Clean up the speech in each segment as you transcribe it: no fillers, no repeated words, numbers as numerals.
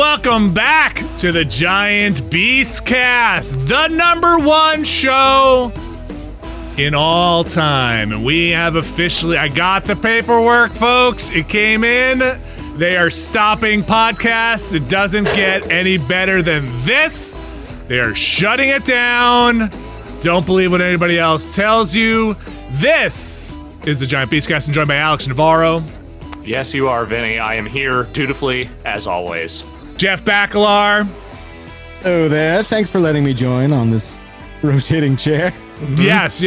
welcome back to the Giant Beastcast, the #1 show in all time. And we have officially, I got the paperwork, folks. It came in. They are stopping podcasts. It doesn't get any better than this. They are shutting it down. Don't believe what anybody else tells you. This is the Giant Beastcast, and joined by Alex Navarro. Yes, you are, Vinny. I am here dutifully, as always. Jeff Bacalar. Hello there. Thanks for letting me join on this rotating chair. Yes.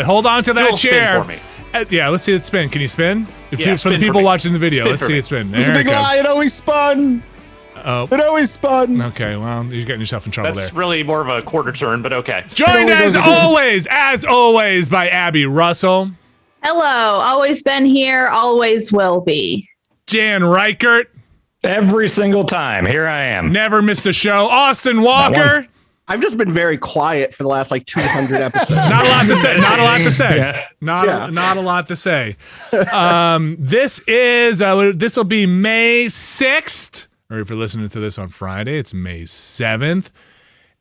Hold on to that chair. Spin for me. Yeah, let's see it spin. Can you spin? Yeah, for the spin people for me. watching the video, Spin let's for see me. it spin. It was a There big it goes. lie. It always spun. Oh, It always spun. okay. Well, you're getting yourself in trouble That's there. really more of a quarter turn, but okay. Joined It always as always, by Abby Russell, Hello, always been here, always will be. Jan Reichert, Every single time. Here I am. never missed the show, Austin Walker. I've just been very quiet for the last 200 episodes. Not a lot to say. Not a lot to say. Yeah. Not a lot to say. This will be May 6th, or if you're listening to this on Friday, it's May 7th,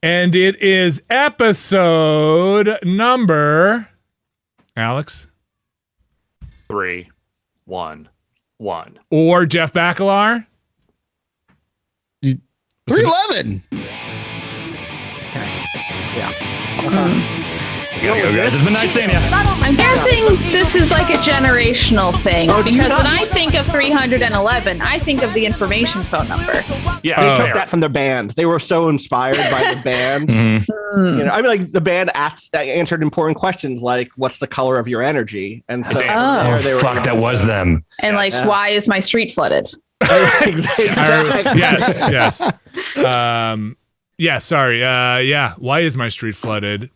and it is episode number, Alex, 3, 1, 1. or Jeff Bacalar. 311. Go, guys. It's been nice seeing you. I'm guessing this is like a generational thing because when I think of 311, I think of the information phone number. Yeah, They took fair. that from their band. They were so inspired by the band. Mm-hmm. You know, I mean, the band answered important questions like, "What's the color of your energy?" And so Damn. they were Fuck, that was them. And like, why is my street flooded? exactly. Yes. Yeah, sorry. Why is my street flooded?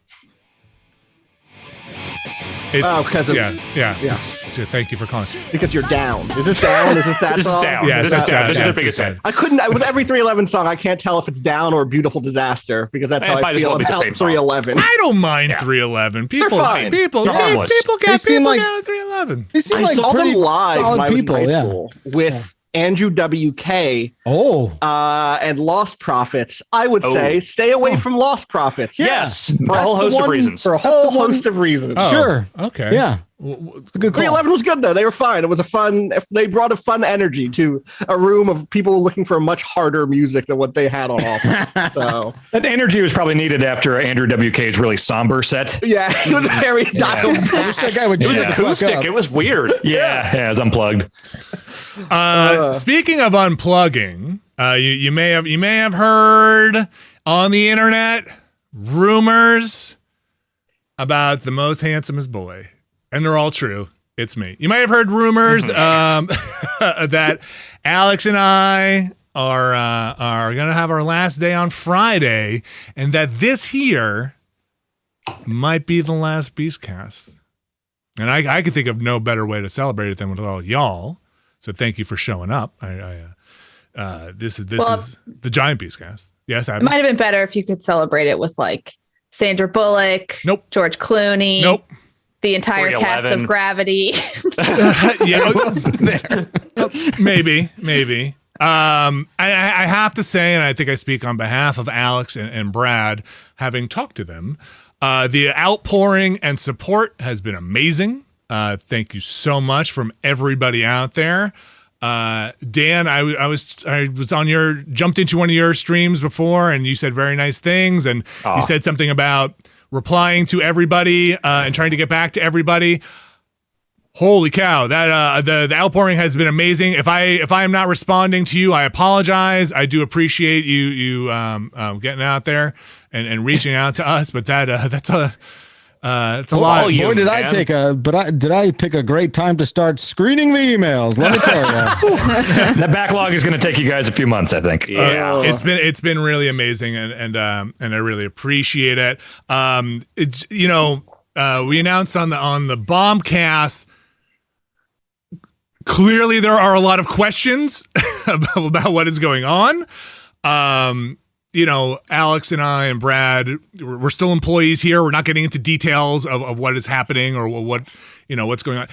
It's, because of yeah. Thank you for calling. Because you're down. Is this down? Is this that This is song? down. Yeah, This is down. This is the biggest hit. I couldn't. With every 311 song, I can't tell if it's down or beautiful disaster because that's how It might I as feel well be the about same song. 311. I don't mind Yeah. 311. People fine. They're harmless. people They get seem people like- down at 311. They seem I like saw pretty them live when solid I was people. in high Yeah. school with Andrew WK Oh. and Lost Prophets. I would say stay away from Lost Prophets. Yes, for a That's whole the host of one- reasons. For a whole host of reasons. Oh, Sure. Okay. Yeah. It's a good call. 311 was good though. They were fine. It was a fun. They brought a fun energy to a room of people looking for much harder music than what they had on offer. So That energy was probably needed after Andrew WK's really somber set. yeah, it was very dialed I wish back. that guy would It was shut the fuck acoustic. up. It was weird. Yeah, it was unplugged. Speaking of unplugging, you may have heard on the internet rumors about the most handsomest boy, and they're all true. It's me. You might have heard rumors that Alex and I are gonna have our last day on Friday, and that this here might be the last Beastcast. And I could think of no better way to celebrate it than with all y'all. So thank you for showing up. This is the Giant Beastcast. Yes, It might have been better if you could celebrate it with like Sandra Bullock, Nope. George Clooney, Nope. the entire cast 311. of Gravity. Maybe. I have to say, and I think I speak on behalf of Alex and Brad, having talked to them, the outpouring and support has been amazing. Thank you so much from everybody out there. Dan, I was jumped into one of your streams before, and you said very nice things, and you said something about replying to everybody and trying to get back to everybody. Holy cow! That the outpouring has been amazing. If I am not responding to you, I apologize. I do appreciate you getting out there and reaching out to us, but that's a lot. you, Boy, did man. did I pick a great time to start screening the emails? Let me tell you. That backlog is going to take you guys a few months, I think. Yeah. It's been really amazing, and I really appreciate it. It's we announced on the Bombcast. Clearly, there are a lot of questions about what is going on. Alex and I and Brad, we're still employees here. We're not getting into details of what is happening or what's going on.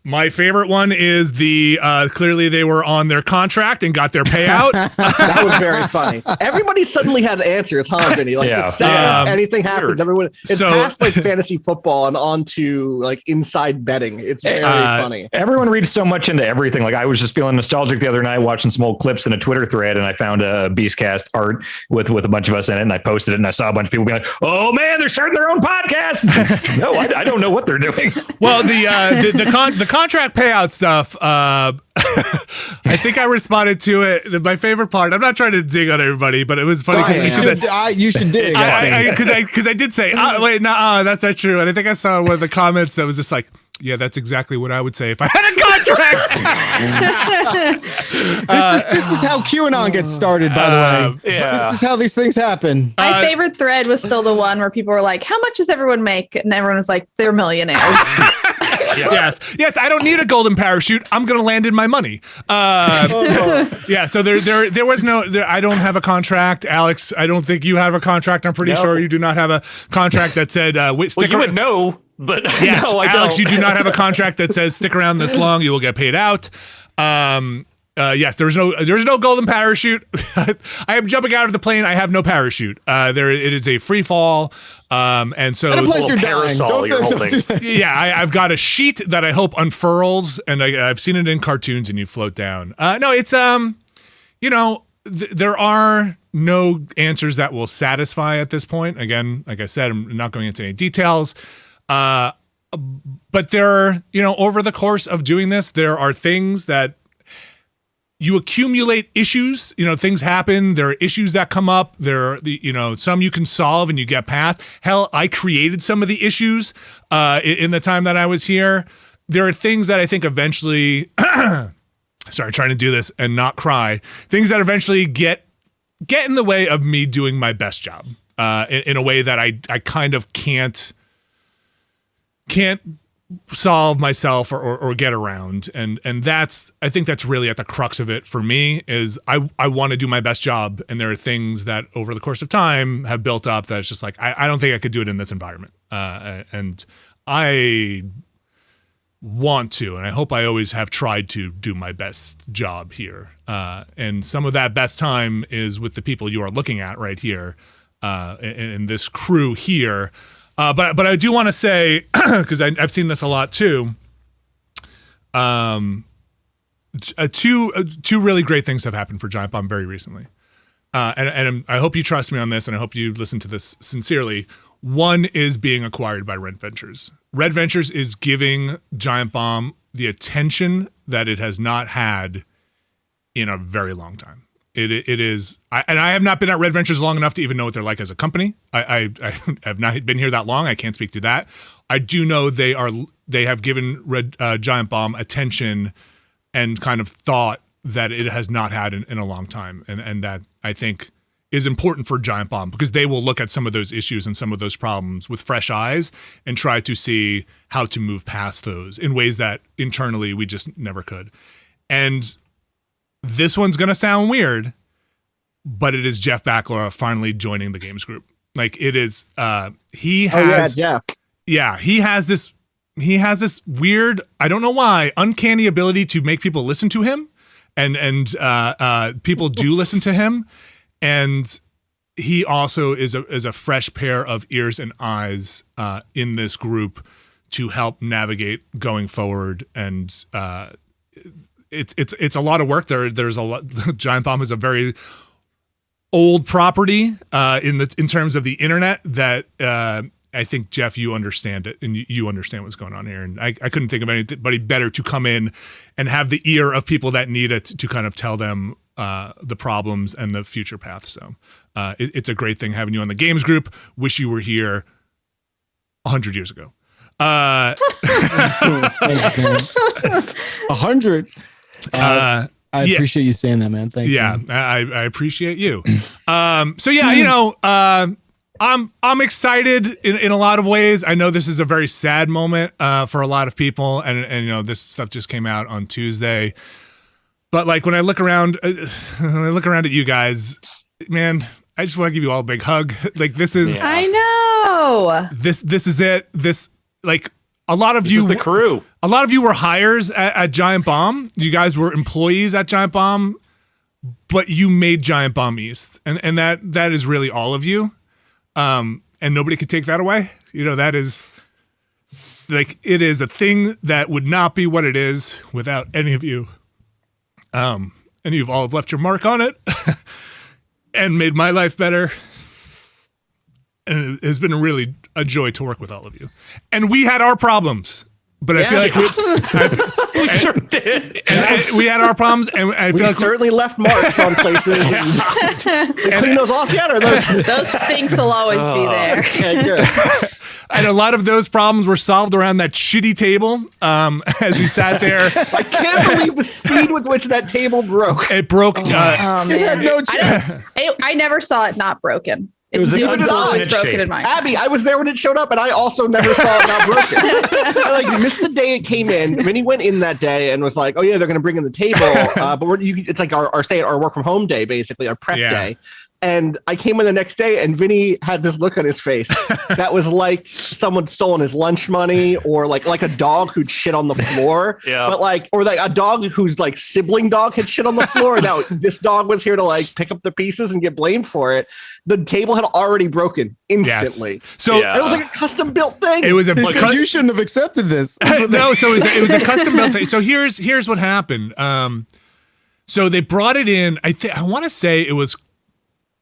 My favorite one is the clearly they were on their contract and got their payout. That was very funny. Everybody suddenly has answers, huh, Vinny? Like the second anything happens, everyone it's past like fantasy football and on to like inside betting. It's very funny. Everyone reads so much into everything. Like I was just feeling nostalgic the other night watching some old clips in a Twitter thread, and I found a Beastcast art with a bunch of us in it, and I posted it, and I saw a bunch of people be like, "Oh man, they're starting their own podcast." No, I don't know what they're doing. Well, the contract payout stuff, I think I responded to it. My favorite part, I'm not trying to dig on everybody, but it was funny because you should dig. Because I did say, wait, no, that's not true. And I think I saw one of the comments that was just like, yeah, that's exactly what I would say if I had a contract. This is how QAnon gets started, by the way. Yeah. This is how these things happen. My favorite thread was still the one where people were like, how much does everyone make? And everyone was like, they're millionaires. Yes. I don't need a golden parachute. I'm gonna land in my money. Yeah. So there was no. I don't have a contract, Alex. I don't think you have a contract. I'm pretty sure you do not have a contract that said. Well, you would know, but yes, no, I Alex, don't. you do not have a contract that says stick around this long, you will get paid out. Yes, there's no golden parachute. I am jumping out of the plane. I have no parachute. It is a free fall. And so parasol you're holding. Yeah, I've got a sheet that I hope unfurls, and I've seen it in cartoons, and you float down. No, it's there are no answers that will satisfy at this point. Again, like I said, I'm not going into any details. But there are, over the course of doing this, there are things that you accumulate issues, things happen. There are issues that come up. There are, some you can solve and you get past. Hell, I created some of the issues in the time that I was here. There are things that I think eventually, sorry, trying to do this and not cry, things that eventually get in the way of me doing my best job in a way that I kind of can't solve myself or get around, and I think that's really at the crux of it for me. Is I want to do my best job, and there are things that over the course of time have built up that it's just like I don't think I could do it in this environment, and I want to, and I hope I always have tried to do my best job here, and some of that best time is with the people you are looking at right here, in this crew here. But I do want to say, because I've seen this a lot too, two really great things have happened for Giant Bomb very recently. And I hope you trust me on this, and I hope you listen to this sincerely. One is being acquired by Red Ventures. Red Ventures is giving Giant Bomb the attention that it has not had in a very long time. It is, and I have not been at Red Ventures long enough to even know what they're like as a company. I have not been here that long. I can't speak to that. I do know they have given Giant Bomb attention and kind of thought that it has not had in a long time, and that I think is important for Giant Bomb, because they will look at some of those issues and some of those problems with fresh eyes and try to see how to move past those in ways that internally we just never could. And this one's going to sound weird, but it is Jeff Backler finally joining the games group. Like, it is, he has, Jeff. Yeah, he has this weird, I don't know why, uncanny ability to make people listen to him, and people do listen to him. And he also is a fresh pair of ears and eyes in this group to help navigate going forward. And it's a lot of work. There's a lot. Giant Bomb is a very old property in terms of the internet that I think, Jeff, you understand it, and you understand what's going on here. And I couldn't think of anybody better to come in and have the ear of people that need it to kind of tell them the problems and the future path. So it's a great thing having you on the games group. Wish you were here 100 years ago. 100. I appreciate you saying that, man. Thank you. Yeah, I appreciate you. So yeah, I'm excited in a lot of ways. I know this is a very sad moment for a lot of people, and this stuff just came out on Tuesday. But like when I look around, at you guys, man, I just want to give you all a big hug. Like, this is, I know. This is it. This, like, a lot of this you, is the crew. A lot of you were hires at Giant Bomb. You guys were employees at Giant Bomb, but you made Giant Bomb East, and that is really all of you. And nobody could take that away. You know, that is like, it is a thing that would not be what it is without any of you. And you've all left your mark on it and made my life better. And it has been really a joy to work with all of you. And we had our problems, but I feel like we sure did. we had our problems, and I feel we like certainly left marks on places. And clean those off yet? Or those stinks will always be there. Okay, good. and a lot of those problems were solved around that shitty table as we sat there. I can't believe the speed with which that table broke. It broke. Oh man, It had no chance. I never saw it not broken. It was was an always unfortunate broken shape. in my Abby, I was there when it showed up, and I also never saw it not broken. I missed the day it came in. Vinny went in that day and was like, "Oh yeah, they're going to bring in the table." But it's like our work from home day, basically our prep day. And I came in the next day, and Vinny had this look on his face that was like someone stolen his lunch money, or like a dog who'd shit on the floor. Yeah. But or like a dog whose like sibling dog had shit on the floor. Now this dog was here to like pick up the pieces and get blamed for it. The table had already broken instantly. Yes. So it was like a custom built thing. it was a Because you shouldn't have accepted this. no. So it was a custom built thing. So here's what happened. So they brought it in. I want to say it was.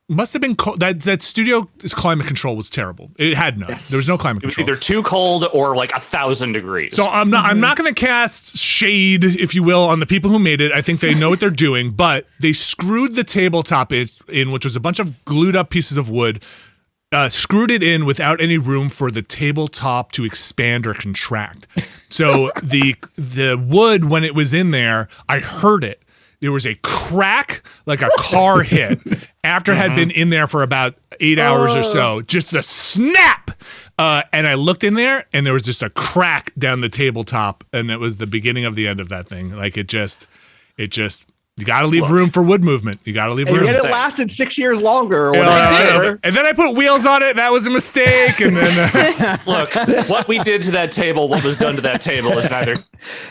Must have been that studio's climate control was terrible. It had none. Yes. There was no climate It was control. either too cold or like 1,000 degrees. So I'm not going to cast shade, if you will, on the people who made it. I think they know what they're doing, but they screwed the tabletop in, which was a bunch of glued up pieces of wood, screwed it in without any room for the tabletop to expand or contract. So the wood, when it was in there, I heard it. There was a crack like a car hit after it had been in there for about 8 hours or so. Just a snap. And I looked in there, and there was just a crack down the tabletop, and it was the beginning of the end of that thing. Like it just you got to leave room for wood movement. You got to leave room. And it lasted 6 years longer. Or whatever. And then I put wheels on it. That was a mistake. And then look, what we did to that table, what was done to that table is neither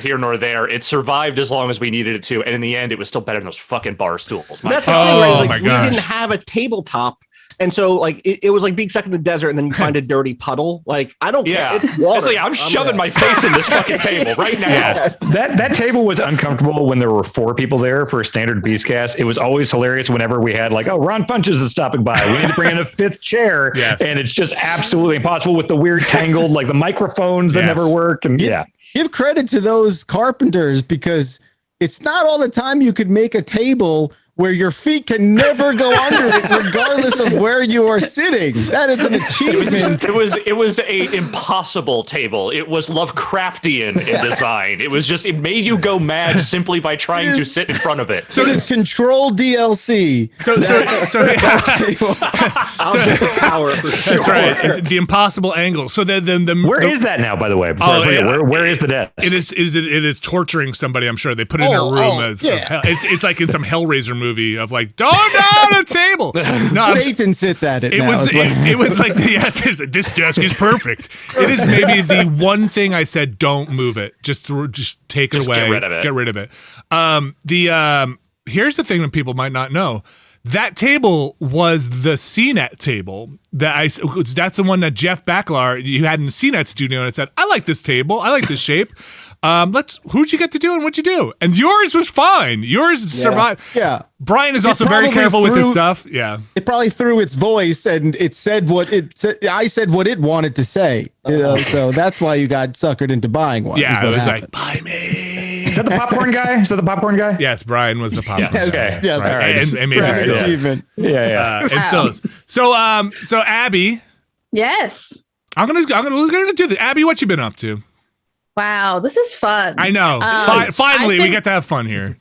here nor there. It survived as long as we needed it to, and in the end, it was still better than those fucking bar stools. That's the thing, right? Like, we didn't have a tabletop. And so, like, it was like being stuck in the desert, and then you find a dirty puddle. Like, I don't care. It's water. It's like, I'm shoving my face in this fucking table right now. Yes. That table was uncomfortable when there were 4 people there for a standard Beastcast. It was always hilarious whenever we had like, oh, Ron Funches is stopping by. We need to bring in a 5th chair. Yes. And it's just absolutely impossible with the weird tangled, like the microphones that never work. And Give credit to those carpenters, because it's not all the time you could make a table where your feet can never go under it, regardless of where you are sitting. That is an achievement. It was a impossible table. It was Lovecraftian in design. It was just, it made you go mad simply by trying to sit in front of it. So this Control DLC. I'll get the power for sure. That's right. It's the impossible angle. So where is that now, by the way? Where is the desk? It is torturing somebody, I'm sure. They put it in a room. It's like in some Hellraiser movie of like, don't down a table. No, Satan sits at it. It was like this desk is perfect. It is maybe the one thing I said, don't move it. Just take it away. Get rid of it. Get rid of it. Here's the thing that people might not know. That table was the CNET table that's the one that Jeff Backlar, you had in the CNET studio, and it said, I like this table. I like this shape. Who'd you get to do and what'd you do? And yours was fine. Yours survived. Yeah. Brian is also very careful with his stuff. Yeah. It probably threw its voice, and it said what it said. I said what it wanted to say. So that's why you got suckered into buying one. Yeah. It was like, buy me. Is that the popcorn guy? Yes, Brian was the popcorn guy. Okay. Yes. All right. And maybe still. Achievement. Yeah. It still is. So Abby, Yes. we're gonna do this. Abby, what you been up to? Wow, this is fun. I know. Finally, we get to have fun here.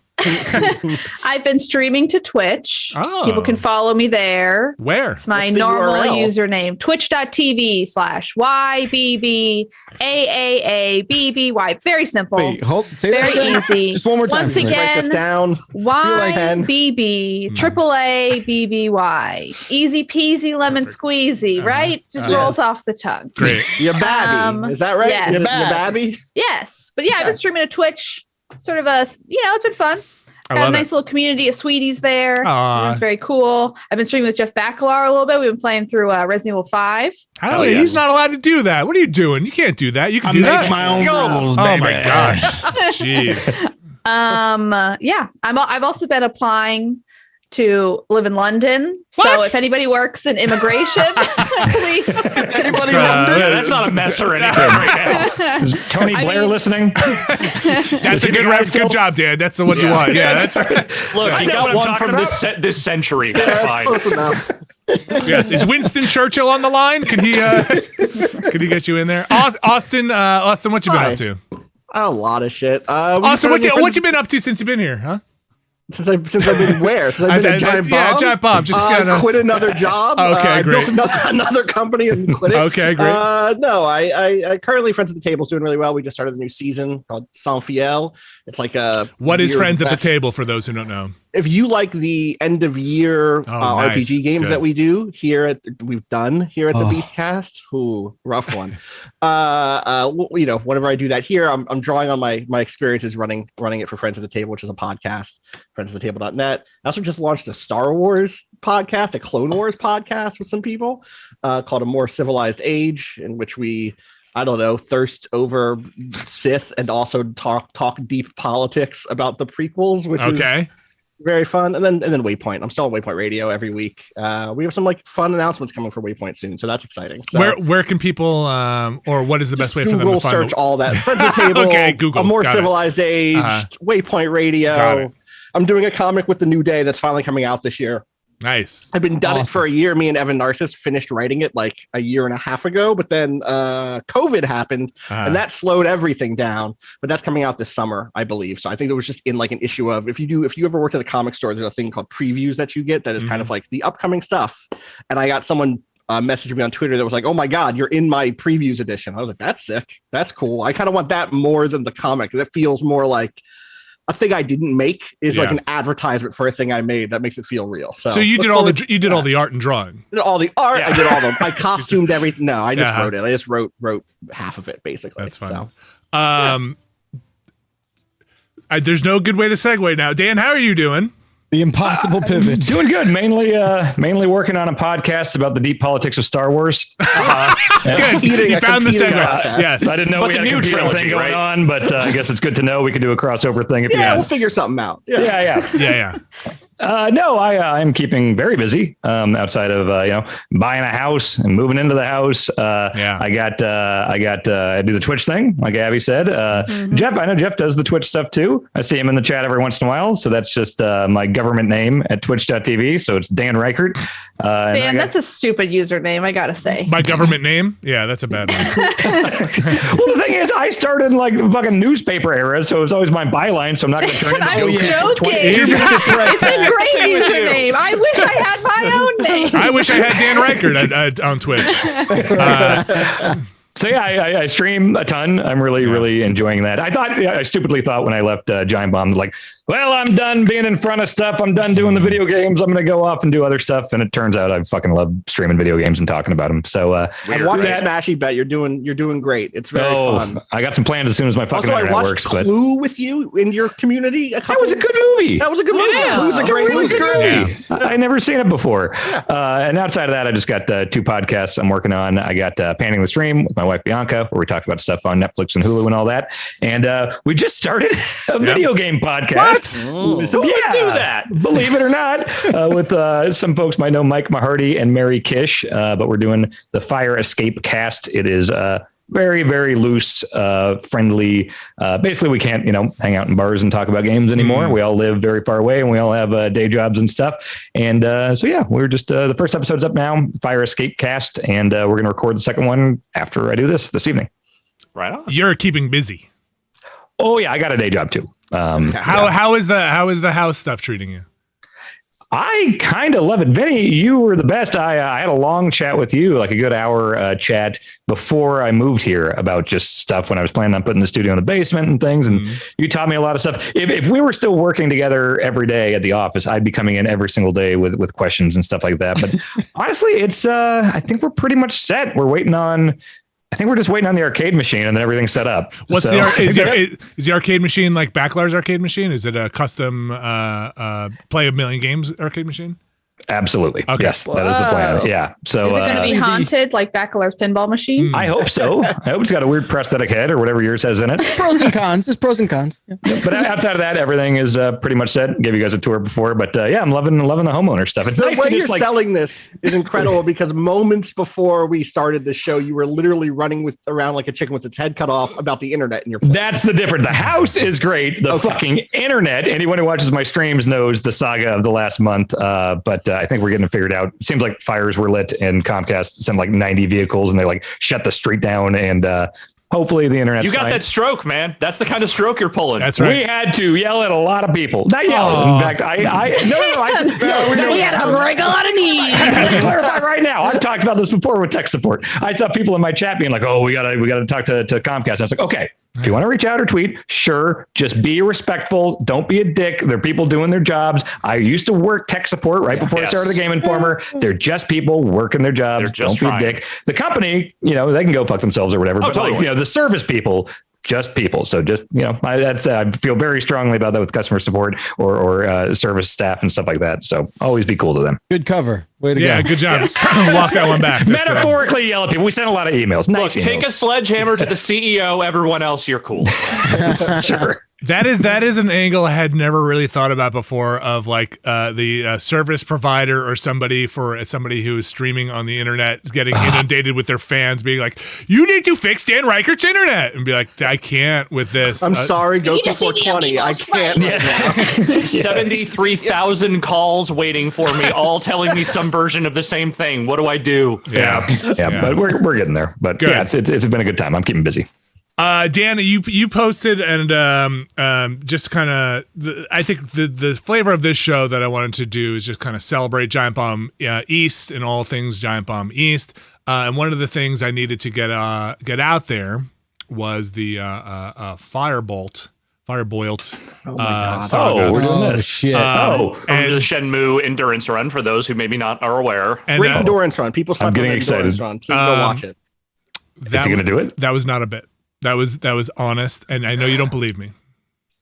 I've been streaming to Twitch. Oh. People can follow me there. Where? It's my What's the normal URL? username, twitch.tv/YBBAAABBY. Very simple. Wait, say Very that again. easy. Just one more time. Once for me. again, Write this down. YBB AAABBY. Easy peasy lemon squeezy, right? Just rolls off the tongue. Great. Yababby. Is that right? yes. Is it Yababby? Yes. But yeah, I've been streaming to Twitch. Sort of it's been fun. I Got a love nice little community of sweeties there. Aw. It's very cool. I've been streaming with Jeff Bakalar a little bit. We've been playing through Resident Evil 5. How he's not allowed to do that. What are you doing? You can't do that. You can I do make that. my own rules, Oh baby. my gosh. Jeez. Yeah. I've also been applying to live in London. So What? if anybody works in immigration, please. Anybody Yeah, that's not a mess or anything right now. Is Tony I Blair mean- listening? That's a good job, Dan. That's the one you want. Yeah, that's Look, Is he that got what I'm one talking from about? this century. That's That's fine. close enough. yes. Is Winston Churchill on the line? Can he get you in there? Austin, what you been Hi. up to? A lot of shit. Austin, what you been up to since you've been here, huh? Since I've been where? Since I've been a giant bomb. Yeah, giant bomb. Just kinda quit another job. Okay, I great. built another company and quit it. Okay, great. No, I currently Friends at the Table is doing really well. We just started a new season called Sans Fiel. It's like a What is weird Friends at the West- Table for those who don't know? If you like the end of year nice. RPG games Good. that we do here at the Beastcast, ooh, rough one. Whenever I do that here, I'm drawing on my experiences running it for Friends at the Table, which is a podcast, friendsattetable.net. I also just launched a Star Wars podcast, a Clone Wars podcast with some people called A More Civilized Age, in which we thirst over Sith and also talk deep politics about the prequels, which is very fun. And then Waypoint. I'm still on Waypoint Radio every week. We have some fun announcements coming for Waypoint soon, so that's exciting. So Where can people or what is the best way for them Google to find search all that. Friends at the Table. Okay, Google. A More Got it. Civilized Age. Waypoint Got Radio. it. I'm doing a comic with The New Day that's finally coming out this year. Nice. I've been done it for a year. Me and Evan Narcissus finished writing it like a year and a half ago, but then COVID happened and that slowed everything down. But that's coming out this summer, I believe. So I think it was just in an issue of if you ever worked at a comic store, there's a thing called previews that you get that is kind of like the upcoming stuff. And I got someone messaged me on Twitter that was like, "Oh my God, you're in my previews edition." I was like, "That's sick. That's cool." I kind of want that more than the comic. That feels more like a thing I didn't make is like an advertisement for a thing I made that makes it feel real. So you did all the art and drawing. all the art. Yeah. I did all the I costumed everything. No, I just Uh-huh. wrote it. I just wrote half of it basically. That's fun. So There's no good way to segue now. Dan, how are you doing? The impossible pivot. Doing good. Mainly working on a podcast about the deep politics of Star Wars. Good. You found the competing segue. podcast. Yes. I didn't know But we the had a new competing trilogy, thing going right? on, but I guess it's good to know we could do a crossover thing if you Yeah, we'll guys. figure something out. Yeah. Yeah. Yeah. No, I'm keeping very busy. Outside of buying a house and moving into the house. I do the Twitch thing, like Abby said. Jeff, I know Jeff does the Twitch stuff too. I see him in the chat every once in a while. So that's just my government name at twitch.tv. So it's Dan Reichert. Dan, that's a stupid username, I gotta say. My government name? Yeah, that's a bad one. Well, the thing is, I started in like the fucking newspaper era, so it was always my byline. So I'm not going to turn it I'm into joking. Here's the press It's a back. great Same with you. username. I wish I had my own name. I wish I had Dan Reichert on Twitch. So yeah, I stream a ton. I'm really enjoying that. I stupidly thought when I left Giant Bomb, like, well, I'm done being in front of stuff. I'm done doing the video games. I'm going to go off and do other stuff. And it turns out I fucking love streaming video games and talking about them. So I watched that- Smashy Bet. You're doing great. It's very fun. I got some plans as soon as my fucking Also, I internet watched works. But Clue with you in your community. that was a good movie. That was a good movie. Yeah. Clue's a It's a great really movie. good movie. I never seen it before. And outside of that, I just got 2 podcasts I'm working on. I got Panning the Stream with my wife, Bianca, where we talk about stuff on Netflix and Hulu and all that. And we just started a video game podcast. Who would do that? Believe it or not, with some folks might know Mike Mahardy and Mary Kish, but we're doing the Fire Escape cast. It is very, very loose, friendly. Basically, we can't, hang out in bars and talk about games anymore. We all live very far away and we all have day jobs and stuff. And so, yeah, we're just the first episode's up now, Fire Escape cast, and we're going to record the second one after I do this evening. Right on. You're keeping busy. Oh, yeah, I got a day job too. How is the house stuff treating you? I kind of love it. Vinny, you were the best. I had a long chat with you, like a good hour chat before I moved here about just stuff when I was planning on putting the studio in the basement and things. And you taught me a lot of stuff. If we were still working together every day at the office, I'd be coming in every single day with questions and stuff like that. But honestly, it's I think we're pretty much set. I think we're just waiting on the arcade machine and then everything's set up. Is the arcade machine like Backlar's arcade machine? Is it a custom play a million games arcade machine? Absolutely. Okay. Yes, that is the plan. Yeah. So Is it going to be haunted like Backlar's pinball machine? I hope so. I hope it's got a weird prosthetic head or whatever yours has in it. Pros and cons. There's pros and cons. Yeah. But outside of that, everything is pretty much set. Gave you guys a tour before, but yeah, I'm loving the homeowner stuff. It's The nice way to just you're selling this is incredible because moments before we started the show, you were literally running around like a chicken with its head cut off about the internet in your place. That's the difference. The house is great. The fucking internet. Anyone who watches my streams knows the saga of the last month. But I think we're getting it figured out. It seems like fires were lit and Comcast sent like 90 vehicles and they like shut the street down and hopefully the internet's You got fine. that stroke, man. That's the kind of stroke you're pulling. That's right. We had to yell at a lot of people. Not yell. In fact, We had to break a lot of knees. Let's clarify right now. I've talked about this before with tech support. I saw people in my chat being like, "Oh, we gotta talk to Comcast." I was like, "Okay, if you want to reach out or tweet, sure. Just be respectful. Don't be a dick. They're people doing their jobs. I used to work tech support right before I started the Game Informer. They're just people working their jobs. Don't be a dick. The company, they can go fuck themselves or whatever. But totally. the service people." Just people. So just, I feel very strongly about that with customer support or service staff and stuff like that. So always be cool to them. Good cover. Way to go. Yeah, good job. Walk that one back. Metaphorically yell at people. We sent a lot of emails. Nice Look, take emails. a sledgehammer to the CEO. Everyone else, you're cool. Sure. That is an angle I had never really thought about before of like the service provider or somebody who is streaming on the internet getting inundated with their fans being like, you need to fix Dan Reichert's internet and be like, I can't with this. I'm sorry, go to 420. I can't right now. 73,000 calls waiting for me, all telling me some version of the same thing. What do I do? Yeah. But we're getting there. But Good. yeah, it's been a good time. I'm keeping busy. Dan, you posted and just kind of I think the flavor of this show that I wanted to do is just kind of celebrate Giant Bomb East and all things Giant Bomb East. And one of the things I needed to get out there was the Firebolt. Oh my God. Saga. We're doing Oh, this. shit. From and the Shenmue endurance run, for those who maybe not are aware. and, Great endurance run. People slept getting on the endurance excited. run. Please go watch it. Is he going to do it? That was not a bit. That was honest, and I know you don't believe me.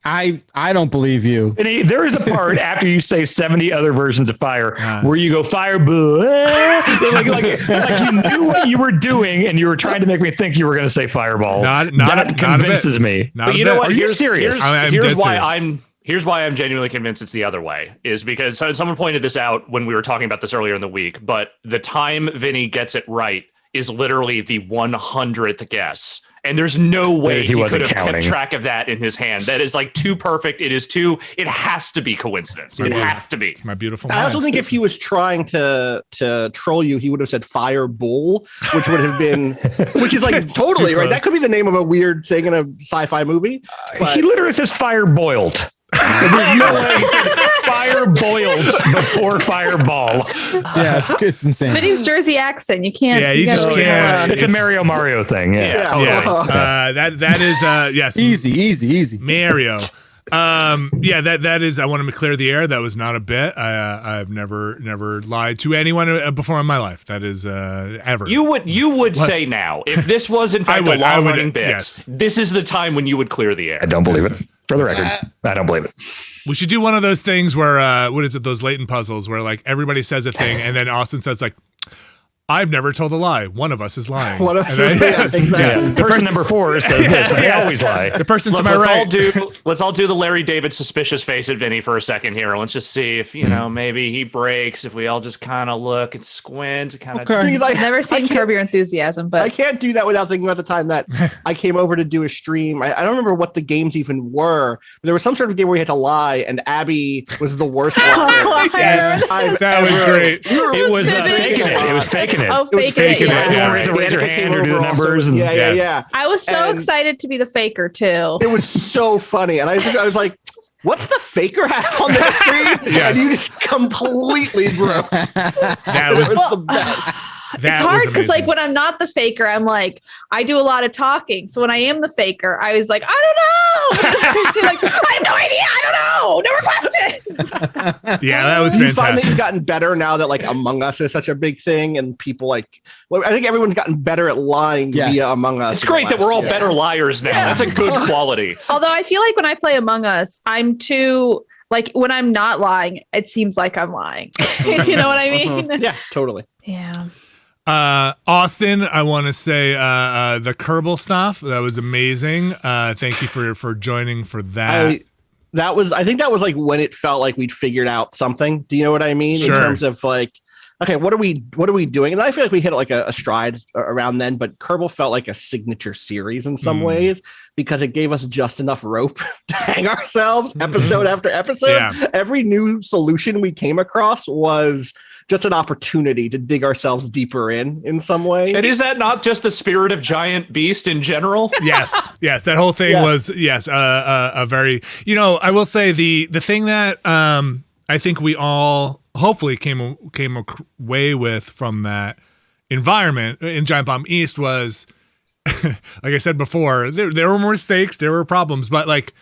I don't believe you. And there is a part after you say 70 other versions of fire where you go Fireball. like you knew what you were doing and you were trying to make me think you were going to say Fireball. That convinces me. But you know what? Are you serious? Here's why I'm genuinely convinced it's the other way, is because someone pointed this out when we were talking about this earlier in the week, but the time Vinny gets it right is literally the 100th guess. And there's no way he could have kept track of that in his hand. That is like too perfect. It has to be coincidence. It has to be. It's my beautiful I also think if he was trying to troll you, he would have said Firebull, which would have been, which is like totally right. That could be the name of a weird thing in a sci-fi movie. He literally says fire boiled. There's no way he said fire boiled before Fireball. Yeah, it's insane. Vinny's Jersey accent. You can't. Yeah, you just can't. It's a Mario thing. Yeah. Totally. That is yes. Easy. Mario. That is. I want to clear the air. That was not a bit. I've never lied to anyone before in my life. That is ever. You would say now, if this was in fact a long running bit, yes. This is the time when you would clear the air. I don't believe it. For the record, I don't believe it. We should do one of those things where what is it? Those latent puzzles where like everybody says a thing and then Austin says like, I've never told a lie. One of us is lying. One of us is exactly. Yeah. Person number 4 says this, but they always lie. The person to Look, my right. let's all do the Larry David suspicious face at Vinny for a second here. Let's just see if maybe he breaks. If we all just kind of look and squint, kind of. I've never seen Curb Your Enthusiasm, but I can't do that without thinking about the time that I came over to do a stream. I don't remember what the games even were, but there was some sort of game where you had to lie, and Abby was the worst liar. That was great. It was faking it. It was faking faking it. Oh, It was faking it. You Yeah. don't have to raise your Danica came hand or do the over also numbers. with- And, yeah. I was so And- excited to be the faker too. It was so funny, and I was like, "What's the faker have on the screen?" Yes. And you just completely broke. That It was was the best. that It's hard was because, like, amazing. when I'm not the faker, I'm like, I do a lot of talking. So when I am the faker, I was like, I don't know. Like, I have no idea. I don't know. No more questions. Yeah, that was Do you find that fantastic. you've gotten better now that like Among Us is such a big thing, and people I think everyone's gotten better at lying Yes. via Among Us. It's in the great that last we're all year. better liars now. That's a good quality. Although I feel like when I play Among Us, I'm too, like, when I'm not lying, it seems like I'm lying. You know what I mean? Yeah, totally. Yeah. Austin, I want to say the Kerbal stuff, that was amazing. Thank you for joining for that. I think that was like when it felt like we'd figured out something. Do you know what I mean? Sure. In terms of like, okay, what are we doing? And I feel like we hit like a stride around then, but Kerbal felt like a signature series in some ways because it gave us just enough rope to hang ourselves episode after episode. Yeah. Every new solution we came across was just an opportunity to dig ourselves deeper in some way. And is that not just the spirit of Giant Beast in general? yes, that whole thing Yeah. was a very, I will say the thing that I think we all hopefully came away with from that environment in Giant Bomb East was, like I said before, there were more mistakes, there were problems, but like,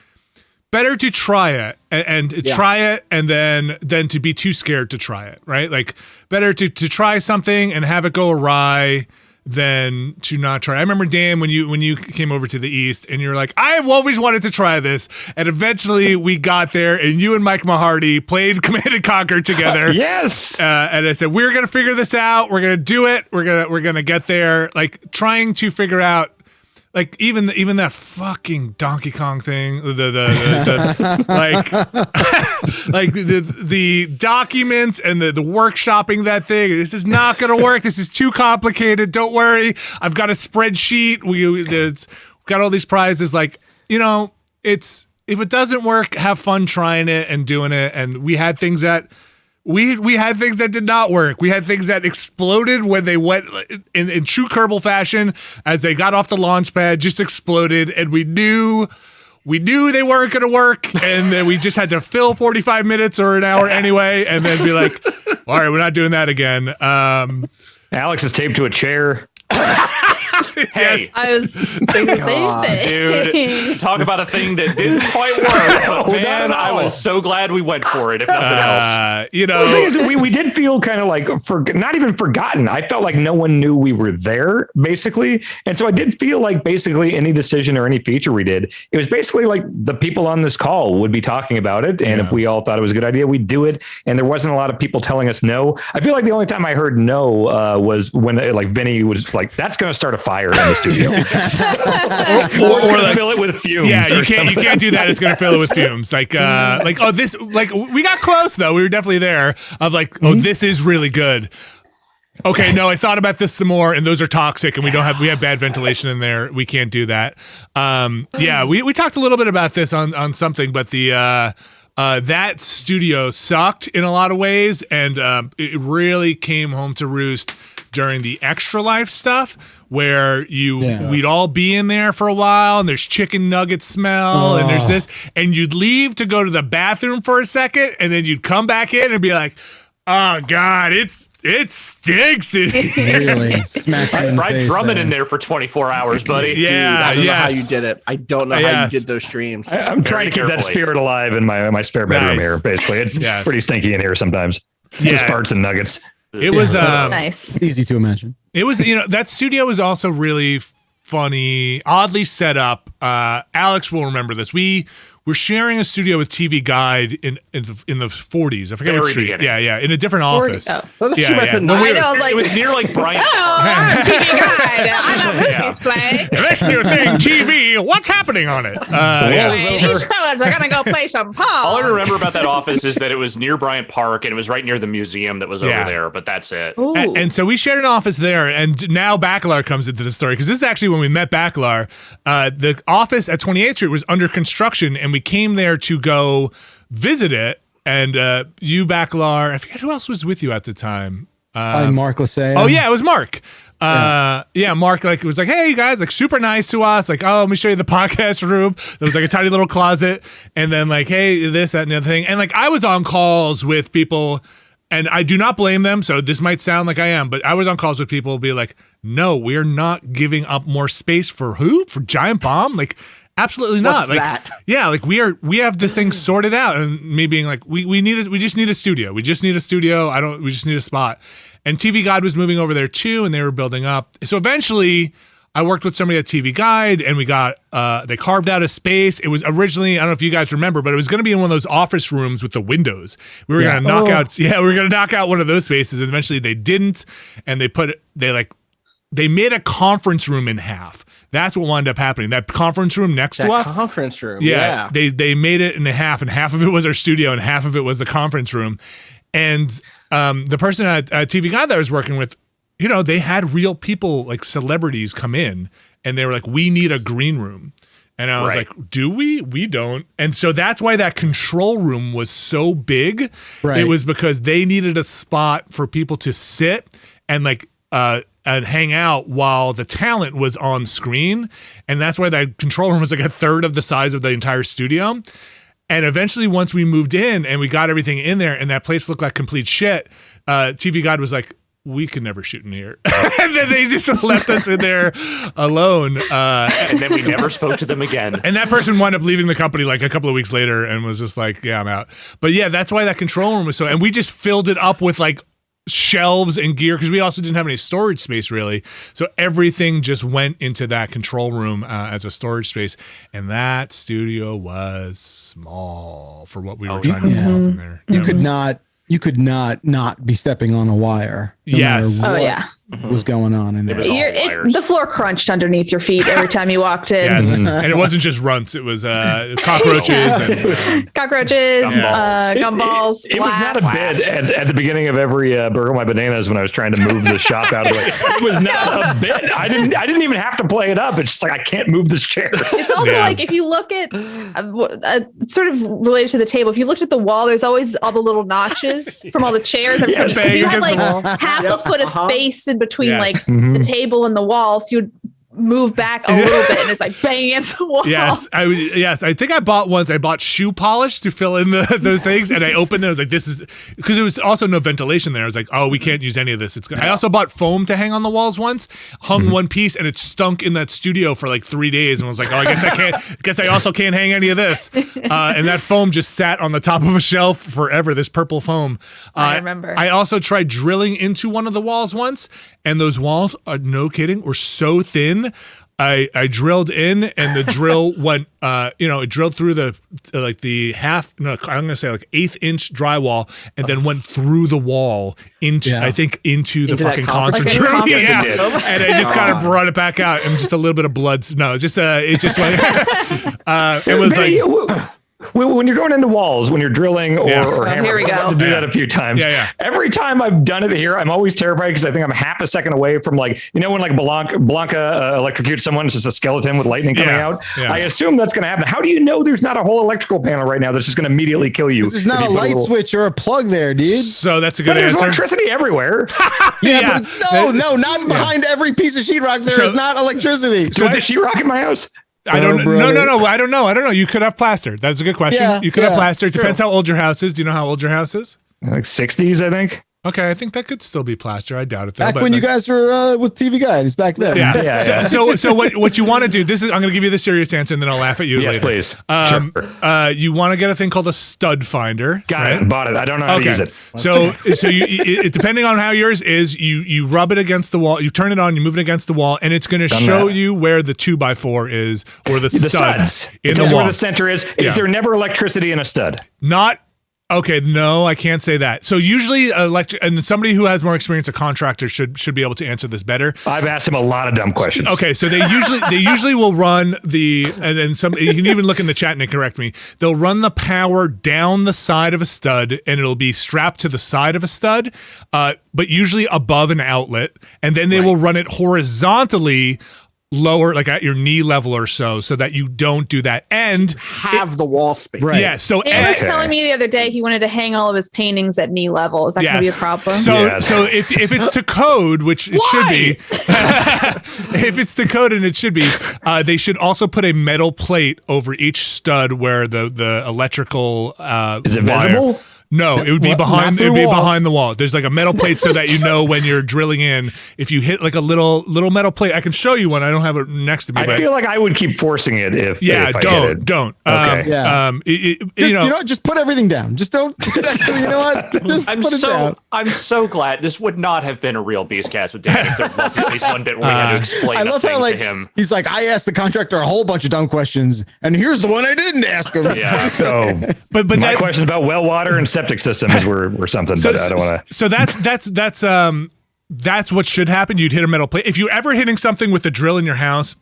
better to try it and try it and then to be too scared to try it, right? Like, better to try something and have it go awry than to not try. I remember, Dan, when you came over to the East and you're like, I've always wanted to try this, and eventually we got there and you and Mike Mahardy played Command & Conquer together. yes. And I said, we're gonna figure this out, we're gonna do it, we're gonna get there. Like, trying to figure out, like, even that fucking Donkey Kong thing, the like the documents and the workshopping that thing. This is not gonna work. This is too complicated. Don't worry. I've got a spreadsheet. We've got all these prizes. Like, if it doesn't work, have fun trying it and doing it. And we had things that. We had things that did not work. We had things that exploded when they went in true Kerbal fashion as they got off the launch pad, just exploded, and we knew they weren't going to work, and then we just had to fill 45 minutes or an hour anyway, and then be like, all right, we're not doing that again. Alex is taped to a chair. Hey, I was thinking the same thing. dude, talk about a thing that didn't quite work. Man, I was so glad we went for it, if nothing else. The thing is, we did feel kind of like not even forgotten. I felt like no one knew we were there, basically. And so I did feel like basically any decision or any feature we did, it was basically like the people on this call would be talking about it. And if we all thought it was a good idea, we'd do it. And there wasn't a lot of people telling us no. I feel like the only time I heard no was when like Vinny was like, that's going to start a fire in the studio. or it's going to fill it with fumes. Yeah, you or can't something. do that. It's gonna fill it with fumes. Like we got close though. We were definitely there. Of like, this is really good. Okay, no, I thought about this some more, and those are toxic, and we have bad ventilation in there. We can't do that. We talked a little bit about this on something, but the that studio sucked in a lot of ways, and it really came home to roost during the Extra Life stuff, where we'd all be in there for a while, and there's chicken nugget smell, and there's this, and you'd leave to go to the bathroom for a second, and then you'd come back in and be like, oh God, it stinks in here. Really smacks you in the Right, face drumming there. in there for 24 hours, buddy. Yeah, I don't know how yes. you did it. I don't know how you did those streams. I'm trying to keep that carefully. spirit alive in my spare bedroom Nice. here, basically. It's Yes. pretty stinky in here sometimes. Yeah. Just farts and nuggets. It was Nice. It's easy to imagine. it was that studio was also really funny, oddly set up. Alex will remember this. We were sharing a studio with TV Guide in the 40s. I forget Very what street. beginning. Yeah, in a different office. Oh. Yeah. No, I know, I was It like, was near like Bryant. oh, TV guide. I love who she's playing. This new thing, TV. What's happening on it? Anyway, these fellas are gonna go play some All I pong. remember about that office is that it was near Bryant Park and it was right near the museum that was over Yeah. there, but that's it. Ooh. And so we shared an office there, and now Bacalar comes into the story, because this is actually when we met Bacalar. The office at 28th Street was under construction, and we came there to go visit it. And you, Bacalar, I forget who else was with you at the time. By Mark Lasea. Oh yeah, it was Mark. Mark like was like, hey you guys, like super nice to us. Like, oh, let me show you the podcast room. There was like a tiny little closet, and then like, hey, this, that, and the other thing. And like I was on calls with people, and I do not blame them. So this might sound like I am, but I was on calls with people be like, no, we're not giving up more space for who? For Giant Bomb? Like, absolutely not. What's like that? yeah, like we have this thing sorted out, and me being like, we just need a studio. We just need a studio. We just need a spot. And TV Guide was moving over there too, and they were building up. So eventually I worked with somebody at TV Guide, and we got they carved out a space. It was originally, I don't know if you guys remember, but it was going to be in one of those office rooms with the windows. We were going to knock out one of those spaces, and eventually they didn't. And they made a conference room in half. That's what wound up happening. That conference room next to us. Conference room. Yeah. They made it in half, and half of it was our studio, and half of it was the conference room. And the person at TV Guide that I was working with, they had real people, like celebrities, come in, and they were like, we need a green room. And I was like, do we? We don't. And so that's why that control room was so big. Right. It was because they needed a spot for people to sit and and hang out while the talent was on screen. And that's why that control room was like a third of the size of the entire studio. And eventually, once we moved in and we got everything in there and that place looked like complete shit, TV Guide was like, we could never shoot in here. And then they just left us in there alone. And then we never spoke to them again. And that person wound up leaving the company like a couple of weeks later and was just like, yeah, I'm out. But yeah, that's why that control room was so, and we just filled it up with like shelves and gear because we also didn't have any storage space really, so everything just went into that control room as a storage space, and that studio was small for what we were trying to pull off in there. You could not be stepping on a wire. Yes. Oh yeah. Was going on in there. The floor crunched underneath your feet every time you walked in. Yes. And it wasn't just runts; it was cockroaches and gumballs. It was not a bid at the beginning of every Burgle My Bananas when I was trying to move the shop out of the way. It was not a bid. I didn't even have to play it up. It's just like I can't move this chair. It's also like if you look at sort of related to the table, if you looked at the wall, there's always all the little notches from all the chairs. Yes, you had like half a foot of space in between the table and the wall, so you'd move back a little bit and it's like banging against the wall. I think I bought shoe polish to fill in those things, and I opened it. I was like, this is because it was also no ventilation there. I was like, oh, we can't use any of this. I also bought foam to hang on the walls once, hung one piece, and it stunk in that studio for like 3 days, and I was like, oh, I guess I also can't hang any of this. And that foam just sat on the top of a shelf forever, this purple foam. I remember. I also tried drilling into one of the walls once, and those walls, no kidding, were so thin. I drilled in, and the drill went, it drilled through the half, no, I'm going to say like 1/8 inch drywall, and then went through the wall into the fucking conference room. Yeah. And I just kind of brought it back out, and just a little bit of blood. No, it just went, it was like. When you're going into walls, when you're drilling or hammering, here we go. I've had to do that a few times. Every time I've done it here, I'm always terrified because I think I'm half a second away from when like Blanca electrocutes someone, it's just a skeleton with lightning coming out. Yeah. I assume that's going to happen. How do you know there's not a whole electrical panel right now that's just going to immediately kill you? There's not a light switch or a plug there, dude. So that's a good answer. There's electricity everywhere. But no, not behind every piece of sheetrock. There is not electricity. So the sheetrock in my house? I don't know. No. I don't know. You could have plaster. That's a good question. Yeah, you could have plaster. It depends how old your house is. Do you know how old your house is? Like 60s, I think. Okay, I think that could still be plaster. I doubt it though. Back when you guys were with TV Guide, it's back then. Yeah. So what you want to do? I'm going to give you the serious answer, and then I'll laugh at you later. Yes, please. You want to get a thing called a stud finder. Got it. Bought it. I don't know how to use it. So you depending on how yours is, you rub it against the wall. You turn it on. You move it against the wall, and it's going to show you where the 2x4 is, or the studs in the wall. Where the center is. Is there never electricity in a stud? Not. Okay, no, I can't say that. So usually, and somebody who has more experience, a contractor should be able to answer this better. I've asked him a lot of dumb questions. Okay, so they usually will run and then some. You can even look in the chat and correct me. They'll run the power down the side of a stud, and it'll be strapped to the side of a stud, but usually above an outlet, and then they will run it horizontally lower, like at your knee level or so that you don't do that. And Have the wall space. Right. yeah, so Dan was telling me the other day he wanted to hang all of his paintings at knee level. Is that going to be a problem? So if it's to code, which it should be, if it's to code and it should be, they should also put a metal plate over each stud where the electrical Is it wire- visible? No, it would be Not behind. It through would be walls. behind the wall. There's like a metal plate so that you know when you're drilling in. If you hit like a little metal plate, I can show you one. I don't have it next to me. I but feel like I would keep forcing it if I hit it. don't. Okay. Yeah. You Just, know, just put everything down. Just don't. You know what? Just put it down. I'm so glad this would not have been a real Beastcast with Dan if there was at least one bit where we had to explain I a love thing how to him. he's like, I asked the contractor a whole bunch of dumb questions, and here's the one I didn't ask him. Yeah. So, but my that, question about well water and septic systems were something, but I don't want to. So that's what should happen. You'd hit a metal plate. If you're ever hitting something with a drill in your house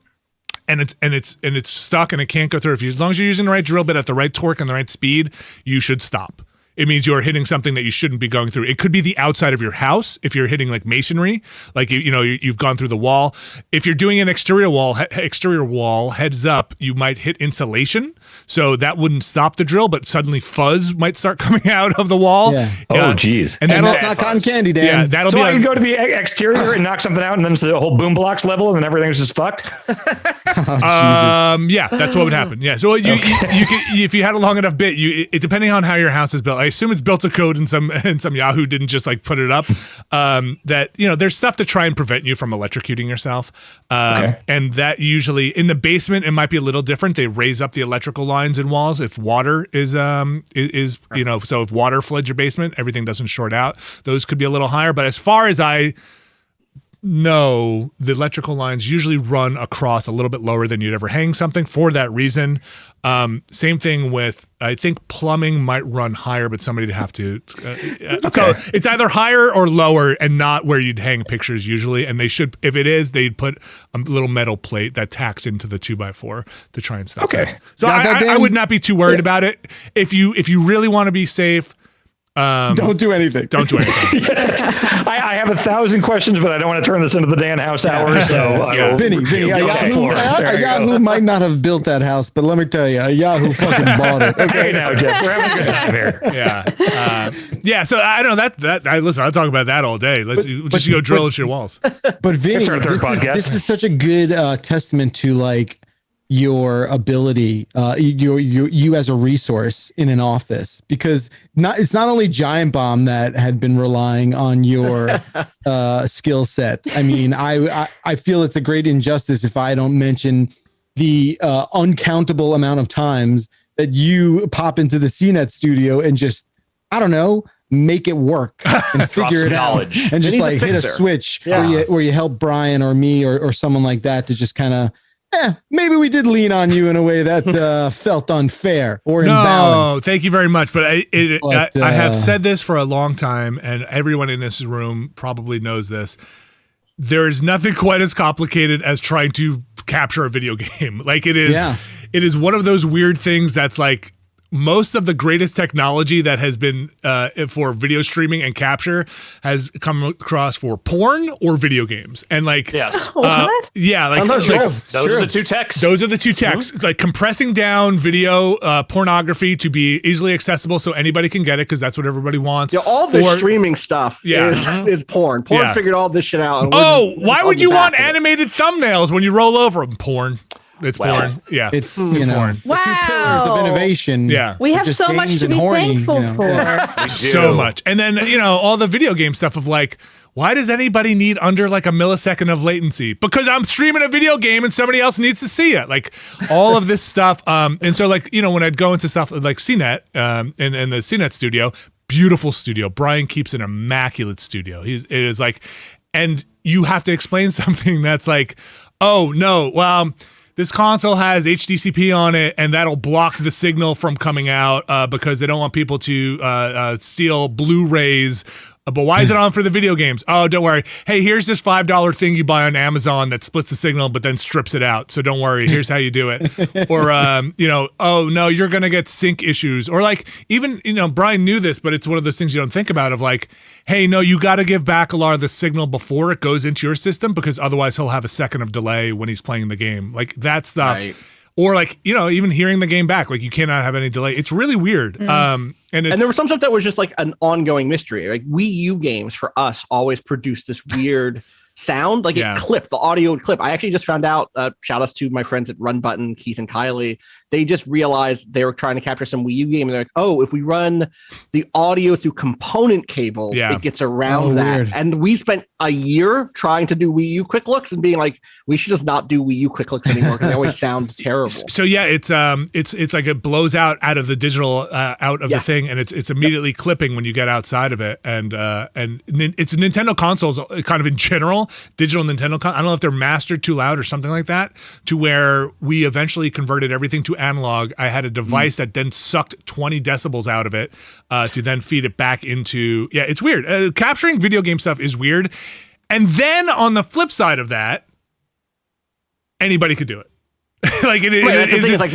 and it's stuck and it can't go through, as long as you're using the right drill bit at the right torque and the right speed, you should stop. It means you're hitting something that you shouldn't be going through. It could be the outside of your house if you're hitting like masonry, like you've gone through the wall. If you're doing an exterior wall, heads up, you might hit insulation, so that wouldn't stop the drill, but suddenly fuzz might start coming out of the wall. Yeah. Oh, geez. and And that'll that's not cotton candy, Dan. yeah, that'll So be I on- can go to the exterior and knock something out, and then the whole boom blocks level, and then everything's just fucked. Yeah, that's what would happen. Yeah, so you can, if you had a long enough bit, depending on how your house is built, I assume it's built to code, and some Yahoo didn't just like put it up. That there's stuff to try and prevent you from electrocuting yourself, and that usually in the basement it might be a little different. They raise up the electrical lines and walls if water is so if water floods your basement, everything doesn't short out. Those could be a little higher, but as far as I no, the electrical lines usually run across a little bit lower than you'd ever hang something for that reason. Same thing with, I think plumbing might run higher, but somebody'd have to. So it's either higher or lower and not where you'd hang pictures usually. And they should, if it is, they'd put a little metal plate that tacks into the 2x4 to try and stop it. So Got that, I Dan? would not be too worried about it. If you really want to be safe, Don't do anything. don't do anything. I have 1,000 questions, but I don't want to turn this into the Dan House hour. So I will Vinny, go a on the floor. There you go. Yahoo might not have built that house, but let me tell you, a Yahoo fucking bought it. Hey Okay. now, Jeff, we're having a good time here. Yeah. So I don't know listen, I'll talk about that all day. Let's just go drill into your walls. But Vinny, Start a third podcast. this is such a good testament to like your ability, you as a resource in an office, because it's not only Giant Bomb that had been relying on your skill set. I mean, I feel it's a great injustice if I don't mention the uncountable amount of times that you pop into the CNET studio and just, I don't know, make it work and figure it out knowledge. and just He's a like hit a fixer. switch Yeah. where you help Brian or me or someone like that to just kind of, maybe we did lean on you in a way that felt unfair or No, imbalanced. thank you very much. But But, I have said this for a long time, and everyone in this room probably knows this. There is nothing quite as complicated as trying to capture a video game. Like it is, it is one of those weird things that's like most of the greatest technology that has been for video streaming and capture has come across for porn or video games. And like, Yes. What? yeah, like, Those like Those are the two texts. those are the two texts, like compressing down video pornography to be easily accessible so anybody can get it because that's what everybody wants. Yeah, all this Or- streaming stuff Yeah. is porn. Porn Yeah. figured all this shit out. And we're Oh, just why on would the you back want of it. animated thumbnails when you roll over them? Porn. It's Well, porn. Yeah. It's porn. the two pillars of Wow. innovation. Yeah. We have Just so much games to and be horny, thankful you know. for. We So do. much. And then, all the video game stuff of like, why does anybody need under like a millisecond of latency? Because I'm streaming a video game and somebody else needs to see it. Like all of this stuff. And so like, when I'd go into stuff like CNET, in the CNET studio, beautiful studio. Brian keeps an immaculate studio. It is like, and you have to explain something that's like, oh no, well, this console has HDCP on it, and that'll block the signal from coming out because they don't want people to steal Blu-rays But why is it on for the video games? Oh, don't worry. Hey, here's this $5 thing you buy on Amazon that splits the signal but then strips it out. So don't worry. Here's how you do it. Or, oh, no, you're going to get sync issues. Or like even, Brian knew this, but it's one of those things you don't think about of like, hey, no, you got to give back a lot of the signal before it goes into your system because otherwise he'll have a second of delay when he's playing the game. Like that stuff. Right. Or like, even hearing the game back, like you cannot have any delay. It's really weird. And there was some stuff that was just like an ongoing mystery. Like Wii U games for us always produce this weird sound, like it clipped, the audio would clip. I actually just found out, shout outs to my friends at Run Button, Keith and Kylie. They just realized they were trying to capture some Wii U game. And they're like, oh, if we run the audio through component cables, it gets around that. Weird. And we spent a year trying to do Wii U quick looks and being like, we should just not do Wii U quick looks anymore because they always sound terrible. So yeah, it's like it blows out of the digital out of the thing, and it's immediately clipping when you get outside of it. And it's Nintendo consoles kind of in general, digital Nintendo. I don't know if they're mastered too loud or something like that, to where we eventually converted everything to analog. I had a device that then sucked 20 decibels out of it to then feed it back into. Yeah, it's weird. Capturing video game stuff is weird. And then on the flip side of that, anybody could do it. Like that's the thing. It's like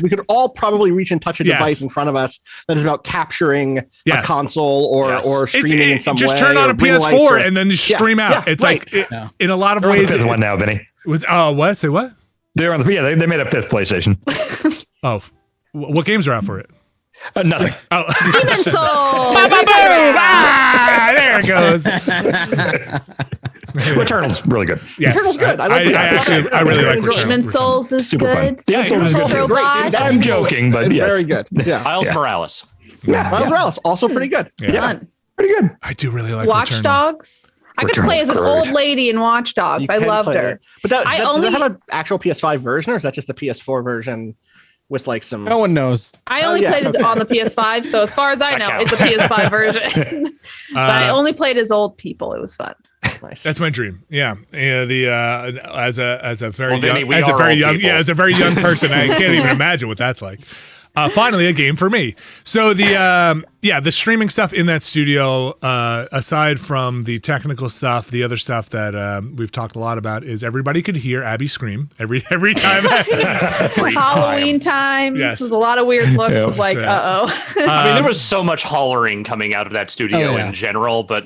we could all probably reach and touch a device in front of us that is about capturing a console or streaming in some way. Just turn on a PS4 and then just stream out. It's like in a lot of ways. Fifth one now, Vinny. What? Say what? They're on the they made a fifth PlayStation. Oh, what games are out for it? Nothing. Oh, Demon Souls. There it goes. Returnal's really good. Yes, Returnal's good. I really like Returnal. Demon Souls is super good. Demon Souls is good. Great. I'm joking, but yes, very good. Yeah, Miles Morales. Miles Morales also pretty good. Fun. Pretty good. I do really like Watch Returnal. Dogs. I could play as an old lady in Watch Dogs. I loved her. But does that have an actual PS5 version, or is that just the PS4 version with like some? No one knows. I only played it on the PS5, so as far as I know, it's a PS5 version. But I only played as old people. It was fun. Nice. That's my dream. Yeah. As a very young person, I can't even imagine what that's like. Finally, a game for me. So the streaming stuff in that studio, aside from the technical stuff, the other stuff that we've talked a lot about is everybody could hear Abby scream every time. Halloween time. Yes. There's a lot of weird looks of like, I mean, there was so much hollering coming out of that studio in general, but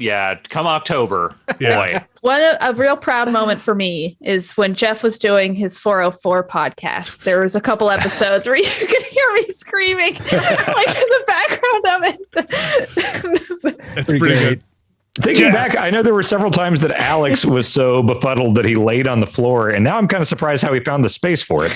come October, boy. A real proud moment for me is when Jeff was doing his 404 podcast. There was a couple episodes where you could hear me screaming like in the background of it. That's pretty good. Thinking back, I know there were several times that Alex was so befuddled that he laid on the floor, and now I'm kind of surprised how he found the space for it.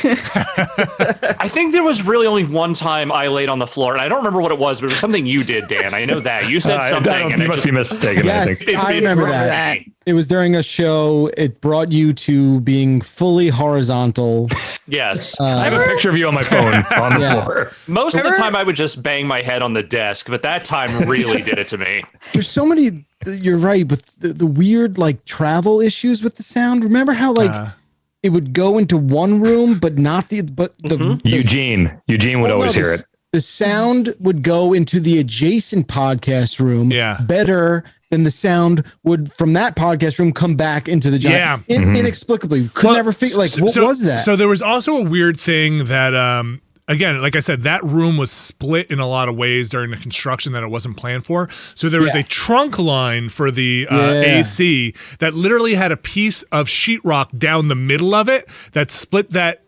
I think there was really only one time I laid on the floor, and I don't remember what it was, but it was something you did, Dan. I know that. You said something. You must be mistaken, yes, I think. I remember that. It was during a show. It brought you to being fully horizontal. Yes. I have a picture of you on my phone on the floor. Most of the time, I would just bang my head on the desk, but that time really did it to me. There's so many. You're right, with the weird like travel issues with the sound. Remember how it would go into one room, but not the Eugene would always hear it. The sound would go into the adjacent podcast room better than the sound would from that podcast room come back into the giant. Inexplicably. Could never figure what was that? So there was also a weird thing that again, like I said, that room was split in a lot of ways during the construction that it wasn't planned for. So there was a trunk line for the AC that literally had a piece of sheetrock down the middle of it that split that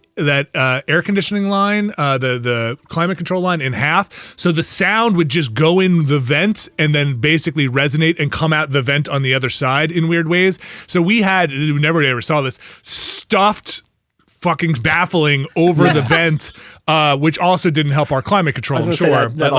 air conditioning line, the climate control line in half. So the sound would just go in the vent and then basically resonate and come out the vent on the other side in weird ways. So we never ever saw this, stuffed fucking baffling over the vent, which also didn't help our climate control, I'm sure. But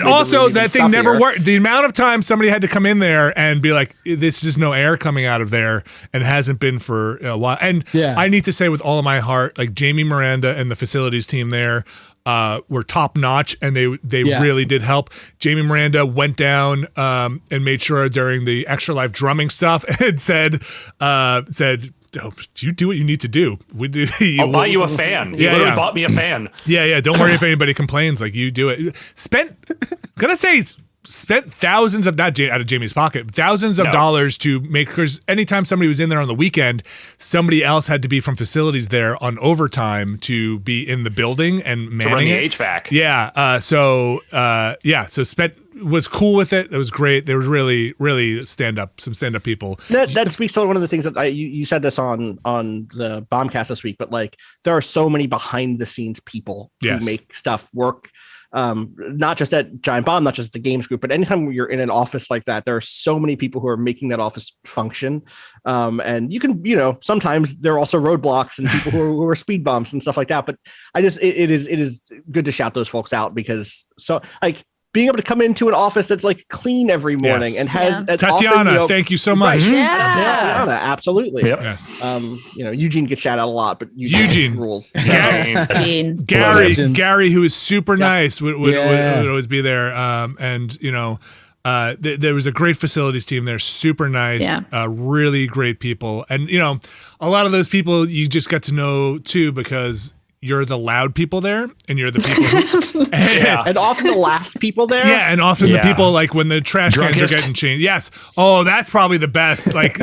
also that thing never worked. The amount of time somebody had to come in there and be like, "There's just no air coming out of there," and hasn't been for a while. And I need to say with all of my heart, like Jamie Miranda and the facilities team there were top notch, and they really did help. Jamie Miranda went down and made sure during the Extra Life drumming stuff and said. Oh, you do what you need to do. I'll buy you a fan. He literally bought me a fan. Yeah. Don't worry if anybody complains. Like, you do it. spent thousands of not out of Jamie's pocket, thousands of dollars to make, because anytime somebody was in there on the weekend, somebody else had to be from facilities there on overtime to be in the building and manning to run the it. HVAC. Yeah. So spent was cool with it. It was great. There was really some stand up people. That speaks to one of the things that you said this on the Bombcast this week, but like there are so many behind the scenes people who make stuff work. Not just at Giant Bomb, not just the games group, but anytime you're in an office like that, there are so many people who are making that office function. And you can, sometimes there are also roadblocks and people who are speed bumps and stuff like that. But it is good to shout those folks out, because being able to come into an office that's like clean every morning and has Tatiana, often, thank you so much. Right. Tatiana, absolutely. Yep. Yes. Eugene gets shout out a lot, but Eugene rules. Gary, who is super nice, would always be there. There was a great facilities team there, super nice, really great people. And, a lot of those people you just got to know too, because you're the loud people there, and you're the people who, and often the last people there. Yeah, and often the people, like when the trash cans are getting changed. Yes. Oh, that's probably the best. Like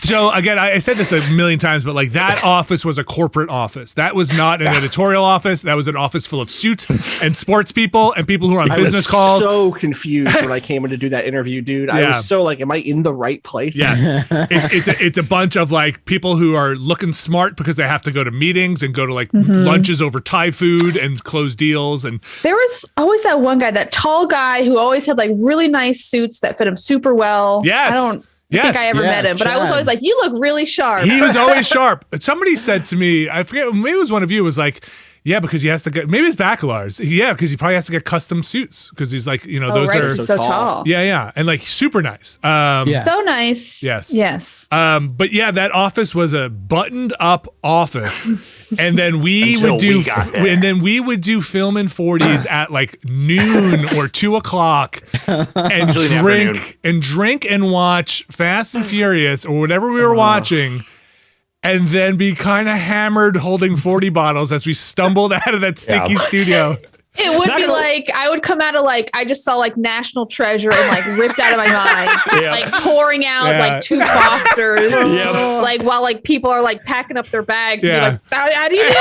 so again, I said this a million times, but like that office was a corporate office. That was not an editorial office. That was an office full of suits and sports people and people who are on business calls. So confused when I came in to do that interview, dude. I was so like, am I in the right place? Yes. It's a bunch of like people who are looking smart because they have to go to meetings and go to like lunches over Thai food and close deals. And there was always that one guy, that tall guy who always had like really nice suits that fit him super well. Yes. I don't think I ever met him, but I was always like, you look really sharp. He was always sharp. Somebody said to me, I forget, maybe it was one of you, was like, yeah, because he has to get, maybe it's Bacalar's. Yeah, because he probably has to get custom suits because he's like, those are so tall. Yeah. And like super nice. So nice. Yes. But yeah, that office was a buttoned up office. And then we would do film in 40s at like noon or 2:00 and drink and watch Fast and Furious or whatever we were watching. And then be kind of hammered holding 40 bottles as we stumbled out of that stinky studio. It would be like, I would come out of like, I just saw like National Treasure and like ripped out of my mind, like pouring out like 2 Fosters, like while like people are like packing up their bags. And be like, how do you do?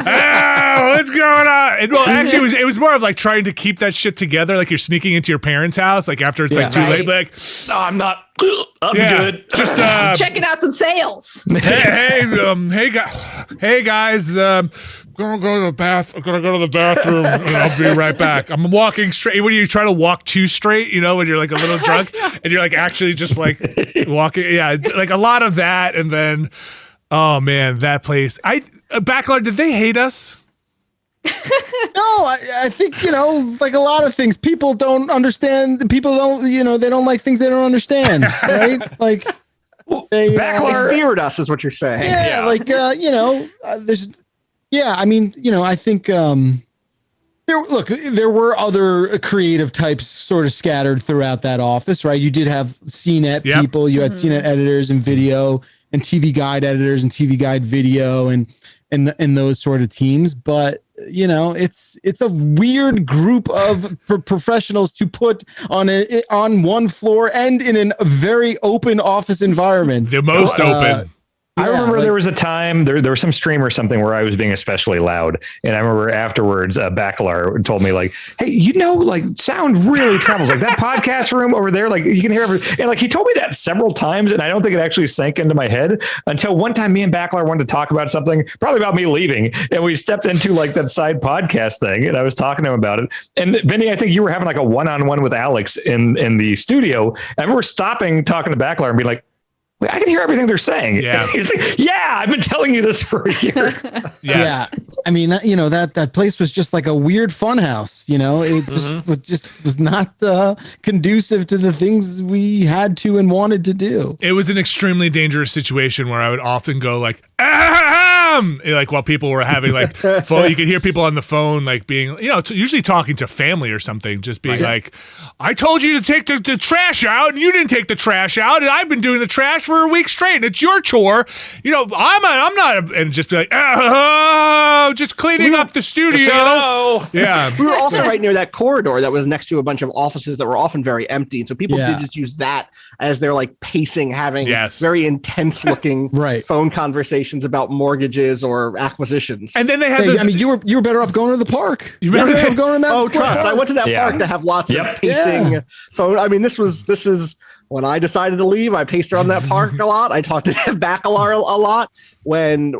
Hello. What's going on? And, well, actually, it was more of like trying to keep that shit together, like you're sneaking into your parents' house, like after it's like too late. Like, no, I'm not. I'm good. Just checking out some sales. Hey guys. I'm gonna go to the bathroom and I'll be right back. I'm walking straight. When you try to walk too straight, when you're like a little drunk and you're like actually just like walking. Yeah, like a lot of that. And then, oh man, that place. Backlog, did they hate us? No, I think, like a lot of things, people don't understand. People don't, they don't like things they don't understand, right? Like they feared us is what you're saying. Yeah. Like, there's, I mean, I think there were other creative types sort of scattered throughout that office, right? You did have CNET people, you had CNET editors and video and TV guide editors and TV guide video and those sort of teams. But, it's a weird group of professionals to put on one floor and in a very open office environment. The most open. I remember there was a time there was some stream or something where I was being especially loud, and I remember afterwards Bacalar told me like, "Hey, like sound really travels like that podcast room over there. Like you can hear and like he told me that several times, and I don't think it actually sank into my head until one time me and Bacalar wanted to talk about something, probably about me leaving, and we stepped into like that side podcast thing, and I was talking to him about it. And Vinny, I think you were having like a one-on-one with Alex in the studio. I remember stopping talking to Bacalar and being like, I can hear everything they're saying. Yeah. He's like, I've been telling you this for a year. Yes. Yeah. I mean, that place was just like a weird fun house, it just was not conducive to the things we had to and wanted to do. It was an extremely dangerous situation where I would often go like, like while people were having like phone, you could hear people on the phone like being, usually talking to family or something, just being like, I told you to take the trash out and you didn't take the trash out, and I've been doing the trash for a week straight and it's your chore. I'm not, and just be like, just cleaning up the studio. Yeah. We were also right near that corridor that was next to a bunch of offices that were often very empty. So people did just use that as their like pacing, having very intense looking phone conversations about mortgages or acquisitions. And then they had you were better off going to the park. You were better off going to that. Trust. I went to that park to have lots of pacing phone. I mean, this is when I decided to leave. I paced around that park a lot. I talked to Bacalar a lot. When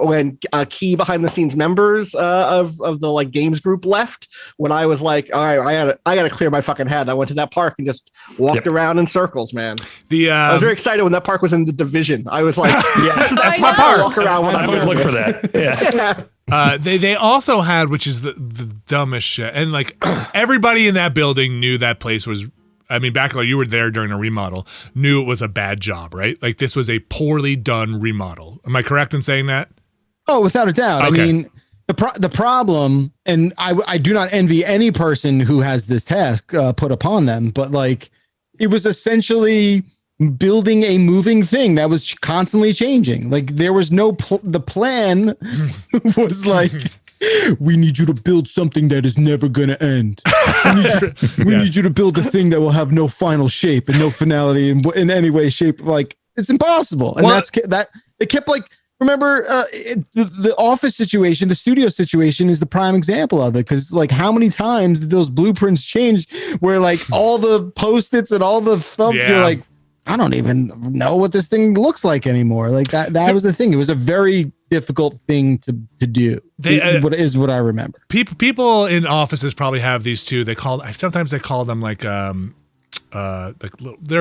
key behind the scenes members of the like games group left, when I was like, all right, I gotta clear my fucking head. I went to that park and just walked around in circles, man. I was very excited when that park was in the division. I was like, that's my park. Walk around when I always look for that. Yeah. They also had, which is the dumbest shit, and like everybody in that building knew that place was. I mean, Bacalar, you were there during a remodel, knew it was a bad job, right? Like this was a poorly done remodel. Am I correct in saying that? Oh, without a doubt. Okay. I mean, the problem, and I do not envy any person who has this task put upon them, but like it was essentially building a moving thing that was constantly changing. Like there was no, the plan was like, we need you to build something that is never going to end. We need you to build a thing that will have no final shape and no finality in any way, shape. Like it's impossible. And it kept like, remember the office situation, the studio situation is the prime example of it. Cause like how many times did those blueprints change where like all the Post-its and all the you're like, I don't even know what this thing looks like anymore. Like that was the thing. It was a very difficult thing to do. What I remember. People in offices probably have these too. Sometimes they call them like they're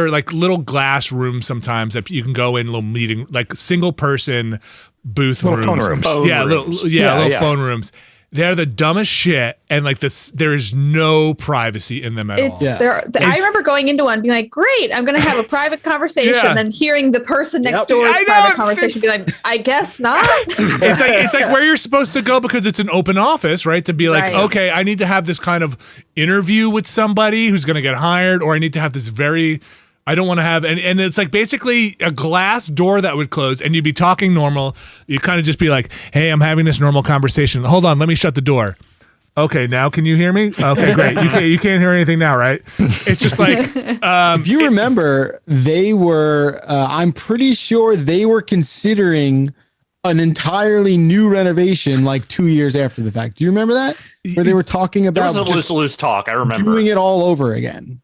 like little glass rooms sometimes that you can go in, little meeting, like single person booth rooms. Phone rooms. Little phone rooms. They're the dumbest shit, and like this, there is no privacy in them at all. I remember going into one, being like, "Great, I'm going to have a private conversation," and then hearing the person next door's private conversation, be like, "I guess not." It's like where you're supposed to go because it's an open office, right? To be like, okay, I need to have this kind of interview with somebody who's going to get hired, or I need to have this I don't want to have, and it's like basically a glass door that would close and you'd be talking normal. You kind of just be like, hey, I'm having this normal conversation. Hold on, let me shut the door. Okay, now can you hear me? Okay, great. You can't hear anything now, right? It's just like, if you remember, they were, I'm pretty sure they were considering an entirely new renovation like 2 years after the fact. Do you remember that? Where they were talking about there was a loose talk. I remember doing it all over again.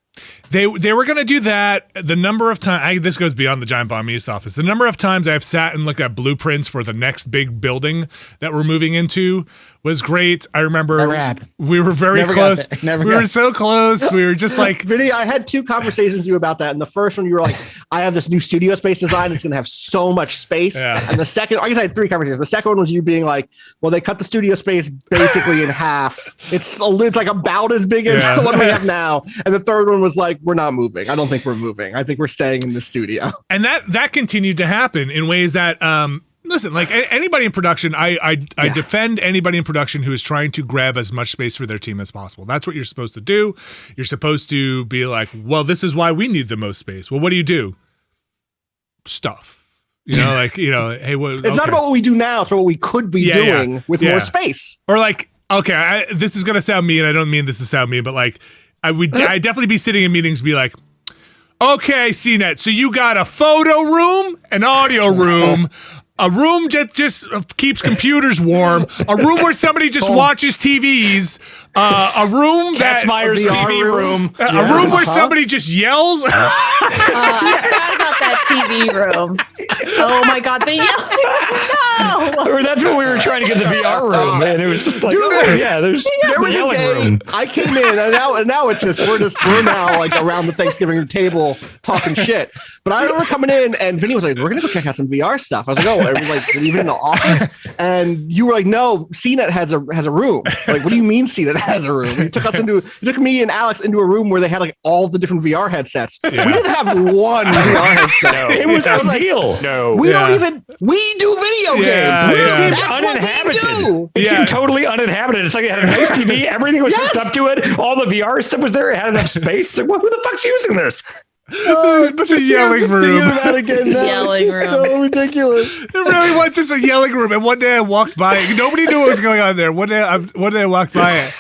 They were going to do that. The number of times, this goes beyond the Giant Bomb East office. The number of times I've sat and looked at blueprints for the next big building that we're moving into was great. I remember we were very close. We were so close. We were just like, Vinny, I had 2 conversations with you about that. And the first one, you were like, I have this new studio space design. It's going to have so much space. Yeah. And the second, I guess I had 3 conversations. The second one was you being like, well, they cut the studio space basically in half. It's like about as big as the one we have now. And the third one was like, we're not moving. I don't think we're moving. I think we're staying in the studio. And that continued to happen in ways that, listen, like anybody in production, I defend anybody in production who is trying to grab as much space for their team as possible. That's what you're supposed to do. You're supposed to be like, well, this is why we need the most space. Well, what do? Stuff. Hey, it's not about what we do now. It's what we could be doing with more space. Or like, okay, this is going to sound mean. I don't mean this to sound mean, but like, I'd definitely be sitting in meetings and be like, okay, CNET, so you got a photo room, an audio room, a room that just keeps computers warm, a room where somebody just watches TVs, a room that's Meyer's TV room, a room where somebody just yells. I forgot about that TV room. Oh my God, they yell! No. Or that's what we were trying to get the VR room, and it was just like, there's the yelling room. I came in, and now it's just we're now like around the Thanksgiving table talking shit. But I remember coming in, and Vinny was like, "We're gonna go check out some VR stuff." I was like, "Oh, like even in the office?" And you were like, "No, CNET has a room." Like, what do you mean CNET has a room? You took me and Alex into a room where they had like all the different VR headsets. Yeah. We didn't have one VR headset. No, it was ideal. We don't even. We do video Yeah, games. yeah. seemed That's what we uninhabited. do. It Yeah. seemed totally uninhabited. It's like it had a nice TV. Everything was hooked up to it. All the VR stuff was there. It had enough space. It's like, who the fuck's using this? But the yelling room. About again now. Yelling It's just room. so ridiculous. It really was just a yelling room. And one day I walked by it. Nobody knew what was going on there. One day I walked by it,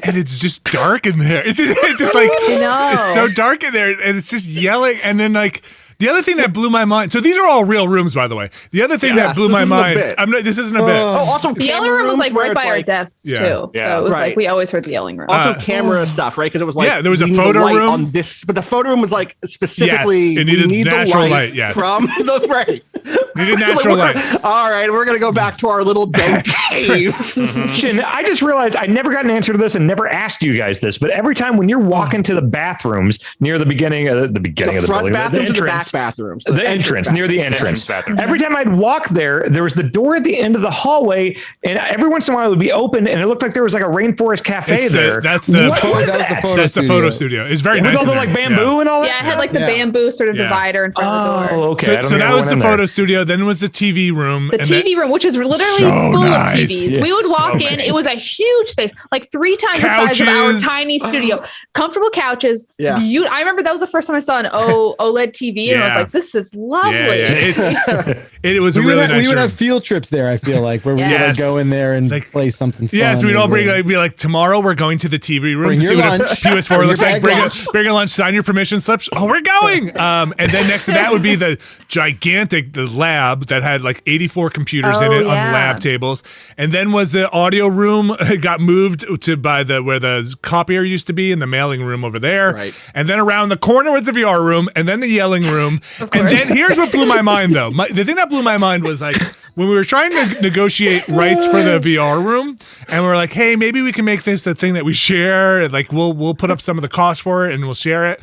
and it's just dark in there. It's just like it's so dark in there, and it's just yelling. And then like the other thing that blew my mind. So these are all real rooms, by the way. The other thing that blew my mind. This isn't a bit. Also, The yelling room was like right by our desks Yeah. too, Yeah. so it was Right. like we always heard the yelling room. Also, camera stuff, right? Because it was like Yeah, there was a we need the photo light room. on this, but the photo room was like specifically Yes, it needed we need natural the light, yes. from the right. Needed So, like, natural we're- light. All right, we're gonna go back to our little dank cave. And I just realized I never got an answer to this and never asked you guys this, but every time when you're walking to the bathrooms near the beginning of the The front building, bathrooms the and the back entrance, bathrooms. the entrance near the entrance. bathroom. Every time I'd walk there, there was the door at the end of the hallway, and every once in a while it would be open, and it looked like there was like a rainforest cafe there. That's the What photo- is that was the that? photo That's the photo studio. It's very With nice. all the in like there. bamboo and all that. Yeah, it had like the Yeah. bamboo sort of Yeah. divider in front of the door. Oh, okay. I So, don't so think I that ever was went the in photo there. studio. Then was the TV room. The and TV room, which is literally So full nice. of TVs. Yeah. We would walk So in. many. It was a huge space, like 3 times the size of our Couches. tiny studio. Comfortable couches. Yeah. I remember that was the first time I saw an OLED TV, and I was Yeah. like, "This is lovely." It was a We really would, nice we would room. have field trips there, I feel like, where we would Yes. like go in there and Like- play something fun. Yes, we'd all and bring then- like be like tomorrow we're going to the TV room Bring to your see what a lunch. PS4 Bring looks your like. bag lunch. Bring a lunch, sign your permission slips. Oh, we're going. And then next to that would be the lab that had like 84 computers in Oh, it on yeah. the lab tables. And then was the audio room got moved to by the where the copier used to be in the mailing room over there. Right. And then around the corner was the VR room, and then the yelling room. And then here's what blew my mind though. The thing that blew my mind was like when we were trying to negotiate rights for the VR room, and we're like, hey, maybe we can make this a thing that we share, and like we'll put up some of the cost for it and we'll share it.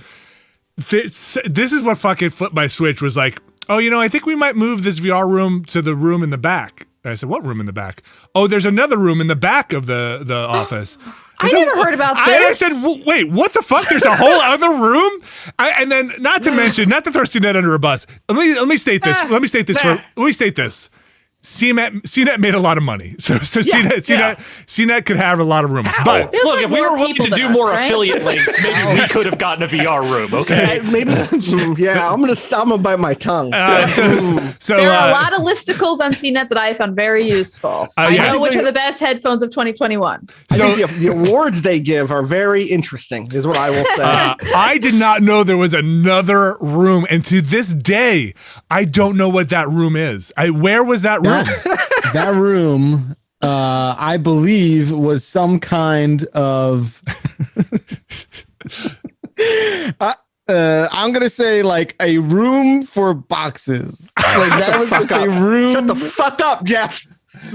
This is what fucking flipped my switch. Was like, oh, I think we might move this VR room to the room in the back. And I said, what room in the back? Oh, there's another room in the back of the office. I never heard about I this. said, wait, what the fuck? There's a whole other room? And then, not to mention, not to throw CNET under a bus. Let me state this. Let me state this. CNET made a lot of money, so CNET could have a lot of rooms. But There's Look, like if we more were willing people to than do us, more right? affiliate links, maybe we could have gotten a VR room. Okay. Maybe. Yeah, I'm gonna bite my tongue. so There are a lot of listicles on CNET that I found very useful. I yes. know which are the best headphones of 2021. I So think the awards they give are very interesting, is what I will say. I did not know there was another room, and to this day, I don't know what that room is. Where was that room? That room, I believe, was some kind of. I'm gonna say like a room for boxes. Like that was just a room. Shut the fuck up, Jeff.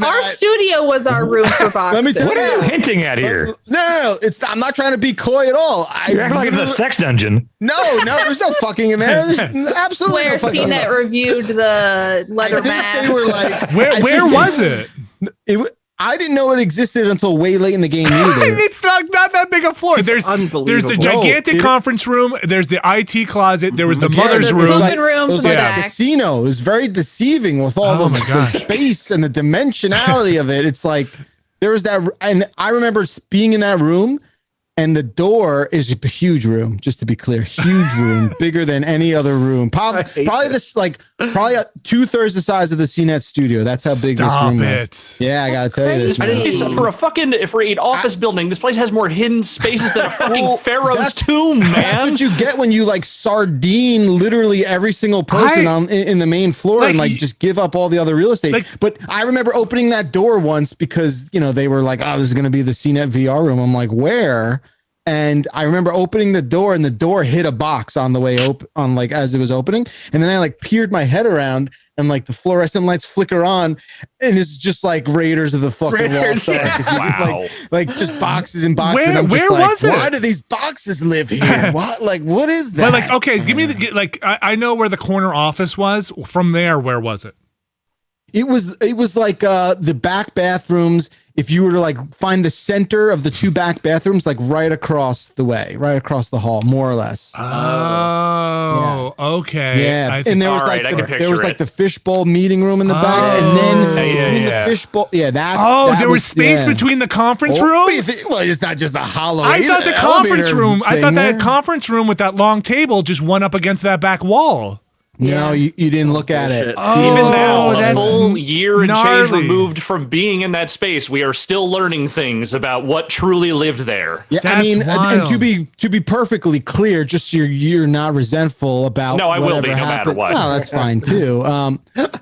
Our studio was our room for boxes. Let me tell What are you you. hinting at here? No, I'm not trying to be coy at all. You're acting like it's a sex dungeon. No, there's no fucking in there. There's absolutely Where no fucking in CNET there. reviewed the leather I think mask. they were like, Where was it? I didn't know it existed until way late in the game either. It's not that big a floor. There's the unbelievable. gigantic No, conference room. There's the IT closet. There was the mother's it was room. Open room it was to the like back. a casino. It was very deceiving with all Oh the my gosh. space and the dimensionality of it. It's like there was that, and I remember being in that room, and the door is a huge room. Just to be clear, huge room, bigger than any other room. Probably this probably 2/3 the size of the CNET studio. That's how big this room was. Yeah, I gotta tell you this. I didn't Man. for an office building. This place has more hidden spaces than a fucking pharaoh's tomb, That's man. what you get when you like sardine literally every single person in the main floor and like just give up all the other real estate. But I remember opening that door once because they were like, oh, this is gonna be the CNET VR room. I'm like, where? And I remember opening the door and the door hit a box on the way as it was opening. And then I like peered my head around and like the fluorescent lights flicker on and it's just like Raiders of the fucking Lost Ark. Wow. Like just boxes and boxes. Where- and I'm just where like, was it? Why do these boxes live here? What is that? But okay, give me I know where the corner office was. From there, where was it? It was like the back bathrooms if you were to like find the center of the two back bathrooms, like right across the way, right across the hall, more or less. Oh, okay. Yeah, and there was Alright, I like can there was picture like the fishbowl meeting room in the back, and then between the fishbowl. Yeah, that's there was space between the conference room. What do you think? Well, it's not just a hollow. I thought the conference room. I thought that there. conference room with that long table just went up against that back wall. No, you didn't look at it. Oh, Even now, a that's full year and change gnarly. removed from being in that space, we are still learning things about what truly lived there. Yeah, That's I mean, and wild. to be perfectly clear, just so you're not resentful about. No, I will be, whatever no matter happened. what. No, that's fine too.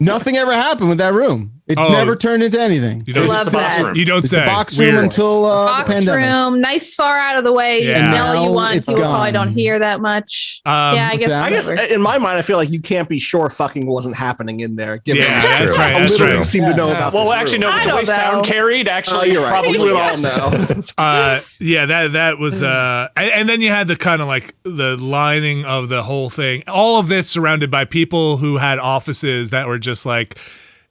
Nothing ever happened with that room. It never turned into anything. You don't, Love the box that. room. you don't It's say. the box Weird. room until the Box pandemic. room, nice far out of the way. You Yeah. can yell all you Now want. it's People probably gone. don't hear that much. Yeah, I guess. I I guess whatever. in my mind, I feel like you can't be sure fucking wasn't happening in there. Given Yeah, how that's right. how That's little right. you seem to know about. Well, this actually, room. no, I with the way don't sound know. carried, Oh, actually, you're right. probably We would all yes. know. Yeah, that was and then you had the kind of like the lining of the whole thing. All of this surrounded by people who had offices that were just like,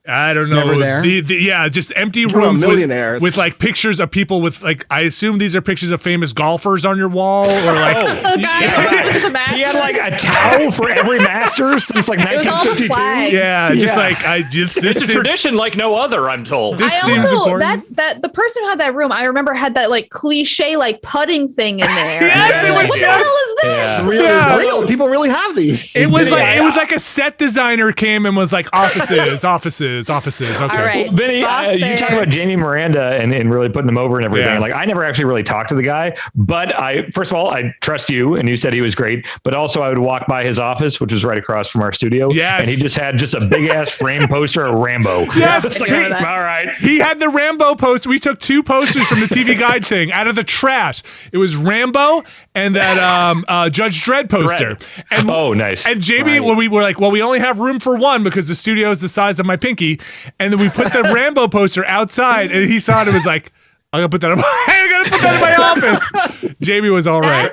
I don't know. Never there? Yeah, just empty Well, rooms millionaires. with like pictures of people with like, I assume these are pictures of famous golfers on your wall or like. Oh, guys, with the mask. He had like a towel for every Masters since like It was all the 1952. flags. Yeah, just like this It's a tradition like no other, I'm told. This I seems also important. that the person who had that room, I remember had that like cliche like putting thing in there. Yes, it Like, was what the hell is this? Really, Yeah. real. People really have these. It was Yeah. it was like a set designer came and was like offices. Okay. All right. Benny, Boss you talk there. about Jamie Miranda and really putting them over and everything. Yeah. Like I never actually really talked to the guy, but first of all, I trust you and you said he was great, but also I would walk by his office, which was right across from our studio. Yes. And he just had just a big ass frame poster of Rambo. Yes. It's like, I remember that. all right. He had the Rambo poster. We took 2 posters from the TV Guide thing out of the trash. It was Rambo and that Judge Dredd poster. Dredd. And Oh, nice. And Jamie, when we were like, well, we only have room for one because the studio is the size of my pinky. And then we put the Rambo poster outside, and he saw it and was like, I'm gonna put that in my office. Jamie was all right.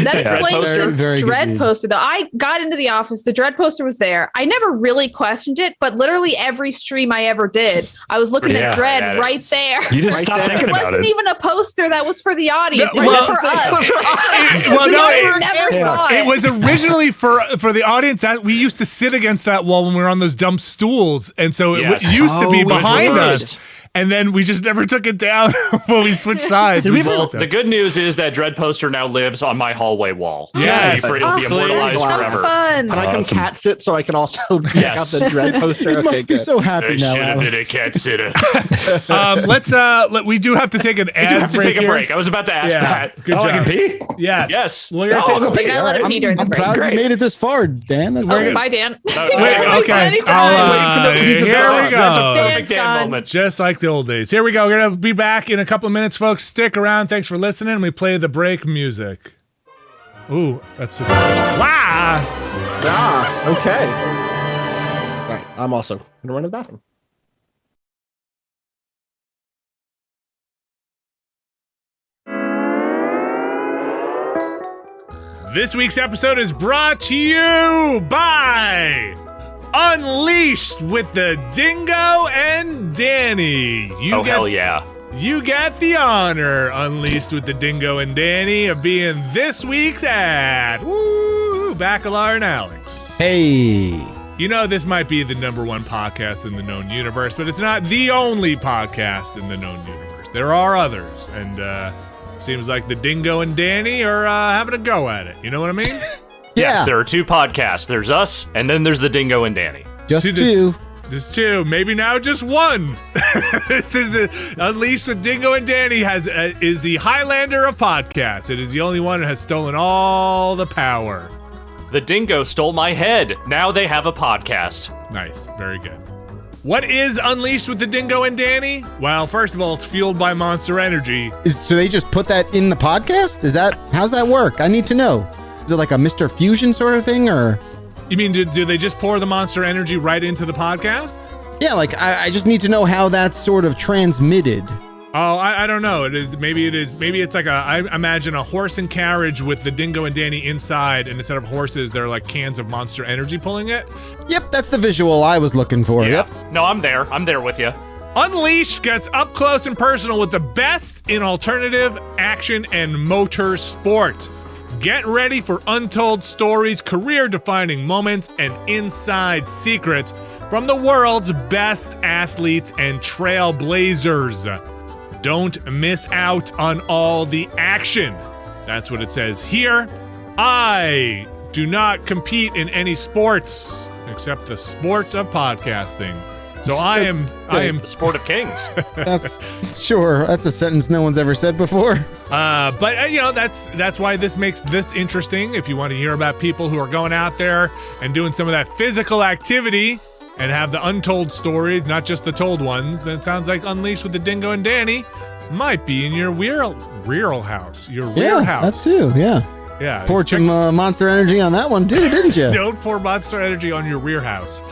That explains poster. the Very good Dread dude. poster, though. I got into the office. The Dread poster was there. I never really questioned it, but literally every stream I ever did, I was looking Yeah, at Dread at it. right there. You just Right stopped there. thinking It about wasn't it. even a poster that was for the audience. It well- was for us. Well, no, I never saw it. it was originally for the audience that we used to sit against that wall when we were on those dumb stools, and so Yes. it used to be it was behind reversed. us. And then we just never took it down when we switched sides. We just Well, let that. the good news is that Dread poster now lives on my hallway wall. Yes. It'll be immortalized How forever. fun. Can I come Awesome. cat sit so I can also check Yes. out the Dread poster? You Okay, must be good. so happy I now. should have been a Alex. cat sitter. We do have to take an ad I do have to break take a here. break. I was about to ask Yeah. that. Good Oh, I can job. pee? Yes. Yes. Well, you're Oh, taking- I'll go You gotta let him pee during the I'm break. proud Great. you made it this far, Dan. That's Oh, great. bye, Dan. Wait, Anytime. okay. Jesus Here we Christ, That's a go. perfect Dan's Dan gone. moment. Just like the old days. Here we go. We're going to be back in a couple of minutes, folks. Stick around. Thanks for listening. We play the break music. Ooh, that's super. Wow. Ah, okay. All right, I'm also gonna run to the bathroom. This week's episode is brought to you by Unleashed with the Dingo and Danny. Oh, hell yeah. You get the honor, Unleashed with the Dingo and Danny, of being this week's ad. Woo! Bacalar and Alex. Hey. You know, this might be the #1 podcast in the known universe, but it's not the only podcast in the known universe. There are others, and seems like the Dingo and Danny are having a go at it. You know what I mean? Yes, Yeah. there are 2 podcasts. There's us, and then there's the Dingo and Danny. Just See, 2. This 2, maybe now just 1. This is Unleashed with Dingo and Danny is the Highlander of podcasts. It is the only one that has stolen all the power. The Dingo stole my head. Now they have a podcast. Nice, very good. What is Unleashed with the Dingo and Danny? Well, first of all, it's fueled by Monster Energy. So they just put that in the podcast? How's that work? I need to know. Is it like a Mr. Fusion sort of thing, or? You mean, do they just pour the Monster Energy right into the podcast? Yeah, like I just need to know how that's sort of transmitted. Oh, I don't know. Maybe it's like I imagine a horse and carriage with the Dingo and Danny inside, and instead of horses, they're like cans of Monster Energy pulling it. Yep, that's the visual I was looking for. Yeah. Yep. No, I'm there. I'm there with you. Unleashed gets up close and personal with the best in alternative, action, and motor sport. Get ready for untold stories, career-defining moments, and inside secrets from the world's best athletes and trailblazers. Don't miss out on all the action. That's what it says here. I do not compete in any sports except the sport of podcasting. So I am The sport of kings. That's a sentence no one's ever said before. But that's why this makes this interesting. If you want to hear about people who are going out there and doing some of that physical activity and have the untold stories, not just the told ones, then it sounds like Unleashed with the Dingo and Danny might be in your real house. Your rear house. That too. Yeah. Yeah. Poured some Monster Energy on that one too, didn't you? Don't pour Monster Energy on your rear house.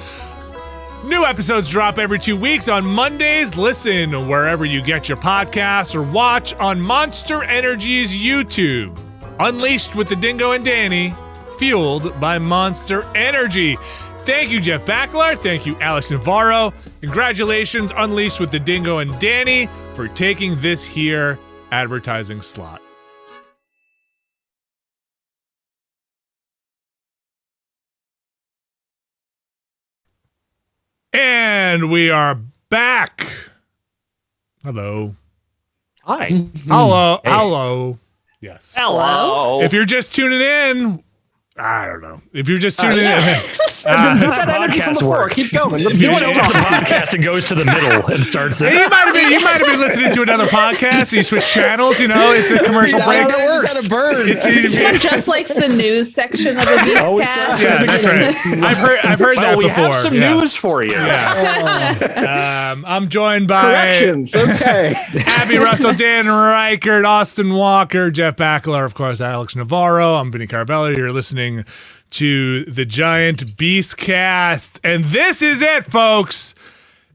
New episodes drop every 2 weeks on Mondays. Listen wherever you get your podcasts or watch on Monster Energy's YouTube. Unleashed with the Dingo and Danny, fueled by Monster Energy. Thank you, Jeff Backler. Thank you, Alex Navarro. Congratulations, Unleashed with the Dingo and Danny, for taking this here advertising slot. And we are back. Hello. Hi. Hello. Hey. Hello. Yes. Hello. If you're just tuning in, I don't know. If you're just tuning in. Podcast work. Keep going. Let's If you want to open the podcast and goes to the middle and starts it. You might have been listening to another podcast and you switch channels, it's a commercial break. It works. Had a bird. It just likes the news section of the Beastcast. Yeah, that's right. I've heard that we before. have some news for you. Yeah. I'm joined by corrections. Okay. Abby Russell, Dan Reichert, Austin Walker, Jeff Backler, of course, Alex Navarro. I'm Vinny Carabella. You're listening to the Giant Beastcast. And this is it, folks.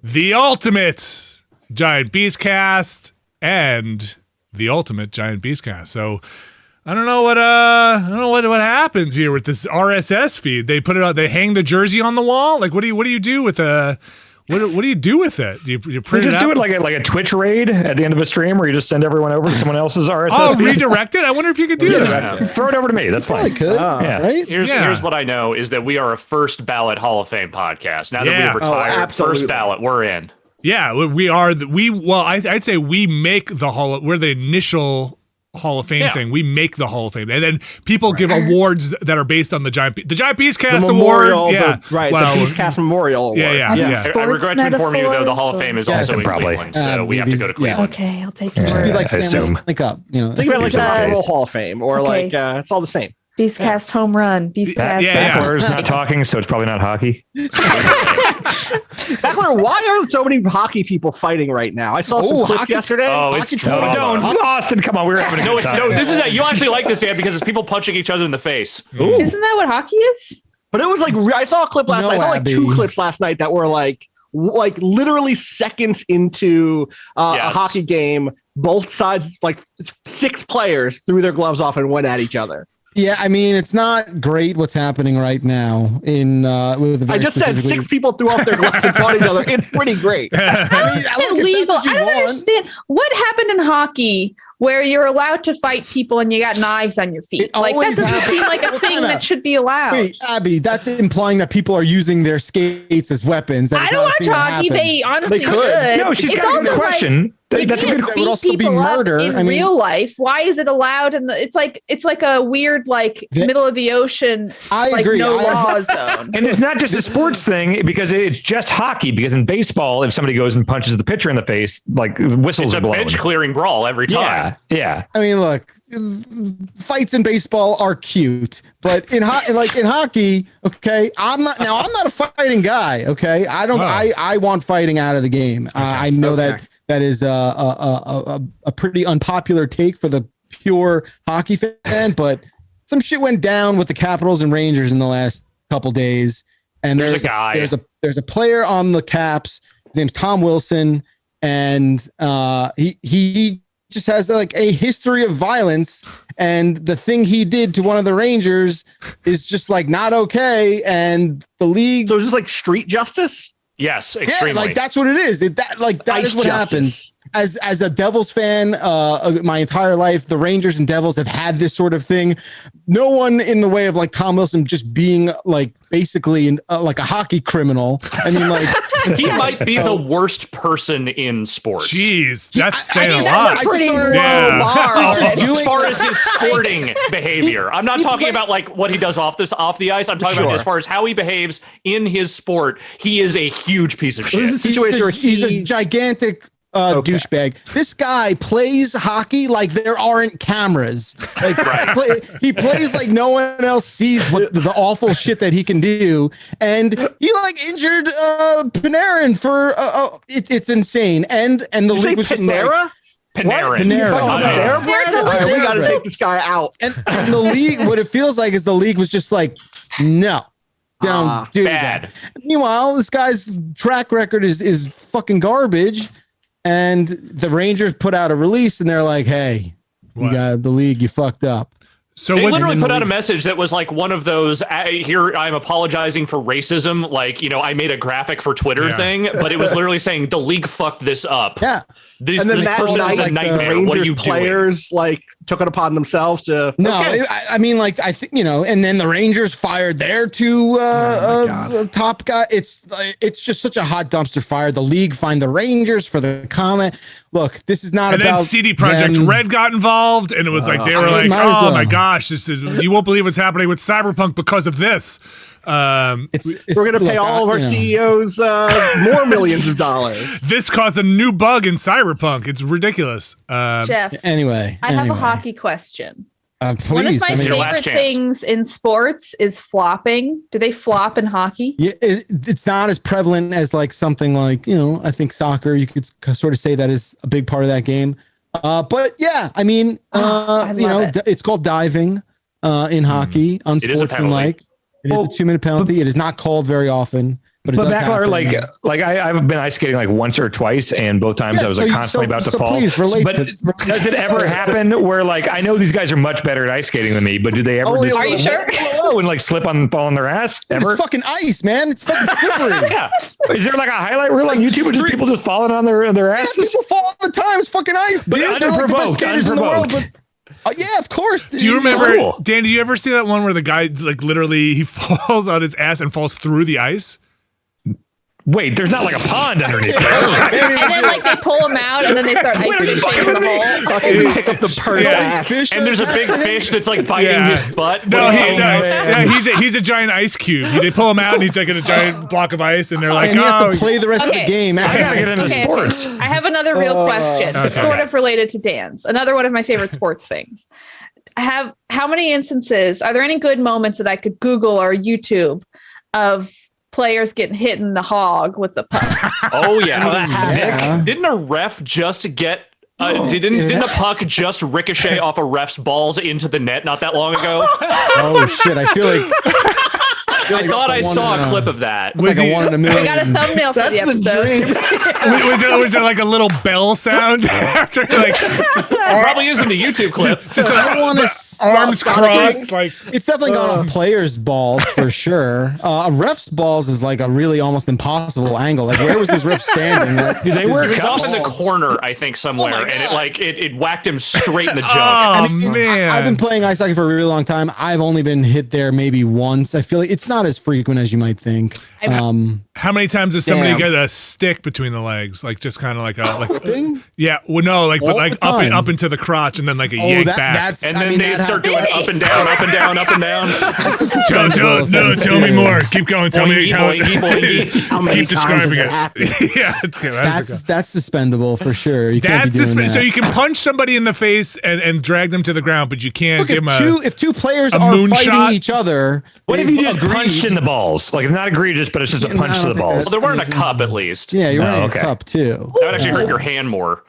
The ultimate Giant Beastcast and the ultimate Giant Beastcast. So I don't know what happens here with this RSS feed. They put it on, they hang the jersey on the wall. Like what do you do with what do you do with it? You print just it do out? it like a Twitch raid at the end of a stream where you just send everyone over to someone else's RSS feed. Redirect it? I wonder if you could do that. Throw it over to me. That's fine. Could, right? Here's what I know is that we are a first ballot Hall of Fame podcast. Now that we've retired, first ballot, we're in. Yeah, we are. I'd say we make the we're the initial Hall of Fame thing. We make the Hall of Fame, and then people give awards that are based on the Giant Beastcast Award. The Beastcast Memorial Award. Yeah. I regret to inform you though, the Hall of Fame is also in Cleveland, so we have to go to Cleveland. Okay, I'll take it. Just be like Stanley Cup, Think about like the Rock and Roll Hall of Fame, or it's all the same. Beastcast home run. Beastcast. Backler's not talking, so it's probably not hockey. Backler, why are so many hockey people fighing right now? I saw some clips yesterday. Oh, it's don't, Austin. Come on, we're having a good time. No, this is you actually like this, Dan, because it's people punching each other in the face. Ooh. Isn't that what hockey is? But it was like I saw a clip last night. I saw like 2 clips last night that were like literally seconds into a hockey game. Both sides, like 6 players, threw their gloves off and went at each other. Yeah, I mean, it's not great what's happening right now I just said 6 people threw off their gloves and fought each other. It's pretty great. Illegal. I don't understand what happened in hockey where you're allowed to fight people and you got knives on your feet. Like that doesn't seem like a thing that should be allowed. Wait, Abby, that's implying that people are using their skates as weapons. I don't watch hockey. They honestly should. No, she's got a good question. That's a good question. It would also be murder in real life. Why is it allowed? It's like a weird middle of the ocean. I agree. No law zone. And it's not just a sports thing because it's just hockey. Because in baseball, if somebody goes and punches the pitcher in the face, whistles are blown. It's a pitch clearing brawl every time. Yeah. I mean, look, fights in baseball are cute, but in hockey, okay, I'm not a fighting guy. Okay, I want fighting out of the game. I know that is a pretty unpopular take for the pure hockey fan, but some shit went down with the Capitals and Rangers in the last couple days, and there's a player on the Caps. His name's Tom Wilson, and he just has a history of violence, and the thing he did to one of the Rangers is just not okay, and the league. So it's just street justice. Yes, extremely. Yeah, like that's what it is. That is what happens. As a Devils fan, my entire life, the Rangers and Devils have had this sort of thing. No one in the way of like Tom Wilson just being like basically like a hockey criminal. I mean, like he might be the worst person in sports. Jeez, that's saying a lot. Pretty low bar. As far as his sporting behavior, I'm not talking about like what he does off the ice. I'm talking about as far as how he behaves in his sport. He is a huge piece of shit. This is a situation where he's a gigantic douchebag. This guy plays hockey like there aren't cameras. Like he plays like no one else sees what the awful shit that he can do. And he like injured Panarin for it's insane. And the league was just like, Panarin. We got to take this guy out. And the league, what it feels like is the league was just like, no. Don't do bad. that. Meanwhile, this guy's track record is fucking garbage. And the Rangers put out a release and they're like, hey, you got the league, you fucked up. So they literally put out a message that was like one of those here I'm apologizing for racism, like, I made a graphic for Twitter thing, but it was literally saying the league fucked this up. Yeah. This person is a nightmare. What are you players doing? Like took it upon themselves to I mean, like I think and then the Rangers fired their two top guy. It's just such a hot dumpster fire. The league fined the Rangers for the comment. Look, this is not about. And then CD Projekt Red got involved, and it was like they were like, "Oh my gosh, you won't believe what's happening with Cyberpunk because of this." We're going to pay all of our CEOs more millions of dollars. This caused a new bug in Cyberpunk. It's ridiculous. Jeff, I have a hockey question. Please, one of my favorite things in sports is flopping. Do they flop in hockey? Yeah, it's not as prevalent as like something like, I think soccer, you could sort of say that is a big part of that game. But yeah, I mean, it's called diving in hockey, unsportsmanlike. It is a 2-minute penalty. It is not called very often. But Backler, like I've been ice skating like once or twice, and both times I was like constantly about to fall. But does it ever happen where like I know these guys are much better at ice skating than me, but do they ever? Are you sure? And like slip on fall on their ass? Ever? It's fucking ice, man. It's fucking slippery. Yeah. Is there like a highlight reel on YouTube of just people just falling on their asses? People fall all the time. It's fucking ice, but unprovoked. Yeah, of course. Do you remember, Dan? Did you ever see that one where the guy like literally he falls on his ass and falls through the ice? Wait, there's not like a pond underneath there. And then like they pull him out and then they start ice fishing in the hole. Pick up the bird's ass. And there's a big fish that's like biting his butt. He's a giant ice cube. They pull him out and he's like in a giant block of ice and they're like, and he has to play the rest of the game. I gotta get into sports. I have another real question. It's sort of related to Dan's. Another one of my favorite sports things. How many instances, are there any good moments that I could Google or YouTube of players getting hit in the hog with the puck? Oh yeah. Didn't a ref just get didn't a puck just ricochet off a ref's balls into the net not that long ago? Oh shit, I feel like I thought I saw a clip of that. Was like a 1 in a million. We got a thumbnail for the episode. Was there like a little bell sound after like just probably using the YouTube clip? Just arms crossed, like it's definitely gone off players' balls for sure. A ref's balls is like a really almost impossible angle. Like where was this ref standing? Like, they were off in the corner, I think, somewhere, and it whacked him straight in the junk. Oh man! I've been playing ice hockey for a really long time. I've only been hit there maybe once. I feel like it's not as frequent as you might think. How many times does somebody get a stick between the legs, like just kind of like yeah, well, no, like but like up into the crotch and then like a yank back, and then they start doing up and down, up and down, up and down. Tell me more. Keep going. Tell me how. Keep describing it. Yeah, that's suspendable for sure. You can't be doing that. So you can punch somebody in the face and drag them to the ground, but you can't give them if two players are fighting each other. What if you just punched in the balls? Like not egregious, but it's just a punch to the balls. Well, they're wearing a cup at least. Yeah, you're wearing a cup too. That would actually hurt your hand more.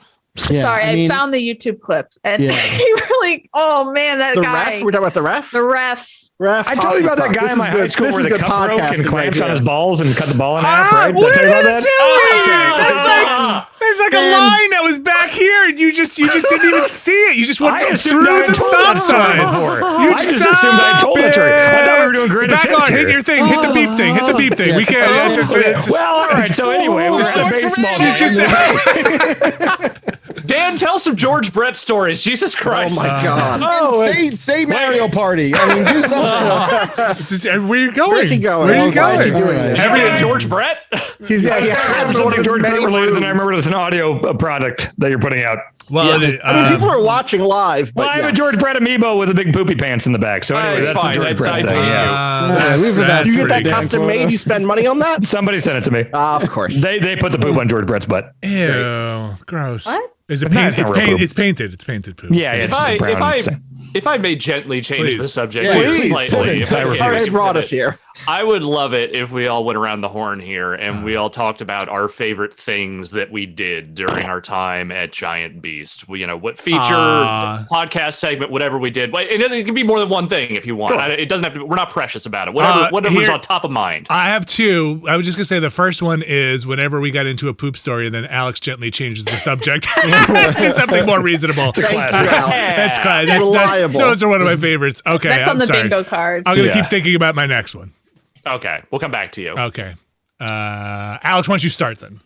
Yeah, sorry, I found the YouTube clip and he really. Oh man, that guy. Ref? We're talking about the ref. The ref. I told you about that guy in my high school where the cup broke and clamps on his balls and cut the ball in half, right? Did I tell you about that? There's like a line that was back here and you just didn't even see it. You just went I through the stop sign. You I just assumed I told the story. I thought we were doing great. Back on, hit your thing, hit the beep thing, hit the beep thing. We can't. Well, all right. So anyway, we're at a baseball game. Dan, tell some George Brett stories. Jesus Christ. Oh my God. Say Mario Party. I mean, do something. Where are you going? Where's he going? Where are you Why is he going? doing this? Everything George Brett? He's I was holding George Brett related, and I remember there's an audio product that you're putting out. Well, I mean, people are watching live. But Well, I have a George Brett amiibo with a big poopy pants in the back. So anyway, It's that's fine. the George That's Brett fine. thing. Yeah. You get that custom made? You spend money on that? Somebody sent it to me. Of course. They put the poop on George Brett's butt. Ew, gross. What? Is it It's painted? not real poop. It's painted. It's painted poop. Yeah, yeah. If I may gently change the Please. subject Please. slightly, if I All may right, pivot, brought us here. I would love it if we all went around the horn here and we all talked about our favorite things that we did during our time at Giant Beast. What feature, podcast segment, whatever we did. It can be more than one thing if you want. Sure. It doesn't have to. We're not precious about it. Whatever's on top of mind. I have two. I was just gonna say the first one is whenever we got into a poop story, and then Alex gently changes the subject to something more reasonable. That's classic. Reliable. Those are one of my favorites. Okay, That's on I'm the sorry. bingo card. I'm gonna keep thinking about my next one. Okay, we'll come back to you. Okay, Alex, why don't you start then?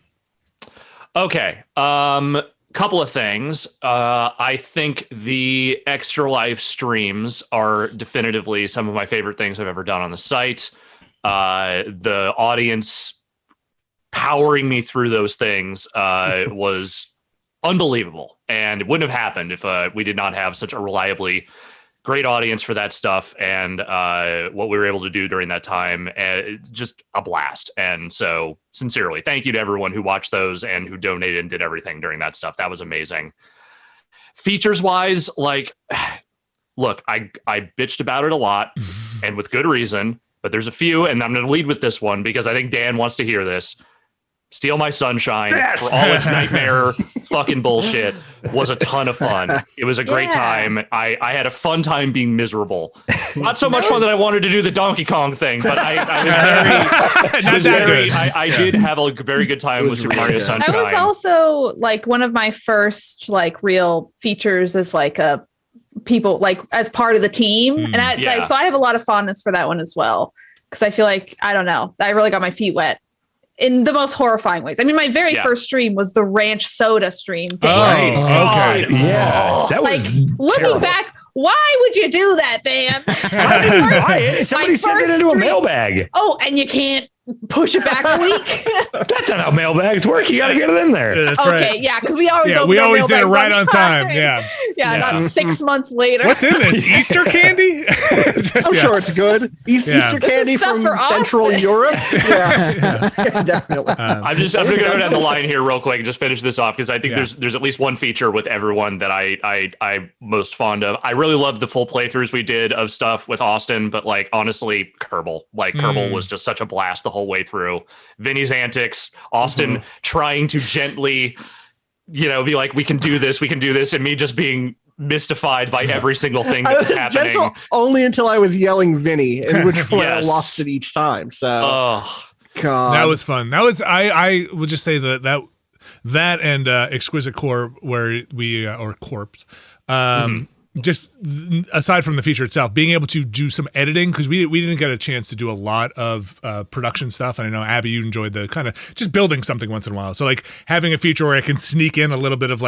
Okay. Couple of things. I think the Extra Life streams are definitively some of my favorite things I've ever done on the site. The audience powering me through those things was unbelievable, and it wouldn't have happened if we did not have such a reliably great audience for that stuff, and what we were able to do during that time, just a blast. And so sincerely, thank you to everyone who watched those and who donated and did everything during that stuff. That was amazing. Features wise, look, I bitched about it a lot and with good reason, but there's a few, and I'm going to lead with this one because I think Dan wants to hear this. Steal My Sunshine, for all its nightmare fucking bullshit, was a ton of fun. It was a great time. I had a fun time being miserable. Not so much fun that I wanted to do the Donkey Kong thing, but I did have a very good time with Super Mario Sunshine. That was also one of my first real features as a people as part of the team, and so I have a lot of fondness for that one as well, because I feel I don't know, I really got my feet wet in the most horrifying ways. I mean, my very first stream was the ranch soda stream. Oh, okay. Yeah. That was looking terrible. back, why would you do that, Dan? Somebody sent it into a mailbag. Oh, and you can't push it back a week? That's not how mailbags work. You got to get it in there. That's Okay, right. yeah, because we always open we our always did it mailbags right on time. Yeah. Yeah, not 6 months later. What's in this? Easter candy? I'm sure it's good. Easter candy stuff from for Central Austin. Europe. Yeah, definitely. I'm gonna go down the line here real quick and just finish this off because I think there's at least one feature with everyone that I'm most fond of. I really loved the full playthroughs we did of stuff with Austin, but honestly, Kerbal. Kerbal was just such a blast the whole way through. Vinny's antics, Austin trying to gently, be like, we can do this, and me just being mystified by every single thing that was happening. Gentle only until I was yelling Vinny, in which point I lost it each time. So, God, that was fun. That was I would just say that and Exquisite Core where we or Corpse. Just aside from the feature itself, being able to do some editing, because we didn't get a chance to do a lot of production stuff. And I know, Abby, you enjoyed the kind of just building something once in a while. So having a feature where I can sneak in a little bit of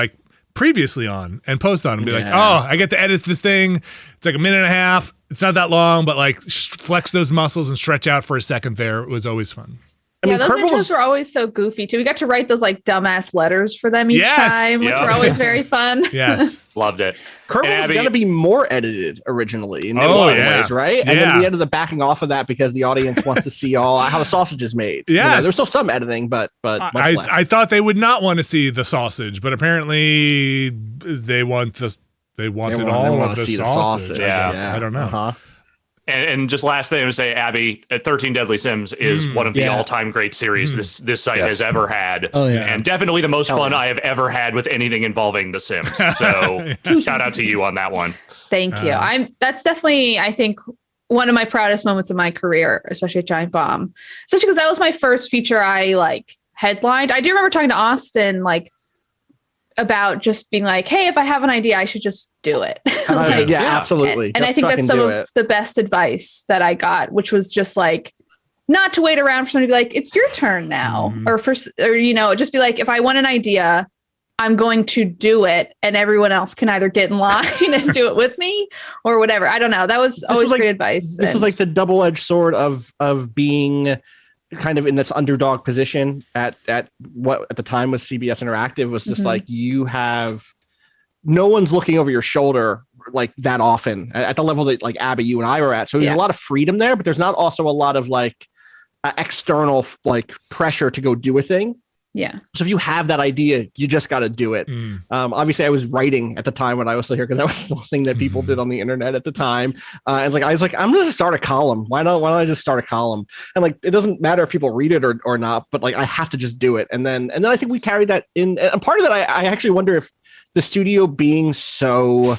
previously on and post on and be I get to edit this thing. It's a minute and a half. It's not that long, but flex those muscles and stretch out for a second there. It was always fun. I mean, those intros were always so goofy too. We got to write those dumbass letters for them each time, which were always very fun. Yes, loved it. Kerbal was going to be more edited originally in ways, right? And then we ended up backing off of that because the audience wants to see how the sausage is made. Yeah, there's still some editing, but much less. I thought they would not want to see the sausage, but apparently they want the all of the sausage. Yeah, I don't know. Uh-huh. And just last thing I would say, Abby, 13 Deadly Sims is one of the all-time great series this site has ever had. Oh, yeah. And definitely the most fun I have ever had with anything involving The Sims. So shout out to you on that one. Thank you. That's definitely, I think, one of my proudest moments of my career, especially at Giant Bomb. Especially because that was my first feature I headlined. I do remember talking to Austin about just being like, hey, if I have an idea, I should just do it. Like, absolutely. And I think that's some of the best advice that I got, which was just like, not to wait around for somebody to be like, it's your turn now. Or just be like, if I want an idea, I'm going to do it, and everyone else can either get in line and do it with me or whatever. I don't know. That was always great advice. This is like the double-edged sword of being kind of in this underdog position at what at the time was CBS Interactive. Was just like, you have no one's looking over your shoulder like that often at the level that like Abby, you and I were at. So there's a lot of freedom there, but there's not also a lot of like external like pressure to go do a thing. Yeah. So if you have that idea, you just got to do it. Obviously, I was writing at the time when I was still here because that was the thing that people did on the internet at the time. And like I was like, I'm going to start a column. Why not? Why don't I just start a column? And like it doesn't matter if people read it or not, but like I have to just do it. And then I think we carried that in. And part of that, I actually wonder if the studio being so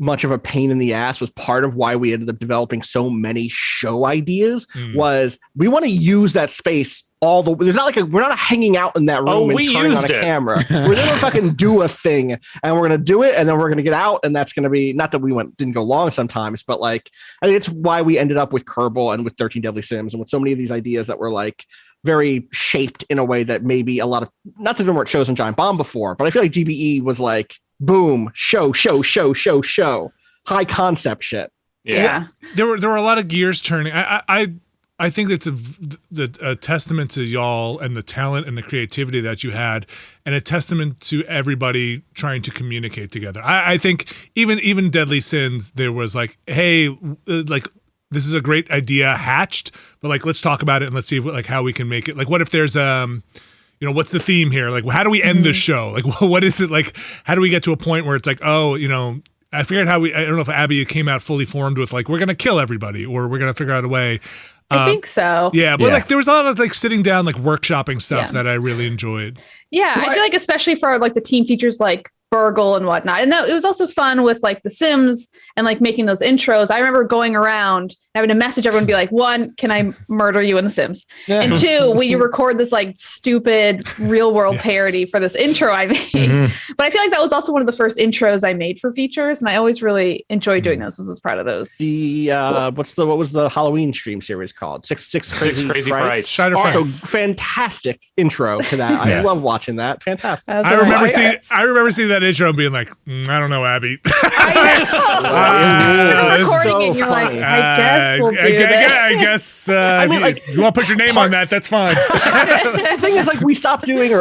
much of a pain in the ass was part of why we ended up developing so many show ideas. Was we want to use that space there's not like we're not hanging out in that room and turning on a camera. We're gonna fucking do a thing, and we're gonna do it, and then we're gonna get out, and that's gonna be not that we didn't go long sometimes, but like I think it's why we ended up with Kerbal and with 13 Deadly Sims and with so many of these ideas that were like very shaped in a way that maybe a lot of not that there weren't shows on Giant Bomb before, but I feel like GBE was like boom, show, high concept shit. Yeah. There were a lot of gears turning. I think that's a testament to y'all and the talent and the creativity that you had, and a testament to everybody trying to communicate together. I think even Deadly Sins, there was like, hey, like this is a great idea hatched, but like let's talk about it and let's see how we can make it. Like, what if there's what's the theme here? Like, how do we end this show? Like, what is it? Like, how do we get to a point where it's like, oh, I figured I don't know if Abby came out fully formed with like, we're going to kill everybody or we're going to figure out a way. I think so. Yeah, but like there was a lot of like sitting down, like workshopping stuff that I really enjoyed. Yeah, I feel like especially for like the team features like Burgle and whatnot. And it was also fun with like the Sims and like making those intros. I remember going around having to message everyone, be like, 1, can I murder you in the Sims? And 2, will you record this like stupid real world parody for this intro I made? But I feel like that was also one of the first intros I made for features, and I always really enjoyed doing those. Was proud of those. The what was the Halloween stream series called? Six Crazy Frights. Also fantastic intro to that. I love watching that. Fantastic. I remember seeing that intro and being like, I don't know, Abby. Recording it, you're like, I guess we'll do this. I guess you want to put your name on that, that's fine. The thing is, like, we stopped doing,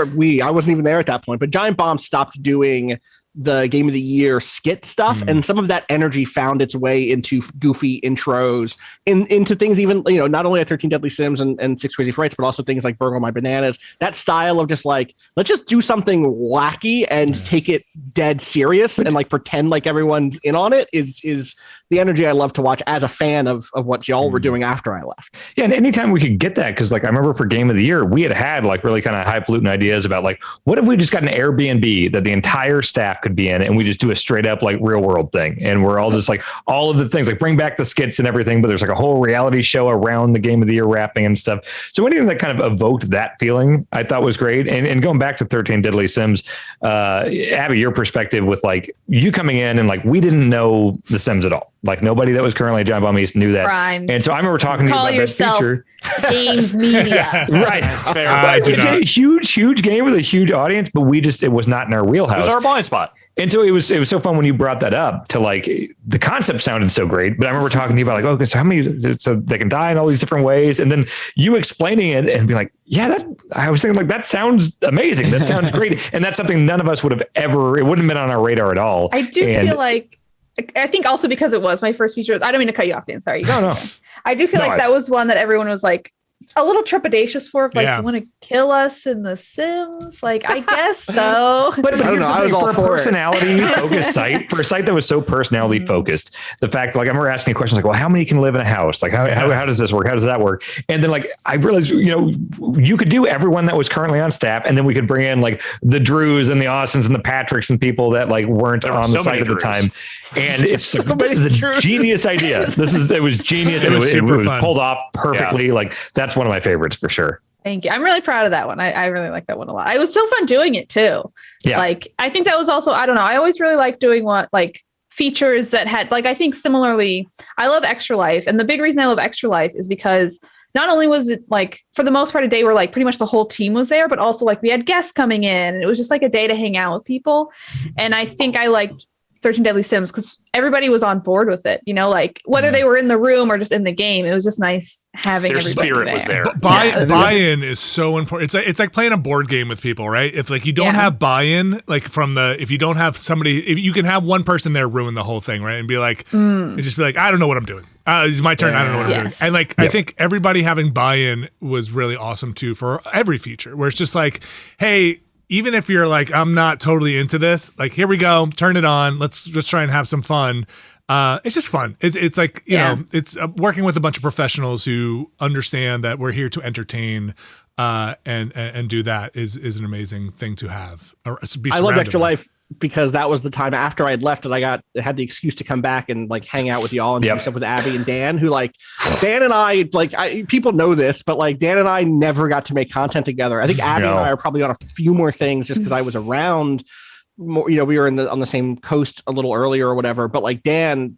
I wasn't even there at that point, but Giant Bomb stopped doing the Game of the Year skit stuff, and some of that energy found its way into goofy intros, into things even, not only at 13 Deadly Sims and 6 Crazy Frights, but also things like Burgle My Bananas. That style of just like, let's just do something wacky and take it dead serious and like pretend like everyone's in on it is the energy I love to watch as a fan of what y'all were doing after I left. Yeah, and anytime we could get that, because like I remember for Game of the Year, we had like really kind of highfalutin ideas about like, what if we just got an Airbnb that the entire staff could be in, and we just do a straight up like real world thing, and we're all just like all of the things, like bring back the skits and everything, but there's like a whole reality show around the Game of the Year wrapping and stuff. So anything that kind of evoked that feeling, I thought was great. And going back to 13 Deadly Sims, Abby, your perspective with like you coming in and like we didn't know the Sims at all. Like nobody that was currently at Giant Bomb East knew that. Prime. And so I remember talking to you about that feature. Games media. Right. It's a huge game with a huge audience, but it was not in our wheelhouse. It was our blind spot. And so it was so fun when you brought that up to like the concept sounded so great, but I remember talking to you about like, okay, so how many, so they can die in all these different ways. And then you explaining it and be like, I was thinking like, that sounds amazing. That sounds great. And that's something none of us would have ever, it wouldn't have been on our radar at all. I do feel like, I think also because it was my first feature, I don't mean to cut you off, Dan, sorry. No. I do feel like that was one that everyone was like, a little trepidatious for, like, you want to kill us in the Sims? Like, I guess so. but I don't know. I was all for a personality focused site, for a site that was so personality focused. The fact, like, I remember asking questions like, well, how many can live in a house? Like, how does this work? How does that work? And then, like, I realized, you could do everyone that was currently on staff, and then we could bring in like the Drews and the Austins and the Patricks and people that like weren't on the site at the time. And it's like, this is a genius idea. It was genius. It was pulled off perfectly. Yeah. Like, that's one of my favorites for sure. Thank you. I'm really proud of that one. I really like that one a lot. It was so fun doing it too. Yeah. Like, I think that was also, I don't know. I always really like doing features that had, like, I think similarly, I love Extra Life. And the big reason I love Extra Life is because not only was it like, for the most part, a day where like pretty much the whole team was there, but also like we had guests coming in and it was just like a day to hang out with people. And I think I liked 13 Deadly Sims because everybody was on board with it, you know, like whether they were in the room or just in the game, it was just nice having their everybody spirit there. was there. Buy-in is so important. It's like playing a board game with people, right? If like you don't have buy-in, like if you don't have somebody, if you can have one person there ruin the whole thing, right? And be like, and just be like, I don't know what I'm doing. It's my turn. I don't know what I'm doing. And like, I think everybody having buy-in was really awesome too for every feature where it's just like, hey, even if you're like, I'm not totally into this, like, here we go, turn it on. Let's just try and have some fun. It's just fun. It's like, you know, it's working with a bunch of professionals who understand that we're here to entertain and do that is an amazing thing to have. I love Extra Life because that was the time after I had left and I had the excuse to come back and like hang out with y'all and do stuff with Abby and Dan, who like Dan and I, people know this, but like Dan and I never got to make content together. I think Abby and I are probably on a few more things just because I was around more, you know, we were on the same coast a little earlier or whatever, but like Dan,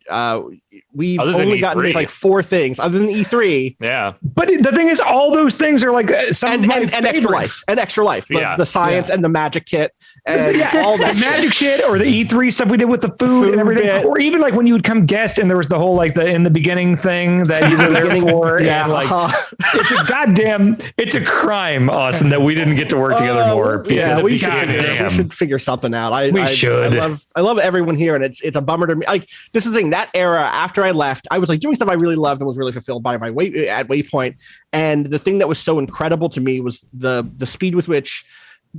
we've only gotten to make like 4 things other than E3. Yeah. But the thing is, all those things are like some of my favorites. Extra life, the science and the magic kit and all that magic shit, or the E3 stuff we did with the food and everything, or even like when you would come guest and there was the whole like the in the beginning thing that you were there for. And like, it's a crime, Austin, that we didn't get to work together more. Yeah, we should figure something out. I love everyone here, and it's a bummer to me. Like, this is the thing, that era after I left, I was like doing stuff I really loved and was really fulfilled by my at Waypoint. And the thing that was so incredible to me was the speed with which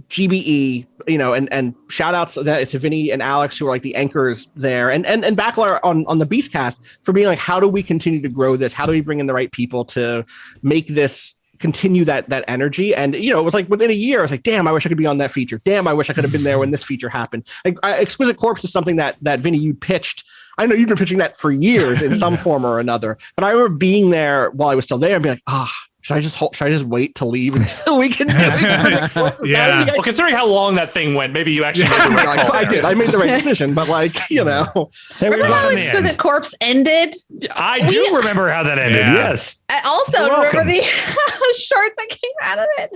GBE, you know, and shout outs to Vinny and Alex, who are like the anchors there, and Backler on the Beastcast for being like, how do we continue to grow this? How do we bring in the right people to make this continue that energy? And you know, it was like within a year I was like, damn, I wish I could be on that feature. Damn, I wish I could have been there when this feature happened. Like, Exquisite Corpse is something that Vinny, you pitched. I know you've been pitching that for years in some form or another, but I remember being there while I was still there and being like, should I just wait to leave until we can do it? Yeah. Well, considering how long that thing went, maybe you actually made the right call. I did. I made the right decision, but like, you know. Remember how Exquisite Corpse ended? I do remember how that ended, yes. I also remember the shirt that came out of it.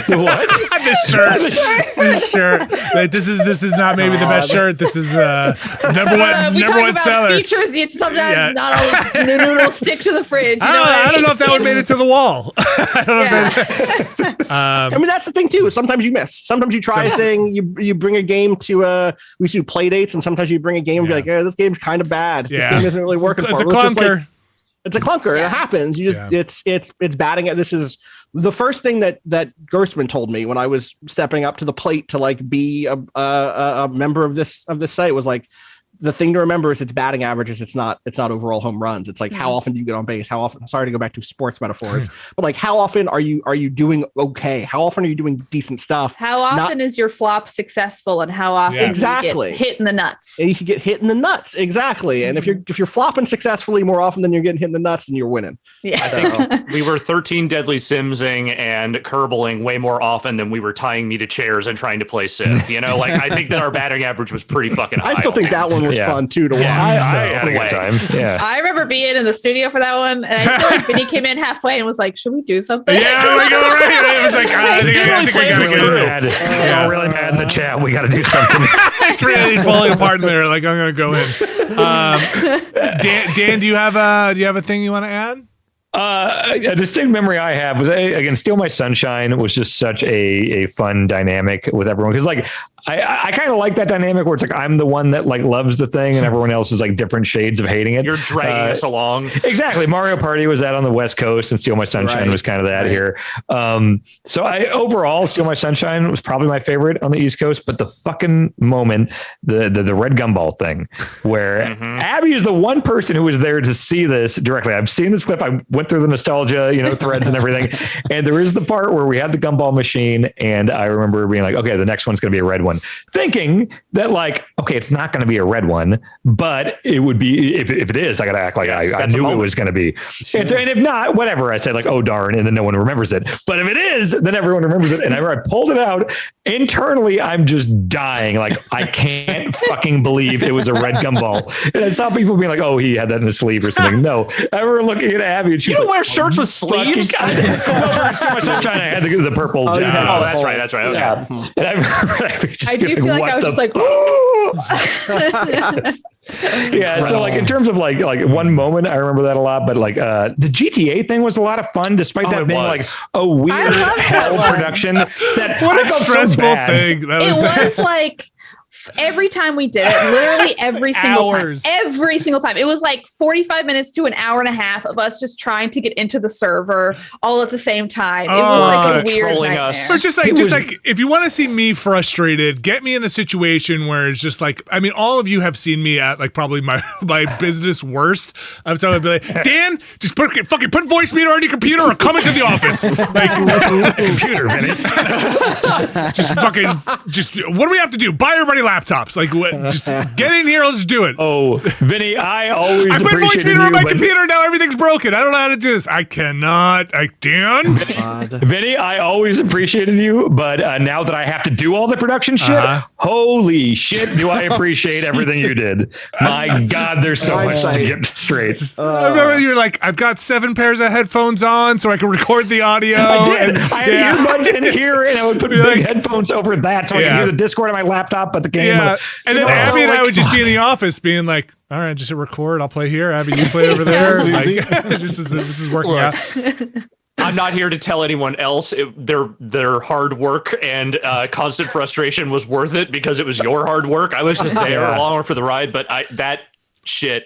The what? The shirt. Like, this is not maybe the best shirt. This is number one seller. Features, you sometimes not always the noodles stick to the fridge. I don't know if that one made it to the wall. I don't know. I mean, that's the thing too. Sometimes you miss. Sometimes you try a thing. You bring a game to we used to do play dates, and sometimes you bring a game and be like, this game's kind of bad. This game isn't really working. It's a clunker. It's a clunker. It happens. You just it's batting at. This is the first thing that Gerstmann told me when I was stepping up to the plate to like be a member of this site was like, the thing to remember is it's batting averages. It's not overall home runs. It's like, how often do you get on base? How often, sorry to go back to sports metaphors, but like, how often are you doing okay? How often are you doing decent stuff? How often is your flop successful, and how often do you get hit in the nuts? And you can get hit in the nuts. Exactly. And if you're flopping successfully more often than you're getting hit in the nuts, then you're winning. Yeah. I think we were 13 Deadly Simsing and Kerbling way more often than we were tying me to chairs and trying to play Civ. You know, like, I think that our batting average was pretty fucking high. I still think that one was fun too to watch. I had a good time. Yeah. I remember being in the studio for that one, and I feel like Vinny came in halfway and was like, "Should we do something?" Yeah, like, all right. It was like, I think we're really mad in the chat. We got to do something. It's really falling apart in there. Like, I'm gonna go in. Dan, do you have a thing you want to add? A distinct memory I have was, again, Steal My Sunshine was just such a fun dynamic with everyone, because like I kind of like that dynamic where it's like I'm the one that like loves the thing and everyone else is like different shades of hating it. You're dragging us along. Exactly. Mario Party was that on the West Coast, and Steal My Sunshine was kind of that here. So overall, Steal My Sunshine was probably my favorite on the East Coast, but the fucking moment, the red gumball thing, where Abby is the one person who was there to see this directly. I've seen this clip. I went through the nostalgia, threads and everything. And there is the part where we had the gumball machine, and I remember being like, okay, the next one's going to be a red one. one, thinking that like, okay, it's not going to be a red one, but it would be, if it is, I got to act like I knew it was going to be. Sure. And if not, whatever, I said like, oh darn, and then no one remembers it. But if it is, then everyone remembers it. And I pulled it out. Internally, I'm just dying. Like, I can't fucking believe it was a red gumball. And I saw people being like, oh, he had that in his sleeve or something. No, I remember looking at Abby and she don't like, wear shirts with sleeves? No, so much sunshine, I had the purple. Oh, that's right. Okay. Yeah. And I remember just I do feel like I was just like, yeah. So like in terms of like one moment, I remember that a lot. But like the GTA thing was a lot of fun, despite that being like a weird hell production. What a stressful thing. It was like every time we did it, literally every single time. It was like 45 minutes to an hour and a half of us just trying to get into the server all at the same time. It was like a weird nightmare. Us. Or just like if you want to see me frustrated, get me in a situation where it's just like, I mean, all of you have seen me at like probably my business worst. I'm telling you, like, Dan, just put voice meter on your computer or come into the office. Like computer, Vinny. just what do we have to do? Buy everybody laptops. Like, what? Just get in here. Let's do it. Oh, Vinny, I always put voice meter on my but computer. Now everything's broken. I don't know how to do this. I cannot. Dan. Vinny, I always appreciated you, but now that I have to do all the production shit, holy shit, do I appreciate everything you did. My God, there's so much to get straight. I remember you're like, I've got 7 pairs of headphones on so I can record the audio. I did. I had earbuds in here, and I would put big headphones over that so I could hear the Discord on my laptop, but the game. Yeah. And then Abby and I would just be in the office being like, all right, just hit record. I'll play here. Abby, you play over there. Like, this is working out. I'm not here to tell anyone else their hard work and constant frustration was worth it because it was your hard work. I was just there along for the ride, but that shit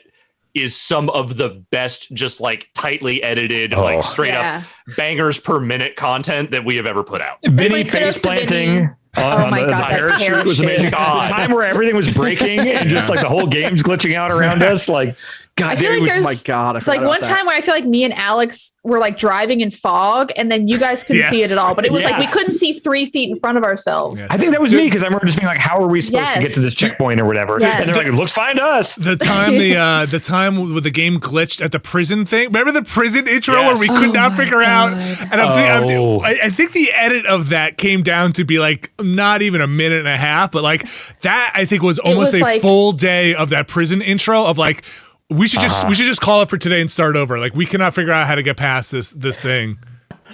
is some of the best, just like tightly edited, like straight up bangers per minute content that we have ever put out. Vinny face planting. Oh my God, that parachute was amazing. The time where everything was breaking and just like the whole game's glitching out around us, like God, I it was my God. I like one time where I feel like me and Alex were like driving in fog, and then you guys couldn't see it at all. But it was like we couldn't see 3 feet in front of ourselves. I think that was me because I remember just being like, "How are we supposed to get to this checkpoint or whatever?" And they're like, "Looks fine to us." The time with the game glitched at the prison thing. Remember the prison intro where we could not figure out? And I think the edit of that came down to be like not even a minute and a half, but like that I think was almost a full day of that prison intro of like. We should just call it for today and start over. Like we cannot figure out how to get past this thing.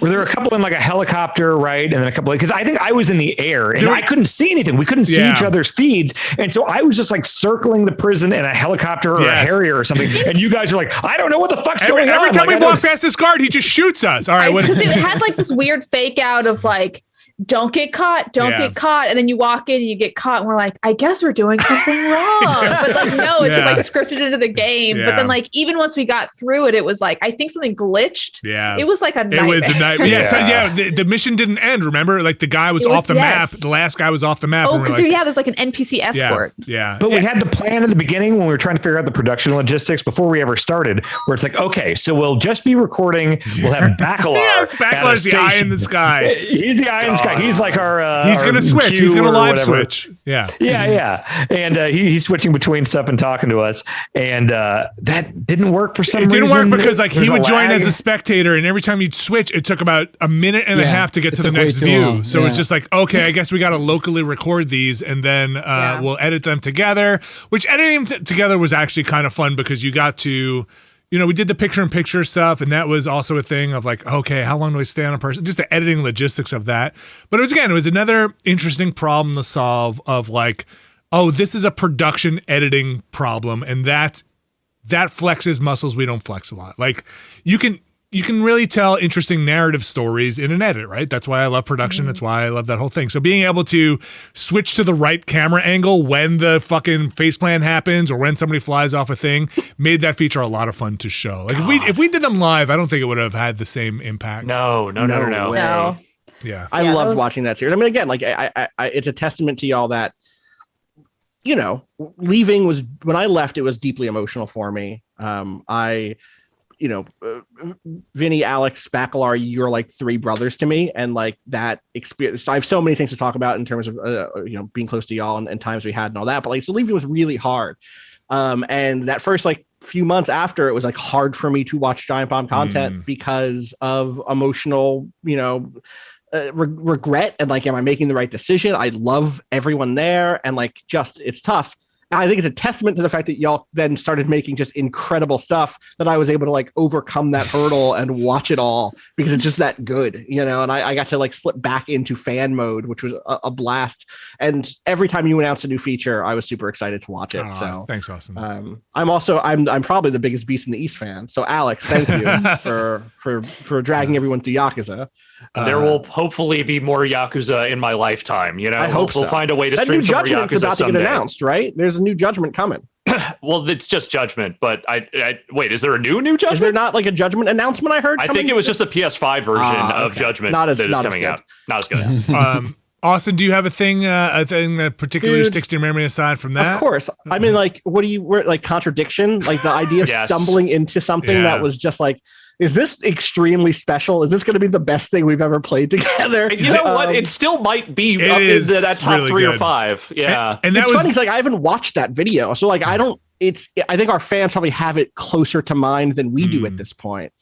Were there a couple in like a helicopter, right? And then a couple because I think I was in the air and I couldn't see anything. We couldn't see each other's feeds. And so I was just like circling the prison in a helicopter or a Harrier or something. And you guys are like, I don't know what the fuck's going on. Every time we walk past this guard, he just shoots us. All right. It had like this weird fake out of like, don't get caught, get caught. And then you walk in and you get caught and we're like, I guess we're doing something wrong. But like, no, it's just like scripted into the game. But then like, even once we got through it, it was like, I think something glitched. Yeah. It was like a nightmare. It was a nightmare. The mission didn't end, remember? Like the guy was off the map. The last guy was off the map. Oh, because there's like an NPC escort. Yeah. But we had the plan at the beginning when we were trying to figure out the production logistics before we ever started, where it's like, okay, so we'll just be recording. We'll have Baccalar. Baccalar's the eye in the sky. He's the eye in the sky. He's like our he's gonna switch. He's gonna live switch. Yeah. And he's switching between stuff and talking to us, and that didn't work for some reason. It didn't work because like he would join as a spectator, and every time you'd switch, it took about a minute and a half to get to the next view. So it's just like, okay, I guess we got to locally record these, and then we'll edit them together. Which editing together was actually kind of fun because you got to. You know, we did the picture-in-picture stuff, and that was also a thing of like, okay, how long do I stay on a person? Just the editing logistics of that. But it was another interesting problem to solve of like, oh, this is a production editing problem, and that flexes muscles we don't flex a lot. Like, you can really tell interesting narrative stories in an edit, right? That's why I love production. That's why I love that whole thing. So being able to switch to the right camera angle when the fucking faceplant happens or when somebody flies off a thing made that feature a lot of fun to show. Like if we did them live, I don't think it would have had the same impact. No. Yeah. I loved watching that series. I mean, again, like I it's a testament to y'all that, you know, leaving was when I left, it was deeply emotional for me. Vinny, Alex, Bacalar, you're like three brothers to me, and like that experience. I have so many things to talk about in terms of being close to y'all and times we had and all that. But like, so leaving was really hard. And that first like few months after, it was like hard for me to watch Giant Bomb content because of emotional, regret and like, am I making the right decision? I love everyone there, and like, just it's tough. And I think it's a testament to the fact that y'all then started making just incredible stuff that I was able to like overcome that hurdle and watch it all because it's just that good, and I got to like slip back into fan mode, which was a blast. And every time you announce a new feature, I was super excited to watch it. So thanks, Austin. I'm probably the biggest Beast in the East fan. So Alex, thank you for dragging everyone through Yakuza. There will hopefully be more Yakuza in my lifetime. I hope we'll find a way to that stream new some more Judgment's Yakuza about someday. to get announced, right? There's a new Judgment coming. Well, it's just Judgment, but I wait. Is there a new Judgment? Is there not like a Judgment announcement? I heard. I think it was just the PS5 version of Judgment that is coming out. Not as good. Austin, do you have a thing that particularly sticks to your memory aside from that? Of course. I mean, like, like contradiction? Like the idea of stumbling into something that was just like, is this extremely special? Is this going to be the best thing we've ever played together? And you know what? It still might be up into that top really 3 or 5. Yeah. And that was funny. It's like, I haven't watched that video. So like, I think our fans probably have it closer to mind than we do at this point.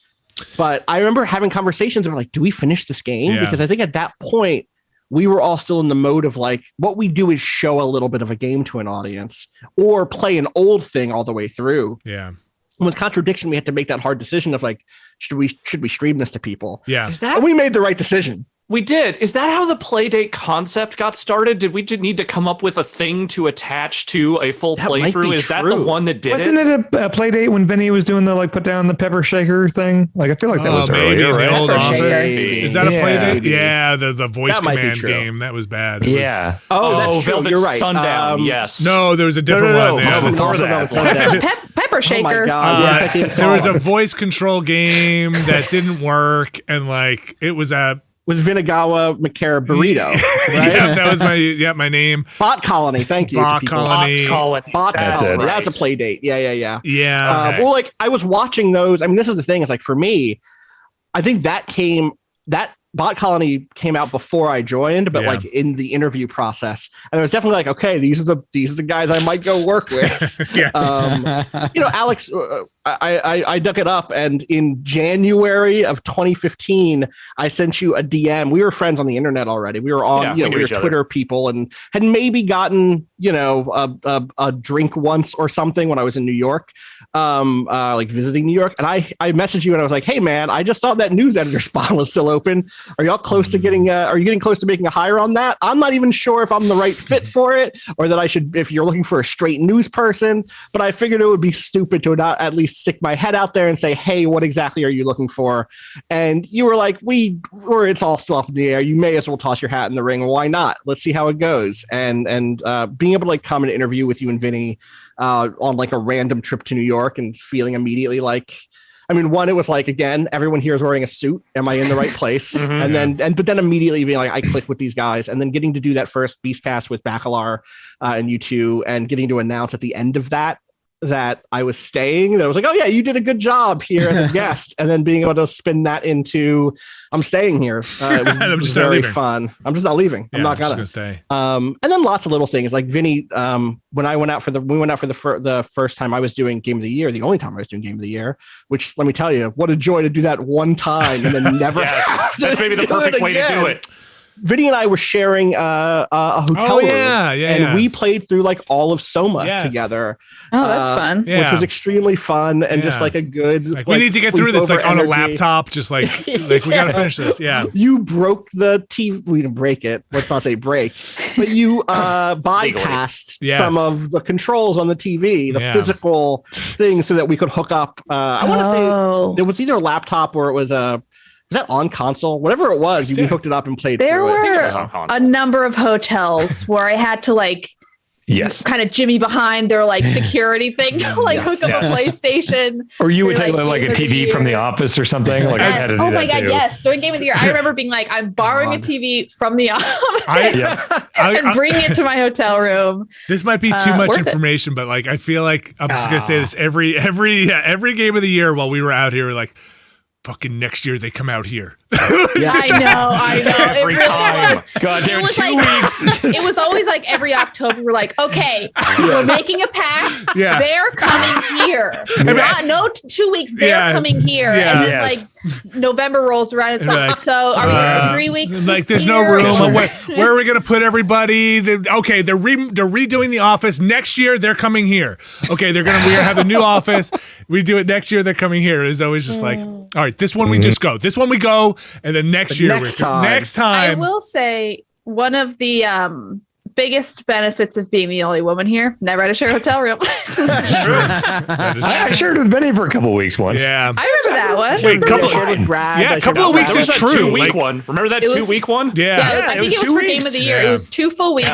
But I remember having conversations about like, do we finish this game? Yeah. Because I think at that point, we were all still in the mode of like, what we do is show a little bit of a game to an audience or play an old thing all the way through. Yeah. And with contradiction, we had to make that hard decision of like, should we stream this to people? Yeah. And we made the right decision. We did. Is that how the Playdate concept got started? Did we need to come up with a thing to attach to a full playthrough? Is that the one that did Wasn't it a Playdate when Vinny was doing the like put down the pepper shaker thing? Like I feel like that was earlier, right? The old office. Maybe. Is that a Playdate? Yeah, the voice command game. That was bad. Yeah. That's true. Velvet You're right. Sundown. Yes. No, there was a different one. No, before that. Pepper shaker. Oh my God. There was a voice control game that didn't work, and like it was a with Vinagawa Makara Burrito, right? Yeah, that was my name. Bot Colony, thank you. Bot Colony. Bot Colony. That's a play date. Yeah. Yeah. Okay. Well, like I was watching those. I mean, this is the thing. Is like for me, I think that Bot Colony came out before I joined, but like in the interview process, and I was definitely like, okay, these are the guys I might go work with. Yes. Alex, I dug it up, and in January of 2015, I sent you a DM. We were friends on the internet already. We were on, we were Twitter people, and had maybe gotten a drink once or something when I was in New York, like visiting New York. And I messaged you and I was like, hey man, I just saw that news editor spot was still open. Are y'all close to getting? Are you getting close to making a hire on that? I'm not even sure if I'm the right fit for it, or that I should. If you're looking for a straight news person, but I figured it would be stupid to not at least stick my head out there and say, hey, what exactly are you looking for? And you were like, it's all still up in the air. You may as well toss your hat in the ring. Why not? Let's see how it goes. And being able to like come and interview with you and Vinny on like a random trip to New York and feeling immediately like, I mean, one, it was like, again, everyone here is wearing a suit. Am I in the right place? But then immediately being like, I click with these guys, and then getting to do that first Beastcast with Bacalar and you two, and getting to announce at the end of that I was staying. That I was like, oh yeah, you did a good job here as a guest, and then being able to spin that into I'm staying here. It was very fun. I'm just not leaving. I'm not gonna stay. And then lots of little things like Vinny. When we went out for the first time I was doing Game of the Year, the only time I was doing Game of the Year, which let me tell you, what a joy to do that one time and then never. Yes, that's maybe the perfect way to do it. Vinny and I were sharing a hotel room, and we played through like all of Soma together. Oh, that's fun! Which was extremely fun and just like a good. Like, we need to get through this like on a laptop, just like we gotta finish this. Yeah, you broke the TV. We didn't break it. Let's not say break, but you bypassed some of the controls on the TV, the physical things, so that we could hook up. I want to say it was either a laptop or it was a. Was that on console? Whatever it was, you hooked it up and played there through it. There were a number of hotels where I had to like Yes. kind of Jimmy behind their like security thing to like hook up a PlayStation. Or you would for, take like a TV from the office or something. Like I had to do oh my that God, too. yes. During Game of the Year, I remember being like, I'm borrowing a TV from the office and bringing it to my hotel room. This might be too much worth information, but like I feel like I'm just gonna say this every Game of the Year while we were out here, like fucking next year they come out here. I know. Every time. God damn it, 2 like, weeks. It was always like every October, we're like, okay, we're making a pact. Yeah. They're coming here. No 2 weeks, they're coming here. Yeah. And then like November rolls around. It's like, so are we here 3 weeks? Like there's no room. Where are we going to put everybody? They're redoing the office. Next year, they're coming here. Okay, we're going to have a new office. We do it next year, they're coming here. It's always just like, all right, this one we just go. This one we go. And then next time. I will say one of the biggest benefits of being the only woman here, never had to share a hotel room. I shared with Benny for a couple of weeks once. Yeah. I remember that one. Wait, a couple of weeks is true. 2 week one. Remember that 2 week one? Yeah. I think it was for Game of the Year. It was 2 full weeks.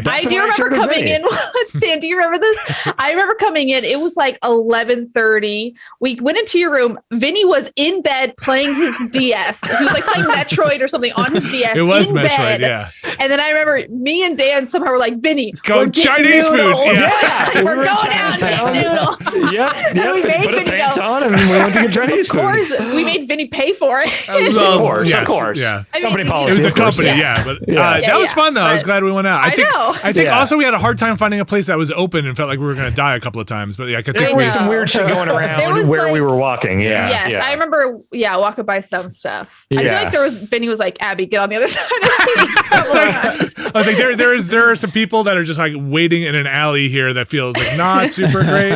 I do remember coming in. Stan, do you remember this? I remember coming in. It was like 11:30. We went into your room. Vinny was in bed playing his DS. He was like playing Metroid or something on his DS. It was in Metroid, bed. yeah. And then I remember me and Dan somehow were like, Vinny, go Chinese food. Yeah. We're going out to eat noodles. Yep. We made put his Vinny pants go. on and we went to get Chinese Of food. course, we made Vinny pay for it. Of course. Yeah. I mean, Company It policy. was the of course. company, but that was fun though. I was glad we went out. I think also we had a hard time finding a place that was open and felt like we were going to die a couple of times. But I could think There was some weird shit going around where we were walking. Yeah. Yes, I remember. Yeah, walking by some stuff. I feel Yeah. like Vinny was like, Abby, get on the other side of me. I was like, there are some people that are just like waiting in an alley here that feels like not super great.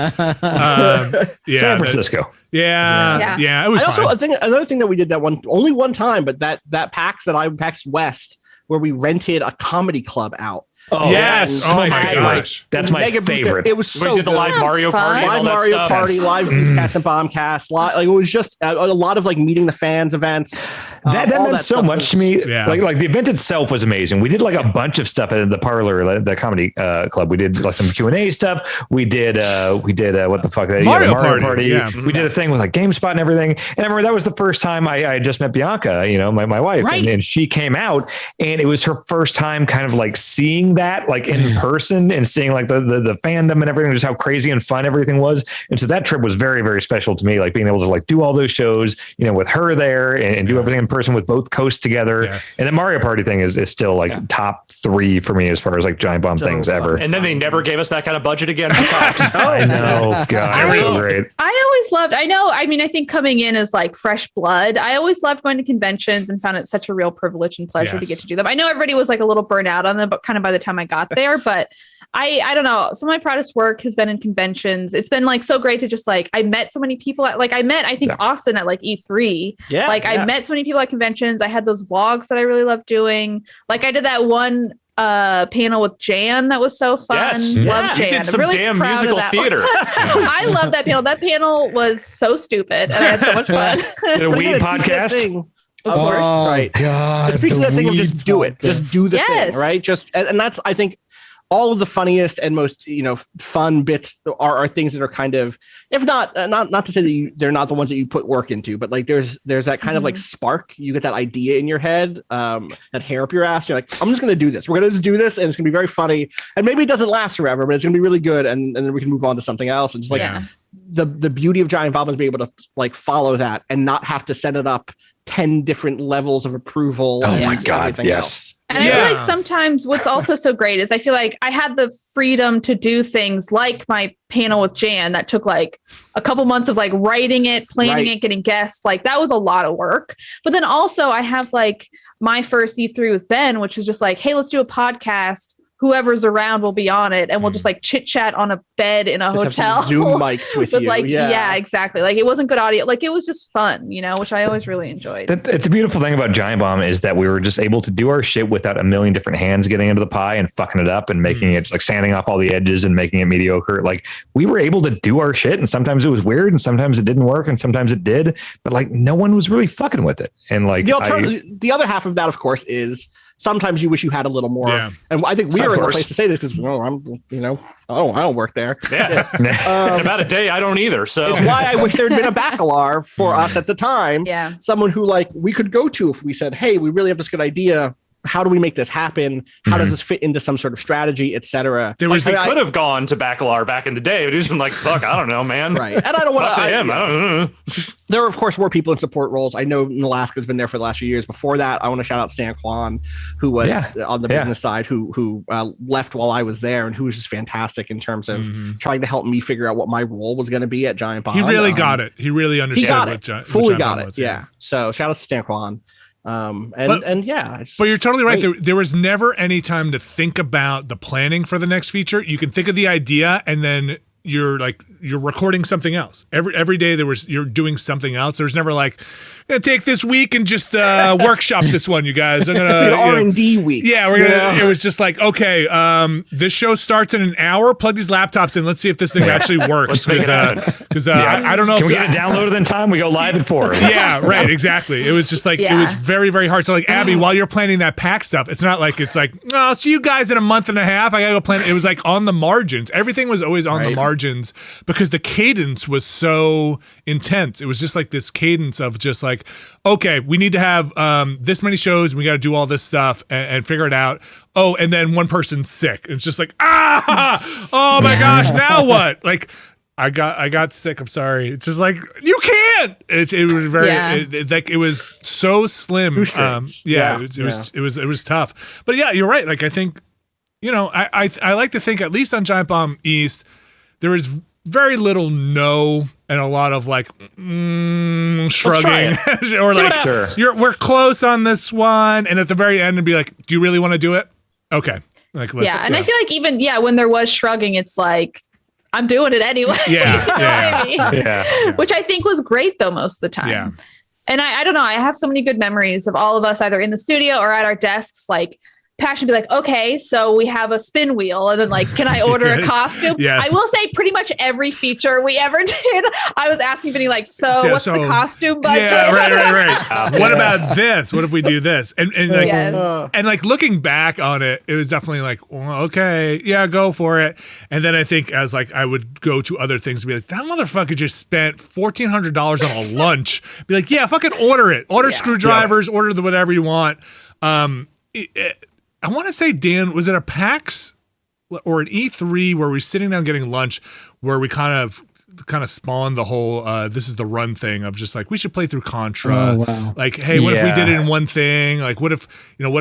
San Francisco. Yeah, it was I also, fine. another thing that we did only one time, but that PAX West where we rented a comedy club out. Oh, yes. Oh my had, gosh. That's my favorite. It was so We did the live good. Mario Party, live and all that Mario stuff. Party, live Beastcast and Bombcast. Like it was just a lot of like meeting the fans events. That all meant so stuff much to me. Yeah. Like the event itself was amazing. We did like a bunch of stuff at the parlor, the comedy club. We did like some Q&A stuff. We did what the fuck? Mario Party. Yeah. We did a thing with like GameSpot and everything. And I remember that was the first time I just met Bianca, my wife, Right. and she came out, and it was her first time kind of like seeing that like in person and seeing like the fandom and everything, just how crazy and fun everything was. And so that trip was very, very special to me, like being able to like do all those shows, with her there and do everything in person with both coasts together. Yes. And the Mario Party thing is still like top 3 for me as far as like giant bomb things ever. And then they never gave us that kind of budget again for PAX. I know, God, it was so great. I always loved, I think coming in as like fresh blood, I always loved going to conventions and found it such a real privilege and pleasure to get to do them. I know everybody was like a little burnt out on them, but kind of by the time I got there, but I don't know. Some of my proudest work has been in conventions. It's been like so great to just like, I met so many people I think Austin at like E3. Yeah. I met so many people at conventions. I had those vlogs that I really loved doing. Like I did that one panel with Jan that was so fun. Yes. Love You Jan. did some I'm really damn proud of musical that theater. I love that panel. That panel was so stupid and I had so much fun. Did a weed podcast. Of course. Right. God, It speaks to that thing of just do it. Just do the Yes. thing, right? And that's, I think, all of the funniest and most, fun bits are things that are kind of, if not to say that they're not the ones that you put work into, but like there's that kind of like spark. You get that idea in your head, that hair up your ass. You're like, I'm just going to do this. We're going to just do this, and it's going to be very funny. And maybe it doesn't last forever, but it's going to be really good. And then we can move on to something else. And just like the beauty of Giant Bomb is being able to like follow that and not have to set it up 10 different levels of approval. Oh my God. Yes. Else. And I feel like sometimes what's also so great is I feel like I had the freedom to do things like my panel with Jan that took like a couple months of like writing it, planning it, getting guests. Like that was a lot of work. But then also I have like my first E3 with Ben, which is just like, hey, let's do a podcast. Whoever's around will be on it, and we'll just like chit chat on a bed in a Just hotel. have some Zoom mics with you. Like, yeah, exactly. Like it wasn't good audio. Like it was just fun, which I always really enjoyed. It's a beautiful thing about Giant Bomb is that we were just able to do our shit without a million different hands getting into the pie and fucking it up and making it like sanding off all the edges and making it mediocre. Like we were able to do our shit, and sometimes it was weird and sometimes it didn't work and sometimes it did, but like no one was really fucking with it. And like the other half of that, of course, is sometimes you wish you had a little more. Yeah. And I think we Of are in the course. place to say this because, well, I don't work there. Yeah. In about a day, I don't either. So It's why I wish there'd been a bacalar for us at the time. Yeah. Someone who like we could go to if we said, hey, we really have this good idea. How do we make this happen? How does this fit into some sort of strategy, et cetera? There was we could have gone to Bacalar back in the day, but he's been like, fuck, I don't know, man. Right. And I don't want Up to him. I don't know. There, of course, were people in support roles. I know Alaska's been there for the last few years. Before that, I want to shout out Stan Kwan, who was on the business side, who left while I was there and who was just fantastic in terms of trying to help me figure out what my role was going to be at Giant Bomb. He really got it. He really understood. He got what it. Giant Fully Bomb got it. was, Yeah. So shout out to Stan Kwan. But you're totally right. There was never any time to think about the planning for the next feature. You can think of the idea and then you're recording something else. Every day you're doing something else. There's never like, gonna take this week and just workshop this one, you guys. I'm gonna R&D week. Yeah, we're gonna. It was just like, okay, this show starts in an hour. Plug these laptops in. Let's see if this thing actually works. Because I don't know. Can we get it downloaded in time? We go live at 4. Yeah, right. Exactly. It was just like it was very, very hard. So like Abby, while you're planning that pack stuff, it's not like it's like, oh, I'll see you guys in a month and a half. I gotta go plan. It was like on the margins. Everything was always on the margins because the cadence was so intense. It was just like this cadence of just like, okay, we need to have this many shows. And we got to do all this stuff and figure it out. Oh, and then one person's sick. It's just like, oh my gosh, now what? Like, I got sick. I'm sorry. It's just like you can't. It was very it was so slim. It was tough. But yeah, you're right. Like I think, I like to think at least on Giant Bomb East, there is very little no and a lot of like shrugging or like we're close on this one, and at the very end and be like, do you really want to do it? Okay, like let's. Yeah, and I feel like even when there was shrugging, it's like I'm doing it anyway. Yeah. Which I think was great though most of the time. Yeah. And I don't know, I have so many good memories of all of us either in the studio or at our desks, like Passion be like, okay, so we have a spin wheel, and then like, can I order a costume? Yes. I will say pretty much every feature we ever did, I was asking Vinny like, so what's the costume budget? Yeah, right. What about this? What if we do this? And like, and like looking back on it, it was definitely like, well, okay, yeah, go for it. And then I think as like I would go to other things and be like, that motherfucker just spent $1,400 on a lunch. Be like, yeah, fucking order it. Order screwdrivers. Order the whatever you want. I want to say, Dan, was it a PAX or an E3 where we're sitting down getting lunch where we kind of spawned the whole this is the run thing of just like we should play through Contra. Oh, wow. Like, hey, what if we did it in one thing? Like what if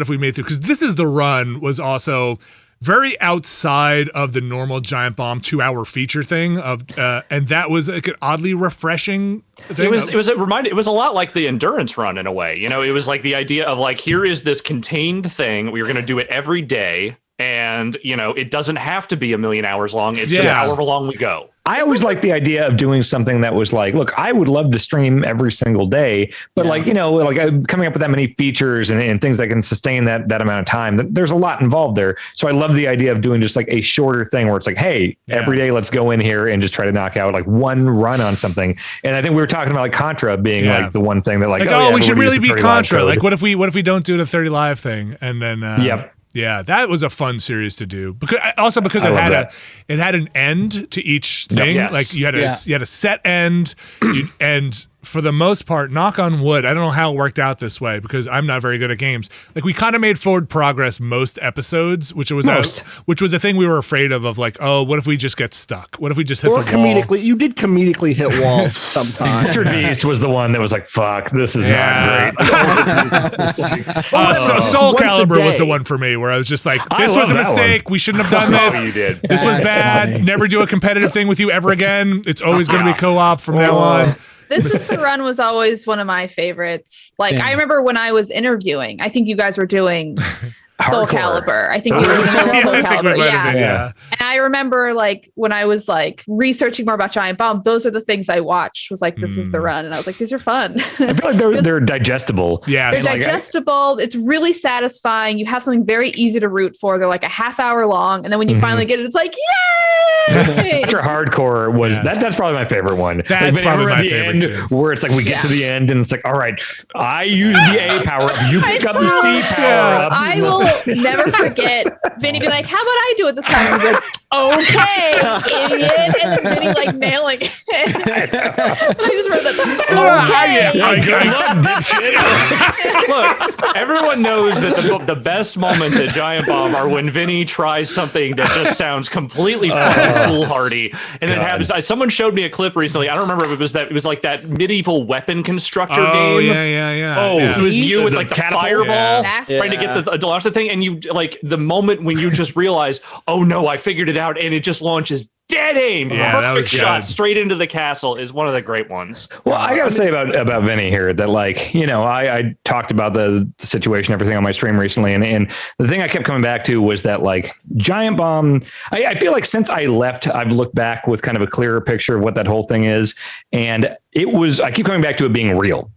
we made through, because this is the run was also very outside of the normal Giant Bomb 2-hour feature thing of and that was like an oddly refreshing thing. It was a lot like the endurance run in a way. It was like the idea of like, here is this contained thing. We're going to do it every day. And, it doesn't have to be 1,000,000 hours long. It's just however long we go. I always like the idea of doing something that was like, look, I would love to stream every single day, but coming up with that many features and things that can sustain that amount of time, there's a lot involved there. So I love the idea of doing just like a shorter thing where it's like, hey, every day let's go in here and just try to knock out like one run on something. And I think we were talking about like Contra being like the one thing that like, we should really be Contra. Like what if we don't do the 30 live thing? And then, yeah, that was a fun series to do because it had an end to each thing. Yes. Like you had a set end, and for the most part, knock on wood, I don't know how it worked out this way because I'm not very good at games. Like we kind of made forward progress most episodes, which was a thing we were afraid of like, oh, what if we just get stuck? What if we just hit the wall? You did comedically hit walls sometimes. Richard Beast was the one that was like, fuck, this is not great. Soul Calibur was the one for me where I was just like, this was a mistake. We shouldn't have done this. You did. This was bad. Funny. Never do a competitive thing with you ever again. It's always going to be co-op from now on. This is the run was always one of my favorites. Like I remember when I was interviewing, I think you guys were doing Soul Calibur. I think we were doing Soul Calibur. Yeah. And I remember like when I was like researching more about Giant Bomb, those are the things I watched was like, this is the run. And I was like, these are fun. I feel like they're digestible. Yeah. They're digestible. It's really satisfying. You have something very easy to root for. They're like a half hour long. And then when you finally get it, it's like, After hardcore was that's probably my favorite one. That's probably my favorite too. Where it's like we get to the end and it's like, all right, I use the A power up, you pick up the C power up. I will never forget Vinny be like, how about I do it this time? And be like, okay, idiot. And then Vinny like nailing it. I just wrote that. Okay. Good luck, dipshit. Look, everyone knows that the best moments at Giant Bomb are when Vinny tries something that just sounds completely fucking foolhardy, and it happens. Someone showed me a clip recently. I don't remember if it was like that medieval weapon constructor game. Yeah. Oh, it was you with like the fireball trying to get the launch the thing, and you like the moment when you just realize, oh no, I figured it out, and it just launches dead aim, perfect shot straight into the castle is one of the great ones. Well, I gotta say about Vinny here that like, you know, I talked about the situation, everything on my stream recently, and the thing I kept coming back to was that like Giant Bomb, I feel like since I left, I've looked back with kind of a clearer picture of what that whole thing is, and I keep coming back to it being real.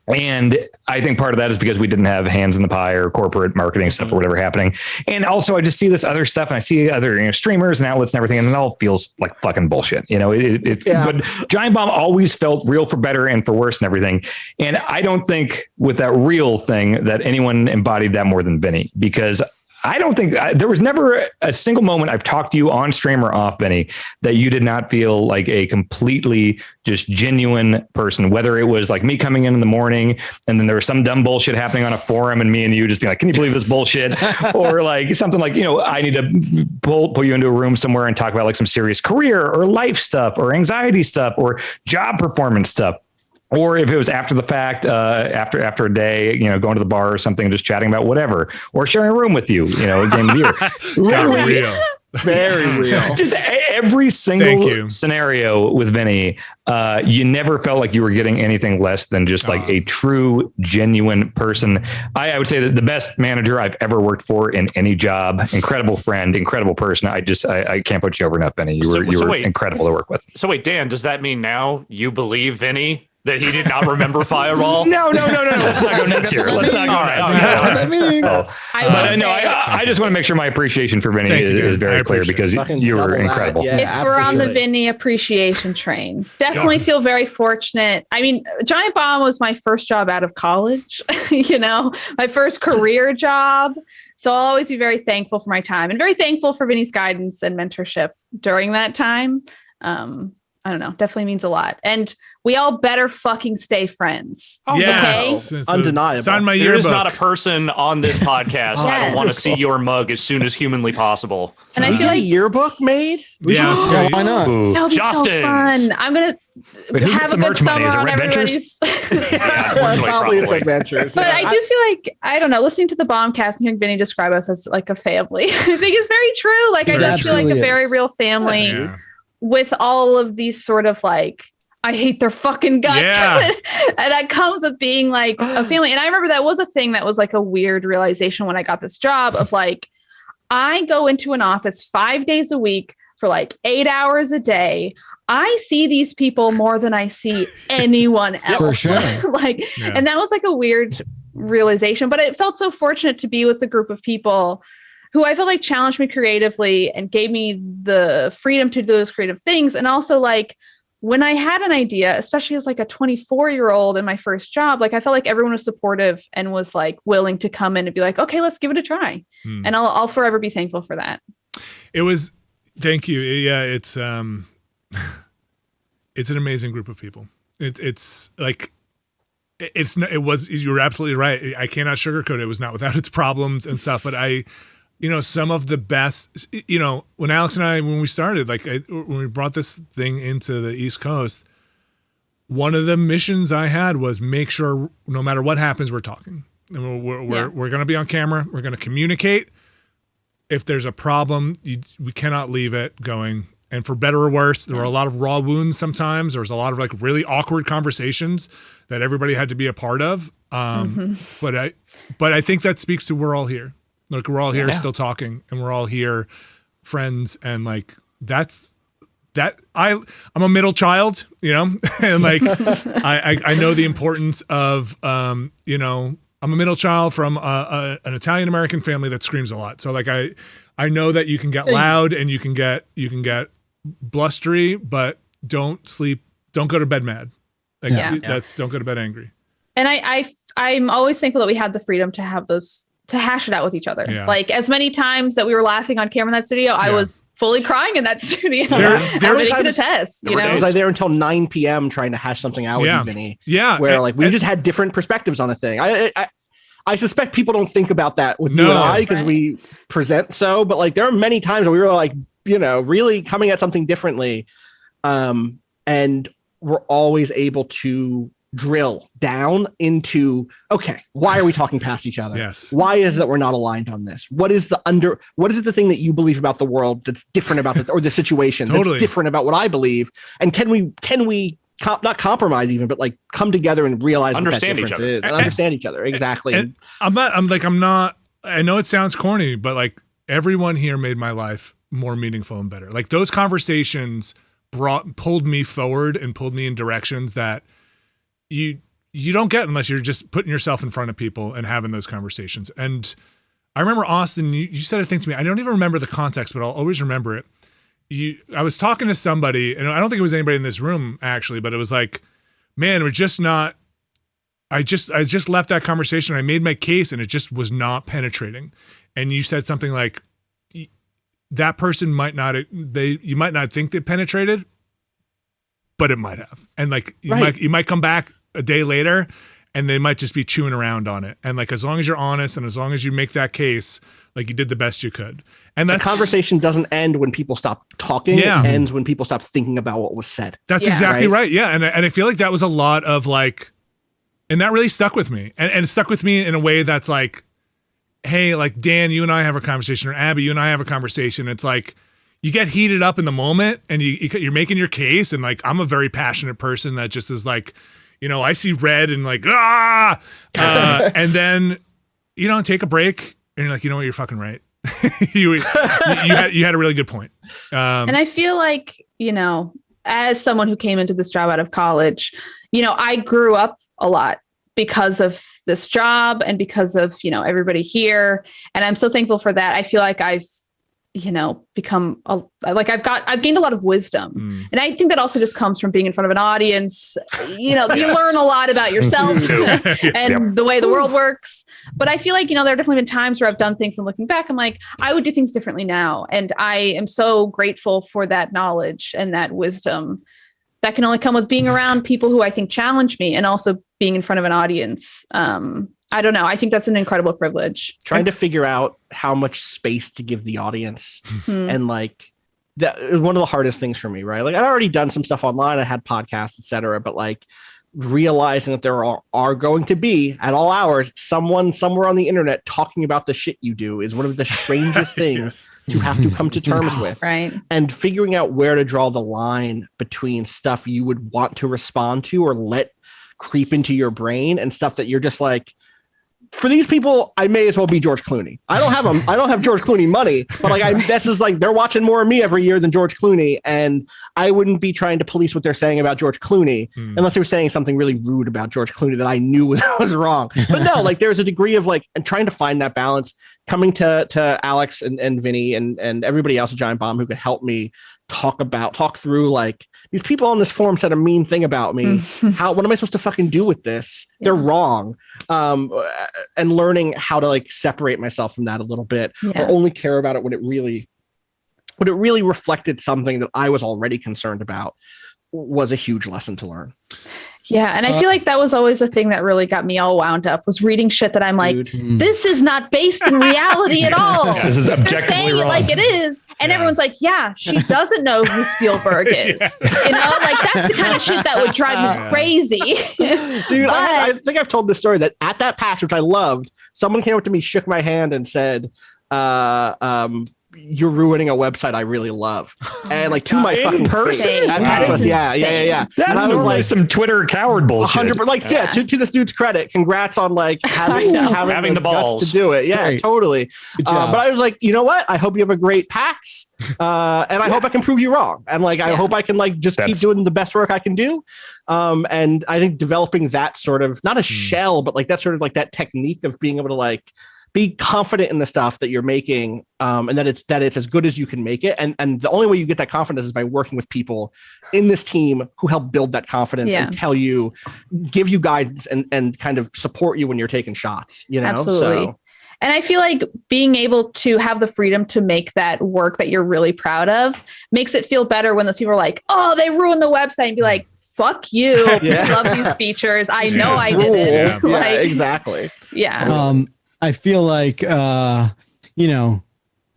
And I think part of that is because we didn't have hands in the pie or corporate marketing stuff or whatever happening. And also I just see this other stuff and I see other streamers and outlets and everything, and it all feels like fucking bullshit. You know, but Giant Bomb always felt real for better and for worse and everything. And I don't think with that real thing that anyone embodied that more than Vinny, because I don't think there was never a single moment I've talked to you on stream or off, Benny, that you did not feel like a completely just genuine person, whether it was like me coming in the morning and then there was some dumb bullshit happening on a forum and me and you just being like, can you believe this bullshit? Or like something like, you know, I need to pull you into a room somewhere and talk about like some serious career or life stuff or anxiety stuff or job performance stuff. Or if it was after the fact, after a day, you know, going to the bar or something, just chatting about whatever, or sharing a room with you, you know, a game of beer. Literally, real. Very real. Just every single scenario with Vinny, you never felt like you were getting anything less than just like a true, genuine person. I would say that the best manager I've ever worked for in any job, incredible friend, incredible person. I can't put you over enough, Vinny. You were incredible to work with. So wait, Dan, does that mean now you believe Vinny that he did not remember Fireball? No. Let's not go nuts here. Let's not go nuts. I just want to make sure my appreciation for Vinny is very clear because you were incredible. Yeah, if we're on the Vinny appreciation train, definitely feel very fortunate. I mean, Giant Bomb was my first job out of college, you know, my first career job. So I'll always be very thankful for my time and very thankful for Vinny's guidance and mentorship during that time. I don't know. Definitely means a lot. And we all better fucking stay friends. Oh, yes. Okay? Undeniable. Sign my there yearbook. is not a person on this podcast. I don't want to see your mug as soon as humanly possible. And I feel like a yearbook made? That's great. Why not? That'll be so fun. I'm going to have a good summer on everybody's. Probably it's Adventures. But I do feel like, I don't know, listening to the Bombcast and hearing Vinny describe us as like a family, I think it's very true. Like I just feel like a very real family. Yeah. With all of these sort of like, I hate their fucking guts. Yeah. And that comes with being like a family. And I remember that was a thing that was like a weird realization when I got this job of like, I go into an office 5 days a week for like 8 hours a day. I see these people more than I see anyone else. For sure. And that was like a weird realization, but it felt so fortunate to be with a group of people who I felt like challenged me creatively and gave me the freedom to do those creative things. And also like when I had an idea, especially as like a 24-year-old in my first job, like I felt like everyone was supportive and was like willing to come in and be like, okay, let's give it a try. And I'll forever be thankful for that. Thank you. Yeah. It's an amazing group of people. You're absolutely right. I cannot sugarcoat it. It was not without its problems and stuff, but some of the best, when Alex and I, when we started, when we brought this thing into the East Coast, one of the missions I had was make sure no matter what happens, we're talking. And we're going to be on camera. We're going to communicate. If there's a problem, we cannot leave it going. And for better or worse, there were a lot of raw wounds sometimes. There was a lot of like really awkward conversations that everybody had to be a part of. But I think that speaks to we're all here. Like we're all here still talking, and we're all here friends, and like that's that. I'm a middle child, and like I know the importance of I'm a middle child from an Italian American family that screams a lot. So like I know that you can get loud and you can get blustery, but don't go to bed mad. Like don't go to bed angry. And I'm always thankful that we had the freedom to have those, to hash it out with each other. Yeah. Like as many times that we were laughing on camera in that studio, I was fully crying in that studio. Everybody can attest. I was like there until 9 p.m. trying to hash something out with you, Vinny. Yeah. Where like we just had different perspectives on a thing. I suspect people don't think about that with you and I because we present so, but like there are many times where we were like, really coming at something differently. And we're always able to drill down into, okay, why are we talking past each other? Yes. Why is it that we're not aligned on this? What is the thing that you believe about the world that's different about or the situation that's different about what I believe? And can we not compromise even, but like come together and realize understand what that difference is and understand each other. Exactly. And I'm not, I know it sounds corny, but like everyone here made my life more meaningful and better. Like those conversations pulled me forward and pulled me in directions that you don't get unless you're just putting yourself in front of people and having those conversations. And I remember, Austin, you said a thing to me. I don't even remember the context, but I'll always remember it. I was talking to somebody, and I don't think it was anybody in this room actually, but it was like, man, we're just not, I just left that conversation. I made my case and it just was not penetrating. And you said something like, that person you might not think they penetrated, but it might have. And like, you might come back a day later and they might just be chewing around on it. And like, as long as you're honest and as long as you make that case, like you did the best you could. And that conversation doesn't end when people stop talking. It ends when people stop thinking about what was said. That's exactly right. Yeah. And I feel like that was a lot of like, and that really stuck with me. And it stuck with me in a way that's like, hey, like Dan, you and I have a conversation, or Abby, you and I have a conversation. It's like, you get heated up in the moment and you're making your case. And like, I'm a very passionate person that just is like, I see red and like, and then, take a break and you're like, you know what, you're fucking right. you had a really good point. And I feel like, as someone who came into this job out of college, I grew up a lot because of this job and because of, everybody here. And I'm so thankful for that. I feel like I've, become I've gained a lot of wisdom. And I think that also just comes from being in front of an audience. You learn a lot about yourself and the way the world works. But I feel like, there have definitely been times where I've done things and looking back, I'm like, I would do things differently now. And I am so grateful for that knowledge and that wisdom that can only come with being around people who I think challenge me and also being in front of an audience. I don't know. I think that's an incredible privilege. Trying to figure out how much space to give the audience. And like, that was one of the hardest things for me, right? Like I'd already done some stuff online. I had podcasts, etc. But like realizing that there are going to be at all hours, someone somewhere on the internet talking about the shit you do is one of the strangest things to have to come to terms with. Right. And figuring out where to draw the line between stuff you would want to respond to or let creep into your brain and stuff that you're just like, for these people, I may as well be George Clooney. I don't have George Clooney money, but like this is like they're watching more of me every year than George Clooney, and I wouldn't be trying to police what they're saying about George Clooney unless they were saying something really rude about George Clooney that I knew was wrong. But no, like there's a degree of like and trying to find that balance. Coming to Alex and Vinny and everybody else at Giant Bomb who could help me talk through like these people on this forum said a mean thing about me. What am I supposed to fucking do with this? They're wrong. And learning how to like separate myself from that a little bit or only care about it when it really reflected something that I was already concerned about was a huge lesson to learn. Yeah. And I feel like that was always the thing that really got me all wound up was reading shit that I'm like, this is not based in reality at all. This is objectively They're saying wrong. it like it is. And everyone's like, yeah, she doesn't know who Spielberg is. Like that's the kind of shit that would drive me crazy. Dude, I think I've told this story that at that PAX, which I loved, someone came up to me, shook my hand and said, you're ruining a website I really love. And like to my fucking person? face. Yeah. That's and I was like some Twitter coward bullshit. 100%. Like, to this dude's credit, congrats on like having the balls guts to do it. Yeah, totally. But I was like, you know what? I hope you have a great PAX. And I hope I can prove you wrong. And like, I hope I can like just keep doing the best work I can do. And I think developing that sort of not a shell, but like that sort of like that technique of being able to like be confident in the stuff that you're making, and that it's as good as you can make it. And the only way you get that confidence is by working with people in this team who help build that confidence and tell you, give you guidance and kind of support you when you're taking shots, you know? Absolutely. So. And I feel like being able to have the freedom to make that work that you're really proud of makes it feel better when those people are like, oh, they ruined the website, and be like, fuck you. I love these features. I know I did it. Yeah, exactly. Yeah. I feel like, you know,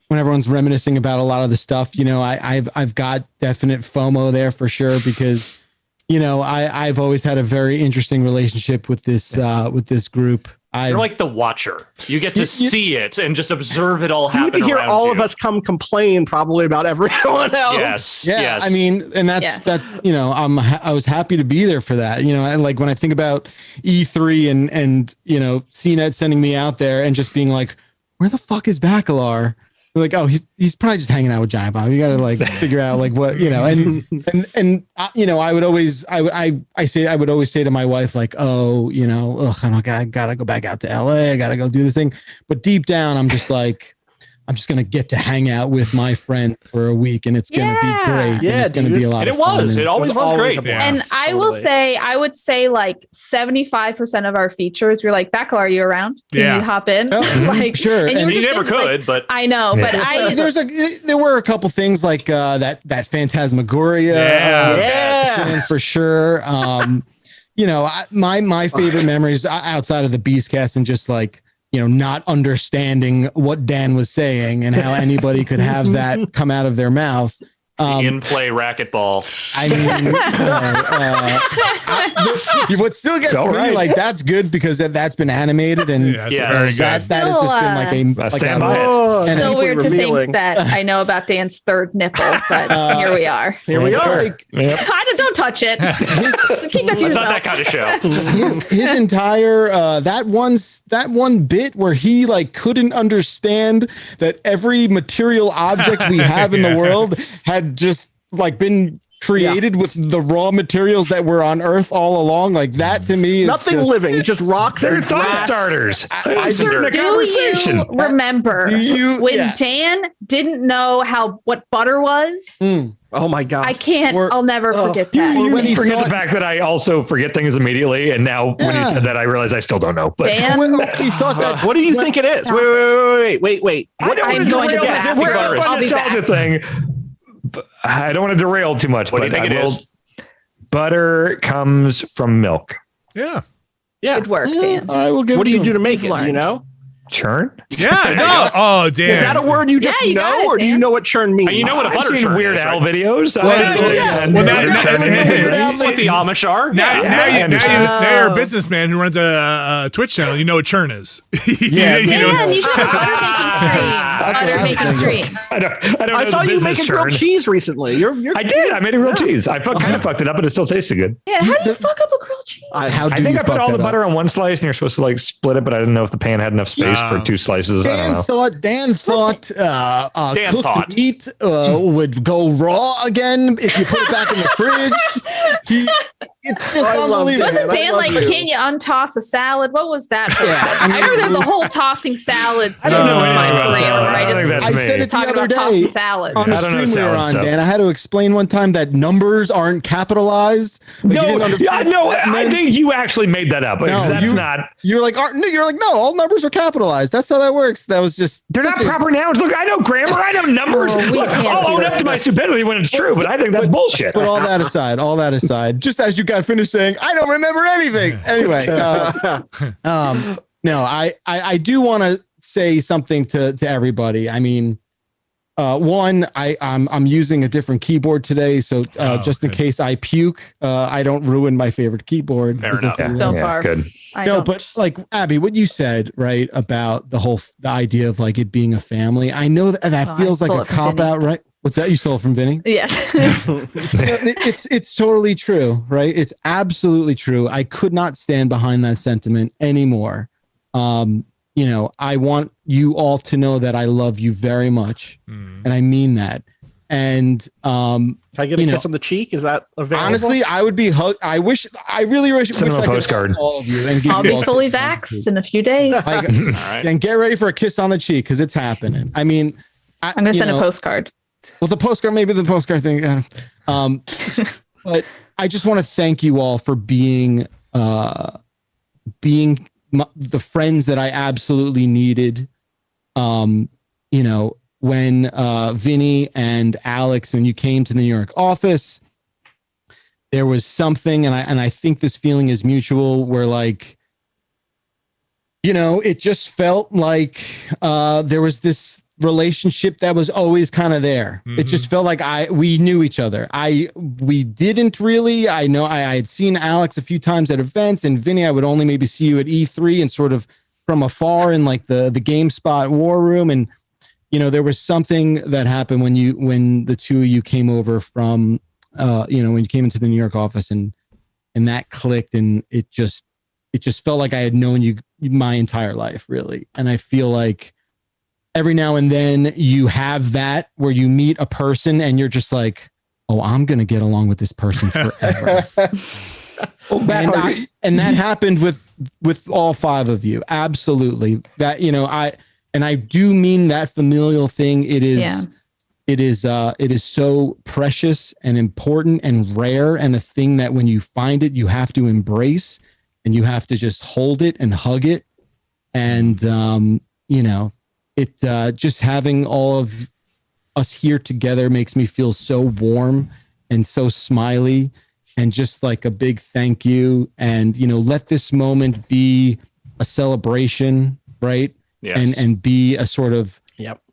when everyone's reminiscing about a lot of the stuff, you know, I've got definite FOMO there for sure, because, you know, I've always had a very interesting relationship with this group. You're like the watcher. You get to see it and just observe it all happen. You hear around all you. of us come complain probably about everyone else. Yes. Yeah. Yes. I mean, and that's, you know, I was happy to be there for that. You know, and like when I think about E3 and, you know, CNET sending me out there and just being like, where the fuck is Bacalar? They're like, oh, he's probably just hanging out with Giant Bomb. You got to like figure out like what, you know, and you know, I would always say to my wife, like, oh, you know, I gotta go back out to LA. I gotta go do this thing. But deep down, I'm just like, I'm just going to get to hang out with my friend for a week, and it's going to be great. Yeah, it's going to be a lot and of fun. it always was great. And I would say like 75% of our features, we're like, Bacal, are you around? Can you hop in? Like, sure. And you never could, like, but I know, but there were a couple things like that Phantasmagoria for sure. You know, my favorite memories outside of the Beastcast and just like, you know, not understanding what Dan was saying and how anybody could have that come out of their mouth. In-play racquetball. I mean, what still gets me, like, that's good because that's been animated, and very good. that has just been like a so weird to think that I know about Dan's third nipple, but here we are. Here we are. Like, don't touch it. Keep that to It's yourself. not that kind of show. his entire that one bit where he like couldn't understand that every material object we have in the world had just like been created with the raw materials that were on Earth all along. Like that to me is nothing just living, just rocks They're and thought grass. starters. Do you remember when Dan didn't know what butter was? Oh my God. I can't. I'll never forget that. You forget the fact that I also forget things immediately, and now when you said that, I realize I still don't know. But Dan, he thought that. What do you think it is? Wait. I don't want to derail. We're I'll on be the nostalgia thing. I don't want to derail too much. What do you think it is? Butter comes from milk. Yeah. good work, Dan. All right, we'll give What do you do to him. make it? Do you know? Churn? Yeah. No. Oh, damn. Is that a word you just you got know, it, or do you Dan. know what churn means? You know what a I've butter seen churn Weird is, Al right? videos. Well, What the Amish are? Now understand. you're a businessman who runs a Twitch channel. You know what churn is. Yeah, Dan, you should have butter making stream. I don't know I saw the you business making churn. grilled cheese recently. I did. I made a grilled cheese. I kind of fucked it up, but it still tasted good. Yeah, how do you fuck up a grilled cheese? How do I think you I put fuck all the that up? butter on one slice, and you're supposed to like split it, but I didn't know if the pan had enough space for two slices. I don't know. Dan thought Dan cooked thought. meat would go raw again if you put it back in the fridge. It's just unbelievable. Wasn't Dan like, can't you untoss a salad? What was that? I remember there's a whole tossing salads. I don't know in my anything about career, salad. where I don't think I that's said me. it the talking other about tossing day salads. on the I don't know stream we were salad on, stuff. Dan. I had to explain one time that numbers aren't capitalized. Like, I think you actually made that up. That's not. You're like, no, all numbers are capitalized. That's how that works. That was just. They're not proper nouns. Look, I know grammar. I know numbers. Look, I'll own up to my stupidity when it's true, but I think that's bullshit. But all that aside, just as you got finished saying, I don't remember anything. Anyway, no, I do want to say something to everybody. I mean, one, I'm using a different keyboard today, so just in case I puke, I don't ruin my favorite keyboard. Fair enough. Don't barf. Good. No, but like Abby, what you said, right, about the idea of like it being a family. I know that feels like a cop out, right? What's that? You stole it from Vinny? Yes. It's totally true, right? It's absolutely true. I could not stand behind that sentiment anymore. You know, I want you all to know that I love you very much, and I mean that. And Can I get a kiss on the cheek? Is that available? honestly, I would be I really wish Send them a I could postcard. hug all of you and give I'll you be all fully kisses on the vaxxed cheek. in a few days. Like, right. and get ready for a kiss on the cheek because it's happening. I mean, I'm gonna send a postcard. Well, the postcard, maybe the postcard thing. But I just want to thank you all for being the friends that I absolutely needed. When Vinny and Alex, when you came to the New York office, there was something, and I think this feeling is mutual, where like, it just felt like there was this relationship that was always kind of there. It just felt like we knew each other. We didn't really. I know I had seen Alex a few times at events, and Vinny, I would only maybe see you at E3 and sort of from afar in like the GameSpot war room. And there was something that happened when the two of you came over from when you came into the New York office, and that clicked, and it just felt like I had known you my entire life, really. And I feel like every now and then you have that where you meet a person and you're just like, oh, I'm going to get along with this person forever. And that happened with all five of you. Absolutely. That, I do mean that familial thing. It is so precious and important and rare, and a thing that when you find it, you have to embrace, and you have to just hold it and hug it. And, just having all of us here together makes me feel so warm and so smiley, and just like a big thank you. And, let this moment be a celebration, right? Yes. And be a sort of,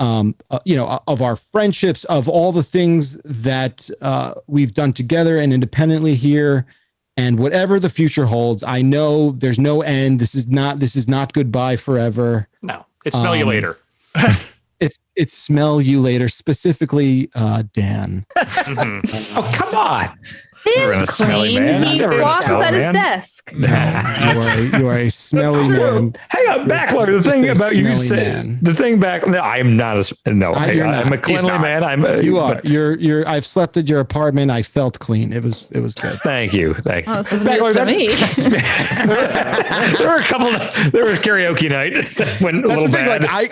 of our friendships, of all the things that we've done together and independently here. And whatever the future holds, I know there's no end. This is not goodbye forever. No, it's smell you later. It's smell you later, specifically Dan. Oh, come on. It's clean. He flosses at his desk. You are a smelly man. Hang on, Backler. The thing about you said, the thing back. No, I am not I'm a cleanly man. You are. You're. I've slept at your apartment. I felt clean. It was good. Thank you. Oh, this is news to me. There was karaoke night that went a little bad. Like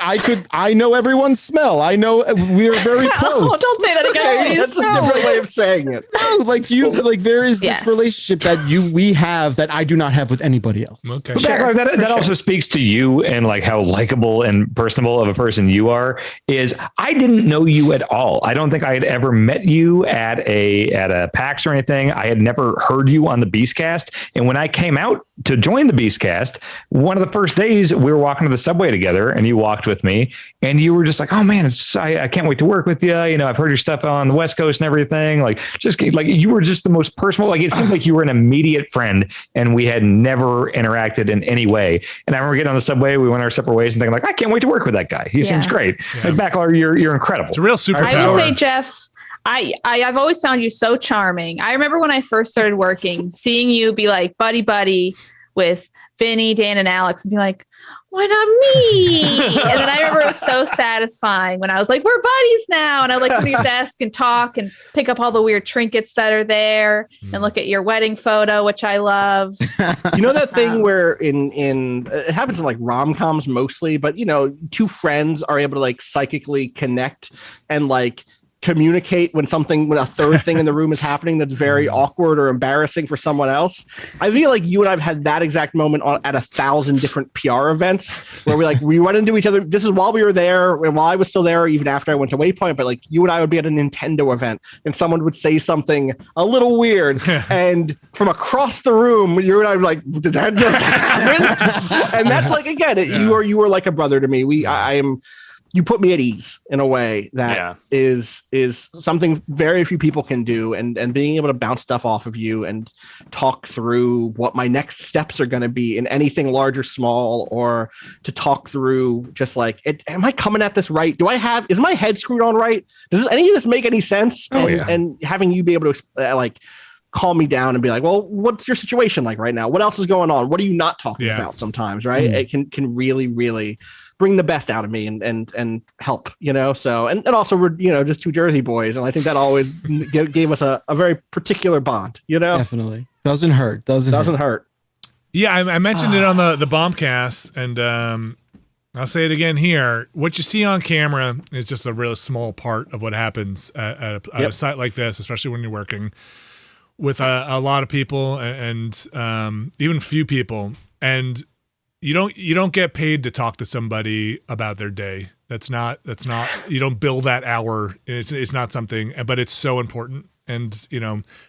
I know everyone's smell. I know we're very close. Oh, don't say that again. Okay, that's a different way of saying it. No, like there is this relationship that we have that I do not have with anybody else. Okay. Sure. That also speaks to you and like how likable and personable of a person you are. Is I didn't know you at all. I don't think I had ever met you at a PAX or anything. I had never heard you on the Beastcast. And when I came out to join the Beastcast, one of the first days we were walking to the subway together, and you walked with me, and you were just like, "Oh man, I can't wait to work with you. I've heard your stuff on the West Coast and everything. Like, just like you were just the most personal. Like, it seemed like you were an immediate friend, and we had never interacted in any way. And I remember getting on the subway, we went our separate ways, and thinking like, I can't wait to work with that guy. He seems great. Yeah. Like, Backler, you're incredible. It's a real superpower. I will say, Jeff, I've always found you so charming. I remember when I first started working, seeing you be like buddy with Vinny, Dan, and Alex, and be like, why not me? And then I remember it was so satisfying when I was like, we're buddies now. And I like come to your desk and talk and pick up all the weird trinkets that are there and look at your wedding photo, which I love. You know that thing where in it happens in like rom-coms mostly, but two friends are able to like psychically connect and like communicate when a third thing in the room is happening that's very awkward or embarrassing for someone else. I feel like you and I've had that exact moment at 1,000 different PR events where we run into each other. This is while we were there, and while I was still there, even after I went to Waypoint. But like you and I would be at a Nintendo event, and someone would say something a little weird, and from across the room, you and I were like, "Did that just happen?" And that's like again, you were like a brother to me. You put me at ease in a way that is something very few people can do, and being able to bounce stuff off of you and talk through what my next steps are going to be in anything large or small, or to talk through just like, am I coming at this right? Is my head screwed on right? Does any of this make any sense? And having you be able to calm me down and be like, well, what's your situation like right now? What else is going on? What are you not talking about sometimes? Right. It can really, really bring the best out of me and help, so and also we're just two Jersey boys, and I think that always gave us a very particular bond. Definitely doesn't hurt. Doesn't hurt. Yeah, I mentioned it on the Bombcast, and I'll say it again here. What you see on camera is just a really small part of what happens at a site like this, especially when you're working with a lot of people and even few people. And you don't get paid to talk to somebody about their day. That's not you don't bill that hour. It's not something, but it's so important. And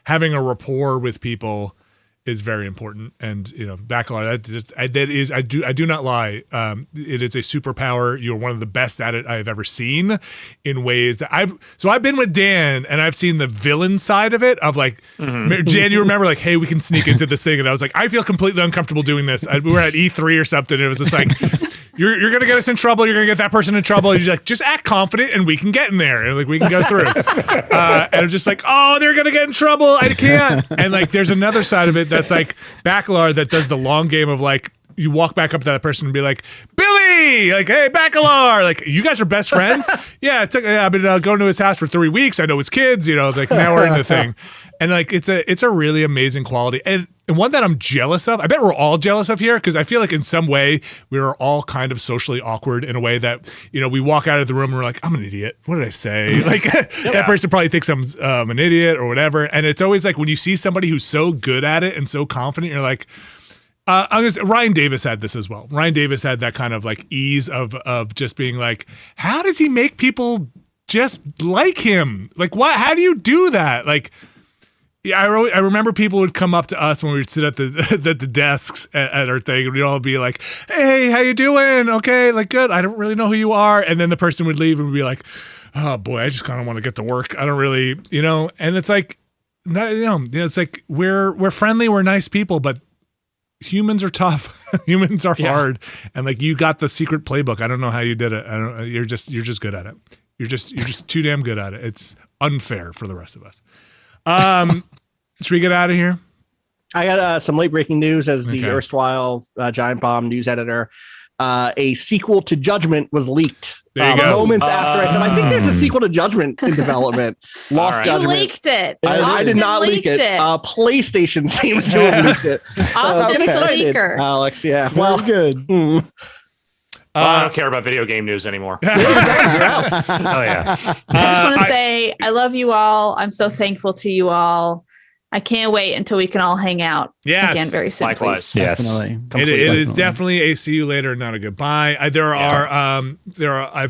having a rapport with people is very important. And Bacalar, I do not lie. It is a superpower. You're one of the best at it I've ever seen, in ways that I've been with Dan, and I've seen the villain side of it, of like, Dan, you remember, like, hey, we can sneak into this thing, and I was like, I feel completely uncomfortable doing this. We were at E3 or something, and it was just like, you're gonna get us in trouble, you're gonna get that person in trouble, and you're like, just act confident and we can get in there, and like we can go through. And I'm just like, oh, they're gonna get in trouble, I can't. And like there's another side of it that's like Bacalar, that does the long game of like, you walk back up to that person and be like, Billy, like, hey, Bacalar, like, you guys are best friends? Yeah, I've been going to his house for 3 weeks, I know his kids, like now we're in the thing. And like it's a really amazing quality, and one that I'm jealous of. I bet we're all jealous of here, because I feel like in some way we are all kind of socially awkward in a way that we walk out of the room and we're like, I'm an idiot. What did I say? Like that person probably thinks I'm an idiot or whatever. And it's always like when you see somebody who's so good at it and so confident, you're like, Ryan Davis had this as well. Ryan Davis had that kind of like ease of just being like, how does he make people just like him? Like, what? How do you do that? Like. Yeah, I remember people would come up to us when we would sit at the desks at our thing, and we'd all be like, hey, how you doing? Okay, like, good. I don't really know who you are. And then the person would leave and we'd be like, oh boy, I just kind of want to get to work. I don't really, and it's like, it's like we're friendly, we're nice people, but humans are tough. Humans are hard. And like, you got the secret playbook. I don't know how you did it. You're just good at it. You're just too damn good at it. It's unfair for the rest of us. Should we get out of here? I got some late breaking news as the erstwhile Giant Bomb news editor. A sequel to Judgment was leaked moments after I said, I think there's a sequel to Judgment in development. Lost Judgment. You leaked it. I did not leak it. PlayStation seems to have leaked it. Austin the leaker. Alex, yeah. Well, good. I don't care about video game news anymore. Oh, yeah. I just want to say I love you all. I'm so thankful to you all. I can't wait until we can all hang out again very soon. Likewise. Please. Yes. It is definitely a see you later, not a goodbye. I've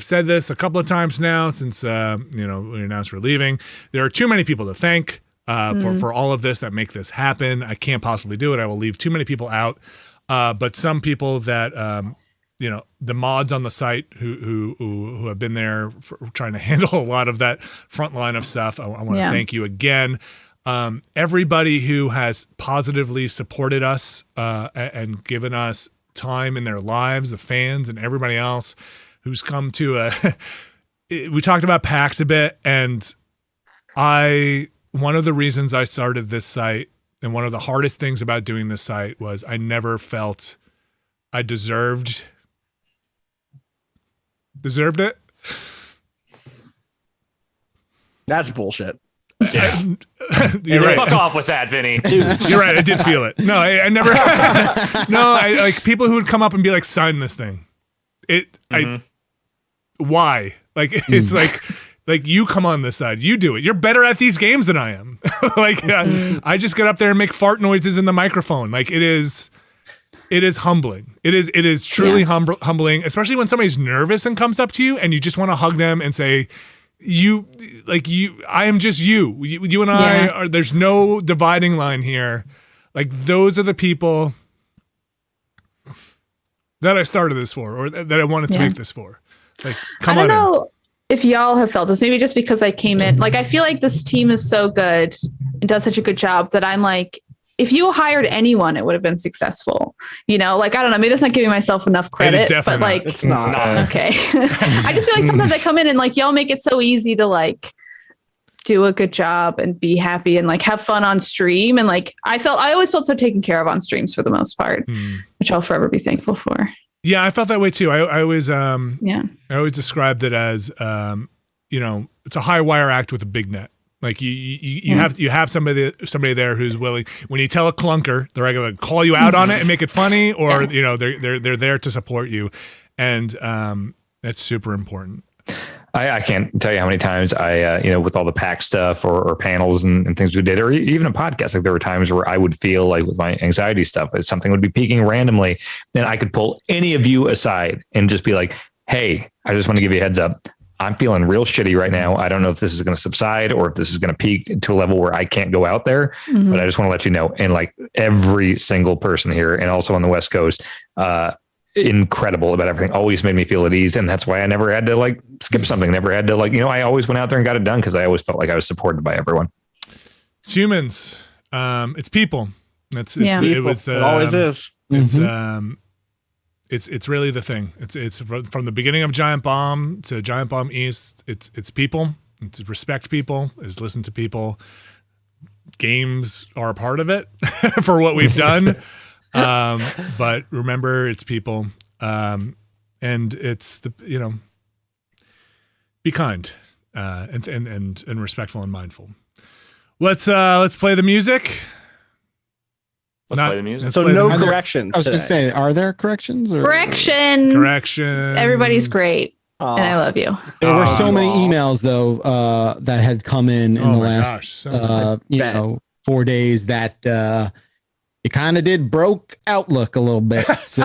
said this a couple of times now since we announced we're leaving. There are too many people to thank for all of this that make this happen. I can't possibly do it. I will leave too many people out. But some people that the mods on the site who have been there for trying to handle a lot of that front line of stuff. I want to thank you again. Everybody who has positively supported us and given us time in their lives, the fans and everybody else who's come to we talked about PAX a bit, and one of the reasons I started this site and one of the hardest things about doing this site was I never felt I deserved it. That's bullshit. Yeah. You're right. Fuck off with that, Vinny. You're right. I did feel it. No, I never. No, I like people who would come up and be like, "Sign this thing." Why? Like it's like you come on this side. You do it. You're better at these games than I am. I just get up there and make fart noises in the microphone. Like it is humbling. It is truly humbling, especially when somebody's nervous and comes up to you and you just want to hug them and say, I am just you. You and I are, there's no dividing line here. Like those are the people that I started this for, or that I wanted to make this for. Like, come on. I don't know if y'all have felt this, maybe just because I came in, like, I feel like this team is so good and does such a good job that I'm like, if you hired anyone, it would have been successful. Like, I don't know, maybe that's not giving myself enough credit, but like, it's not. Okay. I just feel like sometimes I come in and like, y'all make it so easy to like do a good job and be happy and like have fun on stream. And like, I always felt so taken care of on streams for the most part, which I'll forever be thankful for. Yeah, I felt that way too. I always I Yeah. always described it as it's a high wire act with a big net. Like you have somebody there who's willing. When you tell a clunker, they're going to call you out on it and make it funny, or Yes. they're there to support you, and that's super important. I can't tell you how many times I, with all the PAC stuff or panels and things we did, or even a podcast, like there were times where I would feel like with my anxiety stuff, something would be peaking randomly, and I could pull any of you aside and just be like, hey, I just want to give you a heads up. I'm feeling real shitty right now. I don't know if this is going to subside or if this is going to peak to a level where I can't go out there, but I just want to let you know. And like every single person here and also on the West Coast, incredible about everything, always made me feel at ease. And that's why I never had to like skip something, never had to like, I always went out there and got it done because I always felt like I was supported by everyone. It's humans. It's people. It always is. It's really the thing. It's from the beginning of Giant Bomb to Giant Bomb East. It's people. It's respect people. It's listen to people. Games are a part of it for what we've done, but remember, it's people, and it's be kind and respectful and mindful. Let's play the music. Let's play the music. So no corrections. I was just saying, are there corrections? Or? Correction. Everybody's great. And I love you. There were so many emails though that had come in the last 4 days that it kind of did broke Outlook a little bit. So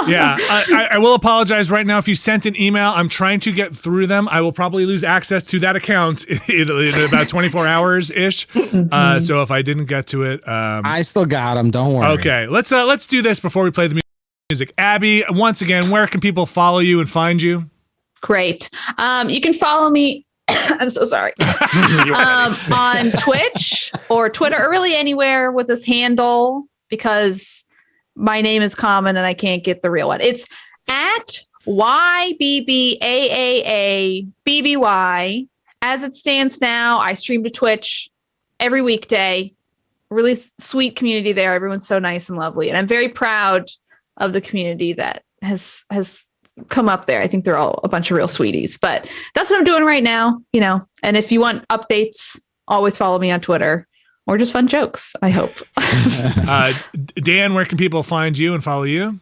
yeah, I will apologize right now if you sent an email. I'm trying to get through them. I will probably lose access to that account in about 24 hours ish. So if I didn't get to it, I still got them. Don't worry. Okay, let's do this before we play the music. Abby, once again, where can people follow you and find you? Great. You can follow me. I'm so sorry. On Twitch or Twitter or really anywhere with this handle because my name is common and I can't get the real one. It's at YBBAAABBY. As it stands now, I stream to Twitch every weekday. Really sweet community there. Everyone's so nice and lovely. And I'm very proud of the community that has come up there. I think they're all a bunch of real sweeties, but that's what I'm doing right now, and if you want updates, always follow me on Twitter or just fun jokes, I hope. Dan, where can people find you and follow you?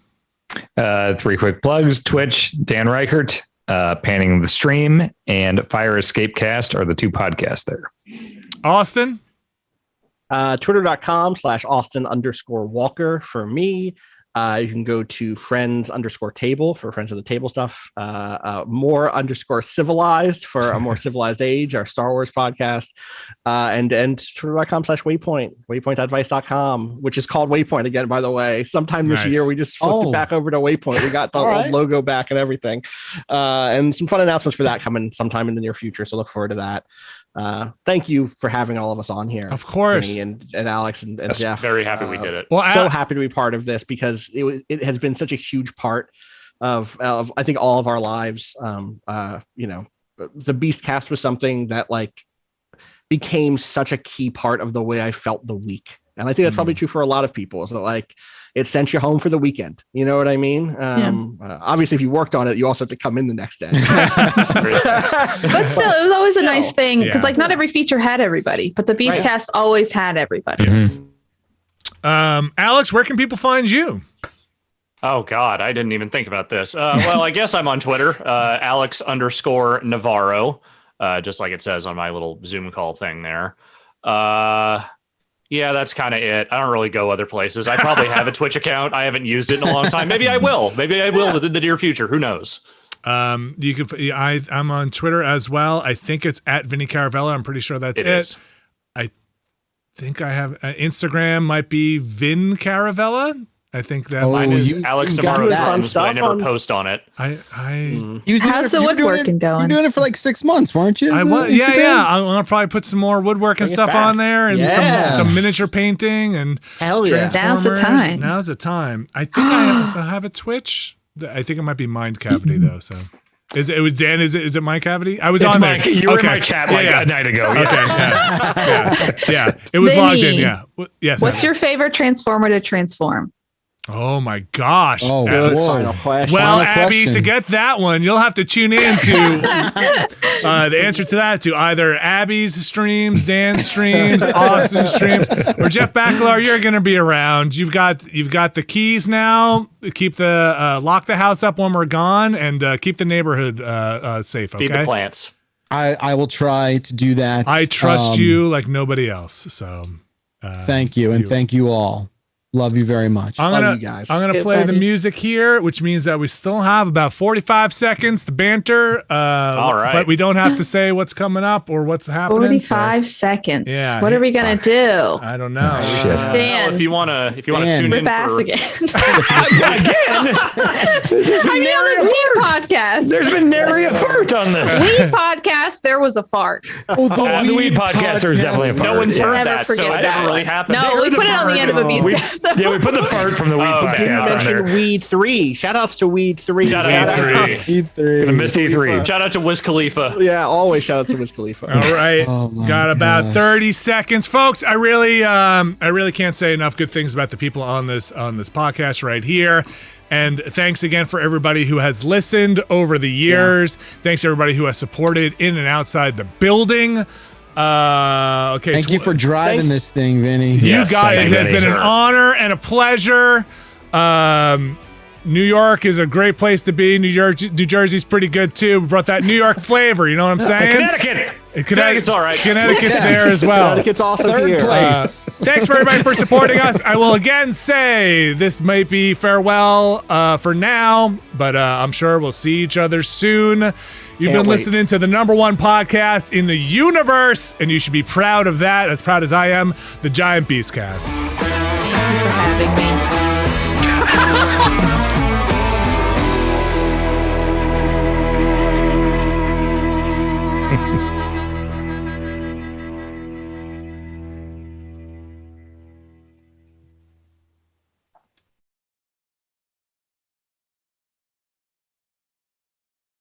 3 quick plugs: Twitch, Dan Reichert, Panning the Stream, and Fire Escape Cast are the 2 podcasts there. Austin? Twitter.com/Austin_Walker for me. You can go to friends_table for Friends of the Table stuff. More_civilized for a more civilized age, our Star Wars podcast. And Twitter.com/Waypoint, waypointadvice.com, which is called Waypoint again, by the way. Sometime this year, we just flipped it back over to Waypoint. We got the old logo back and everything. And some fun announcements for that coming sometime in the near future. So look forward to that. Thank you for having all of us on here. Of course. Me and Alex and Jeff. Very happy we did it. Well, so happy to be part of this because it has been such a huge part of I think all of our lives. The Beastcast was something that like became such a key part of the way I felt the week. And I think that's probably true for a lot of people, is that like it sent you home for the weekend. You know what I mean? Obviously, if you worked on it, you also have to come in the next day. But still, it was always a nice thing because like not every feature had everybody, but the Beastcast always had everybody. Alex, where can people find you? Oh God, I didn't even think about this. Well, I guess I'm on Twitter, Alex_Navarro, just like it says on my little Zoom call thing there. Yeah, that's kind of it. I don't really go other places. I probably have a Twitch account. I haven't used it in a long time. Maybe I will. Within the near future. Who knows? You can. I'm on Twitter as well. I think it's at Vinny Caravella. I'm pretty sure that's it. I think I have Instagram. Might be Vin Caravella. I think that mine is Alex Navarro, but I never post on it. How's the woodworking going? You're doing it for like 6 months, weren't you? Yeah. I'll probably put some more woodworking stuff on there and some miniature painting and Now's the time. Now's the time. I think I also have a Twitch. I think it might be Mind Cavity though. So. Is it Mind Cavity? I was on there. You were in my chat a night ago. Yeah. It was logged in. Yeah. Yes. What's your favorite transformer to transform? Oh my gosh. Oh, Alex. boy. Final question. Well, Final Abby, question. to get that one, you'll have to tune in to the answer to that to either Abby's streams, Dan's streams, Austin's streams, or Jeff Baclar. You're going to be around. You've got the keys now. Keep the lock the house up when we're gone, and keep the neighborhood safe. Okay. Feed the plants. I will try to do that. I trust you like nobody else. So Thank you, and thank you all. Love you very much. Love you guys. I'm gonna Good play the buddy. music here, which means that we still have about 45 seconds to banter. All right. But we don't have to say what's coming up or what's happening. 45 seconds. Yeah. What are we gonna do? I don't know. Shit. Dan. Well, if you wanna Dan. tune Rip in ass for again. Again, I mean, on the Weed podcast. there's been nary a fart on this. Weed podcast, there was a fart. Oh, The Weed podcast, there's definitely a fart. no one's Yeah. heard Never that, so forget it that never really one. happened. No, we put it on the end of a Beastcast. Yeah, we put the fart from the Weed Oh, okay. Didn't podcast on mention there. Weed 3. Shout outs to Weed 3. Shout out to E3. Gonna miss E3. Shout out to Wiz Khalifa. Yeah, always shout outs to Wiz Khalifa. All right. Oh my Got about gosh. 30 seconds, folks. I really can't say enough good things about the people on this podcast right here. And thanks again for everybody who has listened over the years. Thanks to everybody who has supported in and outside the building. Okay. Thank you for driving Thanks. this thing, Vinny. You Yes, got it. thank It you, has Vinny. been an honor and a pleasure. New York is a great place to be. New Jersey's pretty good too. We brought that New York flavor. You know what I'm saying? Connecticut. Connecticut's all right. Connecticut's there as well. Connecticut's also Third here. place. Thanks for everybody for supporting us. I will again say this might be farewell for now, but I'm sure we'll see each other soon. You've been Can't wait. listening to the #1 podcast in the universe, and you should be proud of that, as proud as I am, the Giant Beastcast. Thank you for having me.